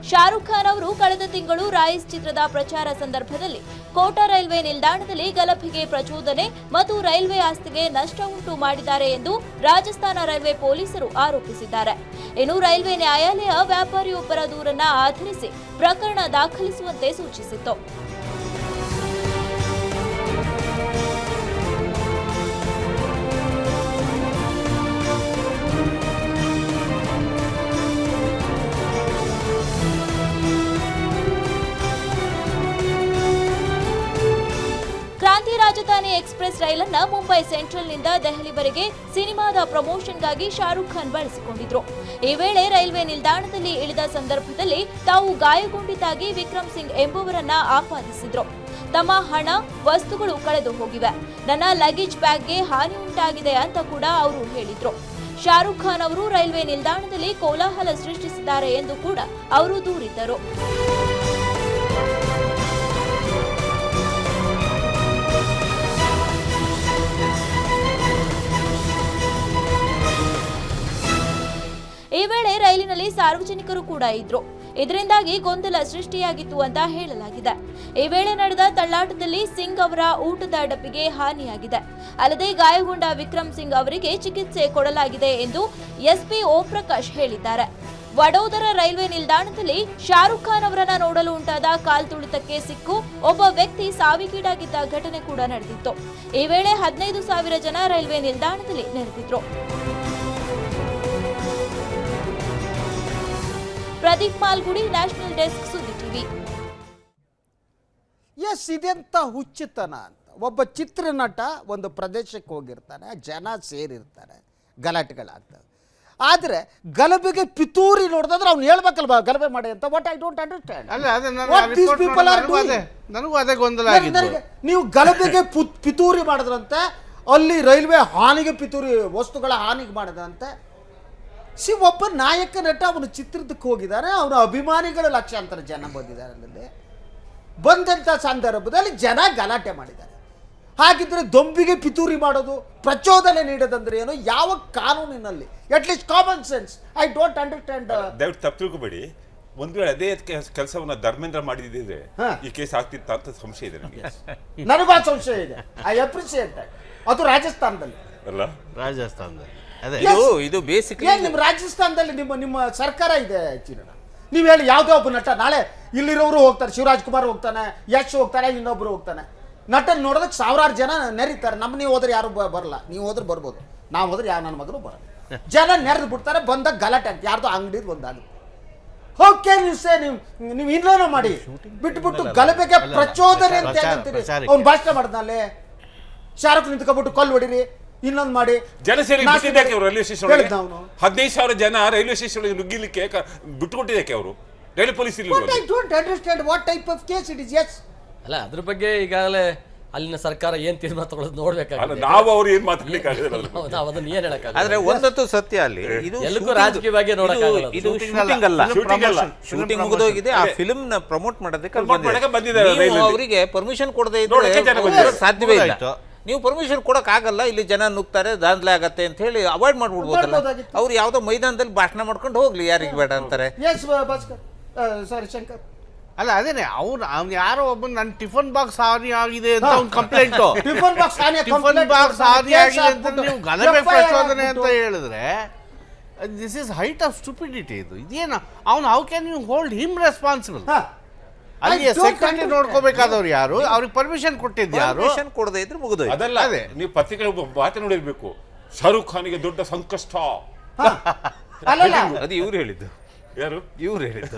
ಶಾರುಖ್ ಖಾನ್ ಅವರು ಕಳೆದ ತಿಂಗಳು ರಾಯಿಸ್ ಚಿತ್ರದ ಪ್ರಚಾರ ಸಂದರ್ಭದಲ್ಲಿ ಕೋಟಾ ರೈಲ್ವೆ ನಿಲ್ದಾಣದಲ್ಲಿ ಗಲಭೆಗೆ ಪ್ರಚೋದನೆ ಮತ್ತು ರೈಲ್ವೆ ಆಸ್ತಿಗೆ ನಷ್ಟ ಉಂಟು ಮಾಡಿದ್ದಾರೆ ಎಂದು ರಾಜಸ್ಥಾನ ರೈಲ್ವೆ ಪೊಲೀಸರು ಆರೋಪಿಸಿದ್ದಾರೆ. ಇನ್ನು ರೈಲ್ವೆ ನ್ಯಾಯಾಲಯ ವ್ಯಾಪಾರಿಯೊಬ್ಬರ ದೂರನ್ನ ಆಧರಿಸಿ ಪ್ರಕರಣ ದಾಖಲಿಸುವಂತೆ ಸೂಚಿಸಿತ್ತು. ಕ್ರಾಂತಿ ರಾಜಧಾನಿ ಎಕ್ಸ್ಪ್ರೆಸ್ ರೈಲನ್ನ ಮುಂಬೈ ಸೆಂಟ್ರಲ್ನಿಂದ ದೆಹಲಿವರೆಗೆ ಸಿನಿಮಾದ ಪ್ರಮೋಷನ್ಗಾಗಿ ಶಾರುಖ್ ಖಾನ್ ಬಳಸಿಕೊಂಡಿದ್ರು. ಈ ವೇಳೆ ರೈಲ್ವೆ ನಿಲ್ದಾಣದಲ್ಲಿ ಇಳಿದ ಸಂದರ್ಭದಲ್ಲಿ ತಾವು ಗಾಯಗೊಂಡಿದ್ದಾಗಿ ವಿಕ್ರಮ್ ಸಿಂಗ್ ಎಂಬುವರನ್ನ ಆಪಾದಿಸಿದ್ರು. ತಮ್ಮ ಹಣ, ವಸ್ತುಗಳು ಕಳೆದು ಹೋಗಿವೆ, ನನ್ನ ಲಗೇಜ್ ಬ್ಯಾಗ್ಗೆ ಹಾನಿ ಉಂಟಾಗಿದೆ ಅಂತ ಕೂಡ ಅವರು ಹೇಳಿದ್ರು. ಶಾರುಖ್ ಖಾನ್ ಅವರು ರೈಲ್ವೆ ನಿಲ್ದಾಣದಲ್ಲಿ ಕೋಲಾಹಲ ಸೃಷ್ಟಿಸಿದ್ದಾರೆ ಎಂದು ಕೂಡ ಅವರು ದೂರಿದ್ದರು. ಈ ವೇಳೆ ರೈಲಿನಲ್ಲಿ ಸಾರ್ವಜನಿಕರು ಕೂಡ ಇದ್ರು. ಇದರಿಂದಾಗಿ ಗೊಂದಲ ಸೃಷ್ಟಿಯಾಗಿತ್ತು ಅಂತ ಹೇಳಲಾಗಿದೆ. ಈ ವೇಳೆ ನಡೆದ ತಳ್ಳಾಟದಲ್ಲಿ ಸಿಂಗ್ ಅವರ ಊಟದ ಡಬ್ಬಿಗೆ ಹಾನಿಯಾಗಿದೆ. ಅಲ್ಲದೆ ಗಾಯಗೊಂಡ ವಿಕ್ರಮ್ ಸಿಂಗ್ ಅವರಿಗೆ ಚಿಕಿತ್ಸೆ ಕೊಡಲಾಗಿದೆ ಎಂದು ಎಸ್ಪಿ ಓಂ ಪ್ರಕಾಶ್ ಹೇಳಿದ್ದಾರೆ. ವಡೋದರ ರೈಲ್ವೆ ನಿಲ್ದಾಣದಲ್ಲಿ ಶಾರುಖ್ ಖಾನ್ ಅವರನ್ನ ನೋಡಲು ಉಂಟಾದ ಕಾಲ್ತುಳಿತಕ್ಕೆ ಸಿಕ್ಕು ಒಬ್ಬ ವ್ಯಕ್ತಿ ಸಾವಿಗೀಡಾಗಿದ್ದ ಘಟನೆ ಕೂಡ ನಡೆದಿತ್ತು. ಈ ವೇಳೆ 15,000 ಜನ ರೈಲ್ವೆ ನಿಲ್ದಾಣದಲ್ಲಿ ನೆರೆದಿದ್ರು. ಪ್ರದೀಪ್ ಮಾಲ್ಗುಡಿ, ನ್ಯಾಷನಲ್ ಡೆಸ್ಕ್, ಸುದ್ದಿ ಟಿವಿ. ಎಸ್, ಇದೆಂತ ಹುಚ್ಚುತನ ಅಂತ. ಒಬ್ಬ ಚಿತ್ರನಟ ಒಂದು ಪ್ರದೇಶಕ್ಕೆ ಹೋಗಿರ್ತಾನೆ, ಜನ ಸೇರಿರ್ತಾರೆ, ಗಲಾಟೆಗಳಾಗ್ತವೆ. ಆದರೆ ಗಲಭೆಗೆ ಪಿತೂರಿ ನೋಡಿದ್ರೆ ಅವ್ನು ಹೇಳ್ಬೇಕಲ್ವಾ ಗಲಭೆ ಮಾಡಿ ಅಂತ. What I don't understand. ನನಗೂ ಅದೇ ಗೊಂದಲ ಆಗಿದೆ. ನೀವು ಗಲಭೆಗೆ ಪಿತೂರಿ ಮಾಡಿದ್ರಂತೆ, ಅಲ್ಲಿ ರೈಲ್ವೆ ಹಾನಿಗೆ ಪಿತೂರಿ, ವಸ್ತುಗಳ ಹಾನಿಗೆ ಮಾಡಿದಂತೆ. ಒಬ್ಬ ನಾಯಕ ನಟ ಅವನು ಚಿತ್ರದಕ್ಕೆ ಹೋಗಿದ್ದಾನೆ, ಅವನ ಅಭಿಮಾನಿಗಳು ಲಕ್ಷಾಂತರ ಜನ ಬಂದಿದ್ದಾರೆ. ಅಲ್ಲಿ ಬಂದಂಥ ಸಂದರ್ಭದಲ್ಲಿ ಜನ ಗಲಾಟೆ ಮಾಡಿದ್ದಾರೆ. ಹಾಗಿದ್ರೆ ದೊಂಬಿಗೆ ಪಿತೂರಿ ಮಾಡೋದು, ಪ್ರಚೋದನೆ ನೀಡೋದಂದ್ರೆ ಏನು? ಯಾವ ಕಾನೂನಿನಲ್ಲಿ? At least common sense. I don't understand. ದಯವಿಟ್ಟು ತಪ್ಪು ತಿಳ್ಕೊಬೇಡಿ. ಒಂದು ವೇಳೆ ಅದೇ ಕೆಲಸವನ್ನ ಧರ್ಮೇಂದ್ರ ಮಾಡಿದ್ರೆ ಈ ಕೇಸ್ ಆಗ್ತಿತ್ತ ಅಂತ ಸಂಶಯ ಇದೆ ನನಗೆ. ನನಗೂ ಆ ಸಂಶಯ ಇದೆ. I appreciate that. ಅದು ರಾಜಸ್ಥಾನದಲ್ಲಿ ಅಲ್ಲ, ರಾಜಸ್ಥಾನದಲ್ಲಿ ಇದು ಬೇಸಿಕಲಿ ನಿಮ್ಮ ರಾಜಸ್ಥಾನದಲ್ಲಿ ನಿಮ್ಮ ಸರ್ಕಾರ ಇದೆ ಚಿರಣ. ನೀವು ಹೇಳಿ, ಯಾವುದೇ ಒಬ್ಬ ನಟ ನಾಳೆ ಇಲ್ಲಿರೋರು ಹೋಗ್ತಾರೆ, ಶಿವರಾಜ್ ಕುಮಾರ್ ಹೋಗ್ತಾನೆ, ಯಶ್ ಹೋಗ್ತಾನೆ, ಇನ್ನೊಬ್ರು ಹೋಗ್ತಾನೆ. ನಟನ್ ನೋಡೋದಕ್ಕೆ 1000 ಜನ ನೆರೀತಾರೆ. ನೀವು ಹೋದ್ರೆ ಯಾರು ಬರಲ್ಲ, ನೀವು ಹೋದ್ರೆ ಬರ್ಬೋದು, ನಾವು ಹೋದ್ರೆ ಯಾವ ನನ್ನ ಮಗನು ಬರಲ್ಲ. ಜನ ನೆರೆದು ಬಿಡ್ತಾರೆ, ಬಂದಾಗ ಗಲಾಟೆ ಅಂತ ಯಾರ್ದು ಅಂಗಡಿ ಒಂದಾಗುತ್ತೆ. ಓಕೆ, ನೀವು ಇನ್ನೇನೋ ಮಾಡಿ ಬಿಟ್ಬಿಟ್ಟು ಗಲಭೆಗೆ ಪ್ರಚೋದನೆ ಅಂತ ಹೇಳ್ತೀರಿ. ಅವ್ನು ಭಾಷಣ ಮಾಡಿದ್ನಲ್ಲಿ ಶಾರುಖ್ ನಿಂತ್ಕೊಬಿಟ್ಟು ಕಲ್ಲು ಹೊಡಿರಿ, ಇನ್ನೊಂದು ಮಾಡಿ ಜನ ಸೇರಿ ರೈಲ್ವೆ ಸ್ಟೇಷನ್ 15,000 ಜನ ರೈಲ್ವೆ ಸ್ಟೇಷನ್ ನುಗ್ಗಿಲಿಕ್ಕೆ ಬಿಟ್ಟುಕೊಟ್ಟಿದ್ದಕ್ಕೆ ಅವರು ರೈಲ್ವೆ ಪೊಲೀಸ್ ಅಲ್ಲ. ಅದ್ರ ಬಗ್ಗೆ ಈಗಾಗಲೇ ಅಲ್ಲಿನ ಸರ್ಕಾರ ಏನ್ ತೀರ್ಮಾನ ತಗೊಳ್ಳೋದು ನೋಡ್ಬೇಕಾಗುತ್ತೆ. ನಾವು ಅವ್ರು ಏನ್ ಮಾತಾಡ್ಲಿಕ್ಕಾಗಲ್ಲ, ನಾವು ಅದನ್ನ ಏನ್ ಹೇಳಕ್ಕಾಗಲ್ಲ. ಆದ್ರೆ ಒಂದಂತೂ ಸತ್ಯ, ಅಲ್ಲಿ ಇದು ಎಲ್ಲಕ್ಕೂ ರಾಜಕೀಯವಾಗಿ ನೋಡಕ್ಕಾಗಲ್ಲ. ಇದು ಶೂಟಿಂಗ್ ಅಲ್ಲ, ಶೂಟಿಂಗ್ ಮುಗಿದೋಗಿದೆ. ಆ ಫಿಲ್ಮ್ ನ ಪ್ರಮೋಟ್ ಮಾಡೋದಕ್ಕೆ ಅವರಿಗೆ ಪರ್ಮಿಷನ್ ಕೊಡದೇ ಇದ್ರೆ ಸಾಧ್ಯವೇ ಇಲ್ಲ. ನೀವು ಪರ್ಮಿಷನ್ ಕೊಡಕ್ ಆಗಲ್ಲ, ಇಲ್ಲಿ ಜನ ನುಗ್ತಾರೆ, ದಾಂಧಲೆ ಆಗತ್ತೆ ಅಂತ ಹೇಳಿ ಅವಾಯ್ಡ್ ಮಾಡ್ಬಿಡ್ಬೋದಲ್ಲ. ಅವ್ರು ಯಾವ್ದೋ ಮೈದಾನದಲ್ಲಿ ಭಾಷಣ ಮಾಡ್ಕೊಂಡು ಹೋಗ್ಲಿ, ಯಾರಿಗೆ ಬೇಡ ಅಂತಾರೆ. ಶಂಕರ್ ಅಲ್ಲ, ಅದೇನೆ ಅವ್ನು ಯಾರೋ ಒಬ್ಬ ನನ್ನ ಟಿಫನ್ ಬಾಕ್ಸ್ ಹಾನಿ ಆಗಿದೆ ಅಂತ ಒಂದು ಕಂಪ್ಲೇಂಟ್, ಟಿಫನ್ ಬಾಕ್ಸ್ ಹಾನಿ ಆಗಿದೆ ಅಂತ ನೀವು ಗಲಭೆ ಪ್ರಚೋದನೆ ಅಂತ ಹೇಳಿದ್ರೆ this is height of stupidity. ಇದೇನು ಅವನು how can you hold him responsible? ಅಲ್ಲಿ ಸೆಕ್ಯೂರಿಟಿ ನೋಡ್ಕೋಬೇಕಾದವ್ರು ಯಾರು? ಅವ್ರಿಗೆ ಪರ್ಮಿಷನ್ ಕೊಟ್ಟಿದ್ದು ಯಾರು? ಪರ್ಮಿಷನ್ ಕೊಡದೇ ಇದ್ರೆ ಮುಗಿದೋಯ್ತು. ಅದಲ್ಲ, ನೀವು ಪತ್ರಿಕೆ ಮಾತು ನೋಡಿರ್ಬೇಕು. ಶಾರುಖ್ ಖಾನ್ಗೆ ದೊಡ್ಡ ಸಂಕಷ್ಟ. ಅದು ಇವ್ರು ಹೇಳಿದ್ದು. ಯಾರು? ಇವ್ರು ಹೇಳಿದ್ದು.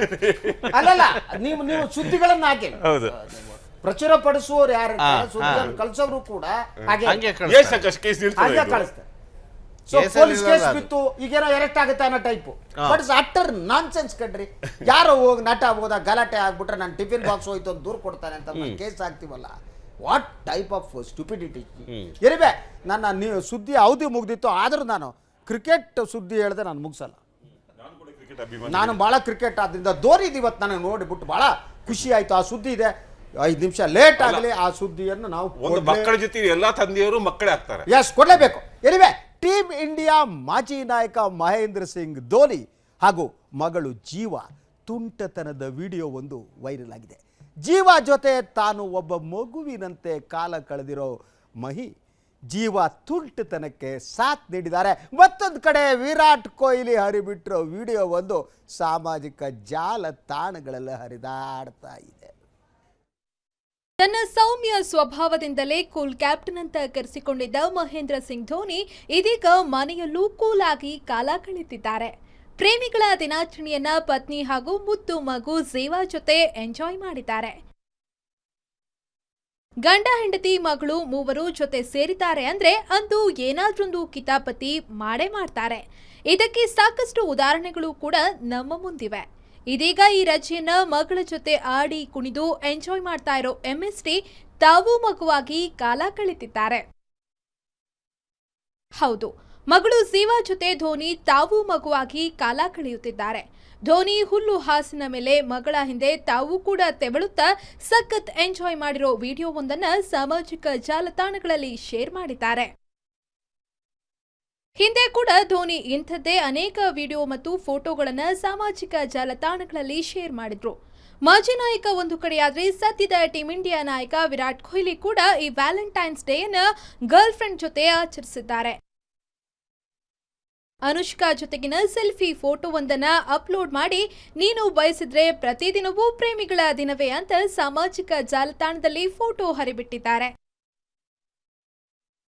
ಅಲ್ಲಲ್ಲ, ನೀವು ಸುದ್ದಿಗಳನ್ನ ಹಾಕಿ ಪ್ರಚುರ ಪಡಿಸುವವರು ಯಾರು, ಕಳ್ಸೋರು ಕೂಡ ಹಾಗೆ ಕಳಿಸ್ತಾರೆ. ಪೊಲೀಸ್ ಕೇಸ್ ಬಿತ್ತು, ಈಗೇನೋ ಅರೆಸ್ಟ್ ಆಗುತ್ತೆ ಅನ್ನೋ type. But it's utter nonsense ಕಣ್ರಿ. ಯಾರೋ ಹೋಗಿ ನಟ ಹೋದ ಗಲಾಟೆ ಆಗ್ಬಿಟ್ರೆ ನನ್ನ ಟಿಫಿನ್ ಬಾಕ್ಸ್ ಹೋಯ್ತು ಅಂತ ದೂರ ಕೊಡ್ತಾನೆ ಅಂತ ಕೇಸ್ ಆಗ್ತೀವಲ್ಲ. ವಾಟ್ ಟೈಪ್ ಆಫ್ ಸ್ಟುಪಿಡಿಟಿ ಇರಬೇ. ನನ್ನ ಸುದ್ದಿ ಅವಧಿ ಮುಗ್ದಿತ್ತು, ಆದ್ರೂ ನಾನು ಕ್ರಿಕೆಟ್ ಸುದ್ದಿ ಹೇಳಿದೆ ನಾನು ಮುಗಿಸಲ್ಲ. ನಾನು ಭಾಳ ಕ್ರಿಕೆಟ್ ಆದ್ರಿಂದ ಧೋನಿದು ಇವತ್ತು ನನಗೆ ನೋಡಿಬಿಟ್ಟು ಭಾಳ ಖುಷಿ ಆಯಿತು. ಆ ಸುದ್ದಿ ಇದೆ, 5 ನಿಮಿಷ ಲೇಟ್ ಆಗಲಿ ಆ ಸುದ್ದಿಯನ್ನು ನಾವು ಒಂದು ಮಕ್ಕಳ ಜೊತೆ ಎಲ್ಲಾ ತಂದೆಯವರು ಮಕ್ಕಳೇ ಆಗ್ತಾರೆ. ಎಸ್, ಕೊಡಲೇಬೇಕು. ಎನಿವೆ, ಟೀಮ್ ಇಂಡಿಯಾ ಮಾಜಿ ನಾಯಕ ಮಹೇಂದ್ರ ಸಿಂಗ್ ಧೋನಿ ಹಾಗೂ ಮಗಳು ಜೀವ ತುಂಟತನದ ವಿಡಿಯೋ ಒಂದು ವೈರಲ್ ಆಗಿದೆ. ಜೀವ ಜೊತೆ ತಾನು ಒಬ್ಬ ಮಗುವಿನಂತೆ ಕಾಲ ಕಳೆದಿರೋ ಮಹಿ ಜೀವ ತುಂಟತನಕ್ಕೆ ಸಾಥ್ ನೀಡಿದ್ದಾರೆ. ಮತ್ತೊಂದು ಕಡೆ ವಿರಾಟ್ ಕೊಹ್ಲಿ ಹರಿಬಿಟ್ಟಿರೋ ವಿಡಿಯೋ ಒಂದು ಸಾಮಾಜಿಕ ಜಾಲತಾಣಗಳಲ್ಲಿ ಹರಿದಾಡ್ತಾ ಇದೆ. ತನ್ನ ಸೌಮ್ಯ ಸ್ವಭಾವದಿಂದಲೇ ಕೂಲ್ ಕ್ಯಾಪ್ಟನ್ ಅಂತ ಕರೆಸಿಕೊಂಡಿದ್ದ ಮಹೇಂದ್ರ ಸಿಂಗ್ ಧೋನಿ ಇದೀಗ ಮನೆಯಲ್ಲೂ ಕೂಲ್ ಆಗಿ ಕಾಲ ಕಳೆದಿದ್ದಾರೆ. ಪ್ರೇಮಿಗಳ ದಿನಾಚರಣೆಯನ್ನ ಪತ್ನಿ ಹಾಗೂ ಮುದ್ದು ಮಗು ಝೇವಾ ಜೊತೆ ಎಂಜಾಯ್ ಮಾಡಿದ್ದಾರೆ. ಗಂಡ ಹೆಂಡತಿ ಮಗಳು ಮೂವರು ಜೊತೆ ಸೇರಿದ್ದಾರೆ ಅಂದ್ರೆ ಅಂದು ಏನಾದ್ರೊಂದು ಕಿತಾಪತಿ ಮಾಡೇ ಮಾಡ್ತಾರೆ. ಇದಕ್ಕೆ ಸಾಕಷ್ಟು ಉದಾಹರಣೆಗಳು ಕೂಡ ನಮ್ಮ ಮುಂದಿವೆ. ಇದೀಗ ಈ ರಜೆಯನ್ನ ಮಗಳ ಜೊತೆ ಆಡಿ ಕುಣಿದು ಎಂಜಾಯ್ ಮಾಡ್ತಾ ಇರೋ ಎಂಎಸ್ಟಿ ತಾವು ಮಗುವಾಗಿ ಕಾಲ ಕಳೆದಿದ್ದಾರೆ. ಹೌದು, ಮಗಳು ಝೇವಾ ಜೊತೆ ಧೋನಿ ತಾವು ಮಗುವಾಗಿ ಕಾಲ ಕಳೆಯುತ್ತಿದ್ದಾರೆ. ಧೋನಿ ಹುಲ್ಲು ಹಾಸಿನ ಮೇಲೆ ಮಗಳ ಹಿಂದೆ ತಾವು ಕೂಡ ತೆವಳುತ್ತಾ ಸಖತ್ ಎಂಜಾಯ್ ಮಾಡಿರೋ ವಿಡಿಯೋವೊಂದನ್ನು ಸಾಮಾಜಿಕ ಜಾಲತಾಣಗಳಲ್ಲಿ ಶೇರ್ ಮಾಡಿದ್ದಾರೆ. ಹಿಂದೆ ಕೂಡ ಧೋನಿ ಇಂಥದ್ದೇ ಅನೇಕ ವಿಡಿಯೋ ಮತ್ತು ಫೋಟೋಗಳನ್ನು ಸಾಮಾಜಿಕ ಜಾಲತಾಣಗಳಲ್ಲಿ ಶೇರ್ ಮಾಡಿದ್ರು. ಮಾಜಿ ನಾಯಕ ಒಂದು ಕಡೆಯಾದ್ರೆ ಸದ್ಯದ ಟೀಂ ಇಂಡಿಯಾ ನಾಯಕ ವಿರಾಟ್ ಕೊಹ್ಲಿ ಕೂಡ ಈ ವ್ಯಾಲೆಂಟೈನ್ಸ್ ಡೇಯನ್ನು ಗರ್ಲ್ ಫ್ರೆಂಡ್ ಜೊತೆ ಆಚರಿಸಿದ್ದಾರೆ. ಅನುಷ್ಕಾ ಜೊತೆಗಿನ ಸೆಲ್ಫಿ ಫೋಟೋವೊಂದನ್ನ ಅಪ್ಲೋಡ್ ಮಾಡಿ ನೀನು ಬಯಸಿದ್ರೆ ಪ್ರತಿದಿನವೂ ಪ್ರೇಮಿಗಳ ದಿನವೇ ಅಂತ ಸಾಮಾಜಿಕ ಜಾಲತಾಣದಲ್ಲಿ ಫೋಟೋ ಹರಿಬಿಟ್ಟಿದ್ದಾರೆ.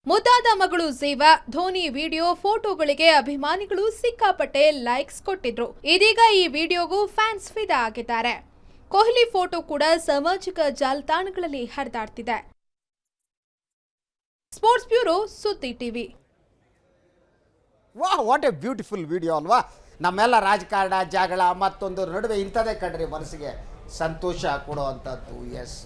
ಮುದ್ದಾದ ಮಗಳು ಝೇವಾ ಧೋನಿ ವಿಡಿಯೋ ಫೋಟೋಗಳಿಗೆ ಅಭಿಮಾನಿಗಳು ಸಿಕ್ಕಾಪಟ್ಟೆ ಲೈಕ್ಸ್ ಕೊಟ್ಟಿದ್ರು. ಇದೀಗ ಈ ವಿಡಿಯೋಗೂ ಫ್ಯಾನ್ಸ್ ಫಿದಾ ಆಗಿದ್ದಾರೆ. ಕೊಹ್ಲಿ ಫೋಟೋ ಕೂಡ ಸಾಮಾಜಿಕ ಜಾಲತಾಣಗಳಲ್ಲಿ ಹರಿದಾಡ್ತಿದೆ. ಸ್ಪೋರ್ಟ್ಸ್ ಬ್ಯೂರೋ, ಸುದ್ದಿ ಟಿವಿ. ವಾಹ್, ವಾಟ್ ಎ ಬ್ಯೂಟಿಫುಲ್ ವಿಡಿಯೋ ಅಲ್ವಾ? ನಮ್ಮೆಲ್ಲ ರಾಜಕಾರಣ, ಜಗಳ ಮತ್ತೊಂದು ನಡುವೆ ಇಂಥದೇ ಕಣ್ರಿ ಮನಸ್ಸಿಗೆ ಸಂತೋಷ ಕೊಡುವಂಥದ್ದು. ಎಸ್,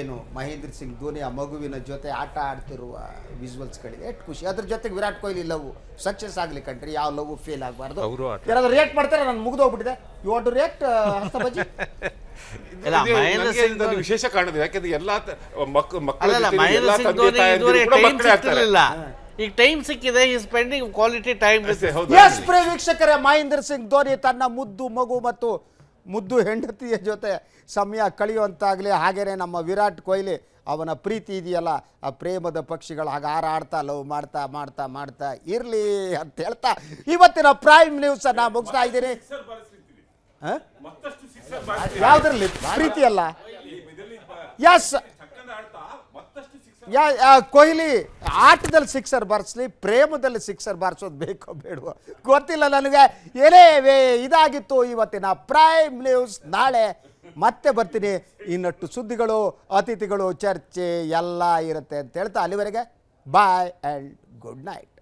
ಏನು ಮಹೇಂದ್ರ ಸಿಂಗ್ ಧೋನಿ ಆ ಮಗುವಿನ ಜೊತೆ ಆಟ ಆಡ್ತಿರುವ ವಿಜುವಲ್ಸ್ಗಳಿದೆ, ಎಷ್ಟು ಖುಷಿ. ಅದ್ರ ಜೊತೆಗೆ ವಿರಾಟ್ ಕೊಹ್ಲಿ ಲವ್ ಸಕ್ಸಸ್ ಆಗಲಿ ಕಣ್ರಿ, ಯಾವ ಲವ್ ಫೇಲ್ ಆಗಬಾರ್ದು. ಯಾರಾದ್ರೂ ರಿಯಾಕ್ಟ್ ಮಾಡ್ತಾರೆ? ನಾನು ಮುಗಿದೋಗ್ಬಿಟ್ಟಿದೆ. ಯು ವಾಂಟ್ ಟು ರಿಯಾಕ್ಟ್ ಹಸ್ತಬಜ್ಜಿ? ವಿಶೇಷ ಕಾರಣದ ಯಾಕೆಂದ್ರೆ ಎಲ್ಲ ಈಗ ಟೈಮ್ ಸಿಕ್ಕಿದೆ, ಈ ಸ್ಪೆಂಡಿಂಗ್ ಕ್ವಾಲಿಟಿ ಟೈಮ್. ಎಸ್, ಪ್ರಿಯ ವೀಕ್ಷಕರೇ, ಮಹೇಂದ್ರ ಸಿಂಗ್ ಧೋನಿ ತನ್ನ ಮುದ್ದು ಮಗು ಮತ್ತು ಮುದ್ದು ಹೆಂಡತಿಯ ಜೊತೆ ಸಮಯ ಕಳೆಯುವಂತಾಗಲಿ. ಹಾಗೇನೆ ನಮ್ಮ ವಿರಾಟ್ ಕೊಹ್ಲಿ ಅವನ ಪ್ರೀತಿ ಇದೆಯಲ್ಲ, ಆ ಪ್ರೇಮದ ಪಕ್ಷಿಗಳು ಹಾಗೆ ಹಾರಾಡ್ತಾ ಲವ್ ಮಾಡ್ತಾ ಮಾಡ್ತಾ ಮಾಡ್ತಾ ಇರಲಿ ಅಂತ ಹೇಳ್ತಾ ಇವತ್ತಿನ ಪ್ರೈಮ್ ನ್ಯೂಸ್ ಅನ್ನ ಮುಗಿಸ್ತಾ ಇದ್ದೀನಿ. ಯಾವುದ್ರಲ್ಲಿ ಪ್ರೀತಿ ಅಲ್ಲ? ಎಸ್, ಕೊಹ್ಲಿ ಆಟದಲ್ಲಿ ಸಿಕ್ಸರ್ ಬಾರಿಸ್ಲಿ, ಪ್ರೇಮದಲ್ಲಿ ಸಿಕ್ಸರ್ ಬಾರಿಸೋದು ಬೇಕೋ ಬೇಡವೋ ಗೊತ್ತಿಲ್ಲ ನನಗೆ. ಏನೇ ಇದಾಗಿತ್ತು ಇವತ್ತಿನ ಪ್ರೈಮ್ ನ್ಯೂಸ್. ನಾಳೆ ಮತ್ತೆ ಬರ್ತೀನಿ. ಇನ್ನಷ್ಟು ಸುದ್ದಿಗಳು, ಅತಿಥಿಗಳು, ಚರ್ಚೆ ಎಲ್ಲ ಇರುತ್ತೆ ಅಂತ ಹೇಳ್ತಾ ಅಲ್ಲಿವರೆಗೆ ಬಾಯ್ ಆ್ಯಂಡ್ ಗುಡ್ ನೈಟ್.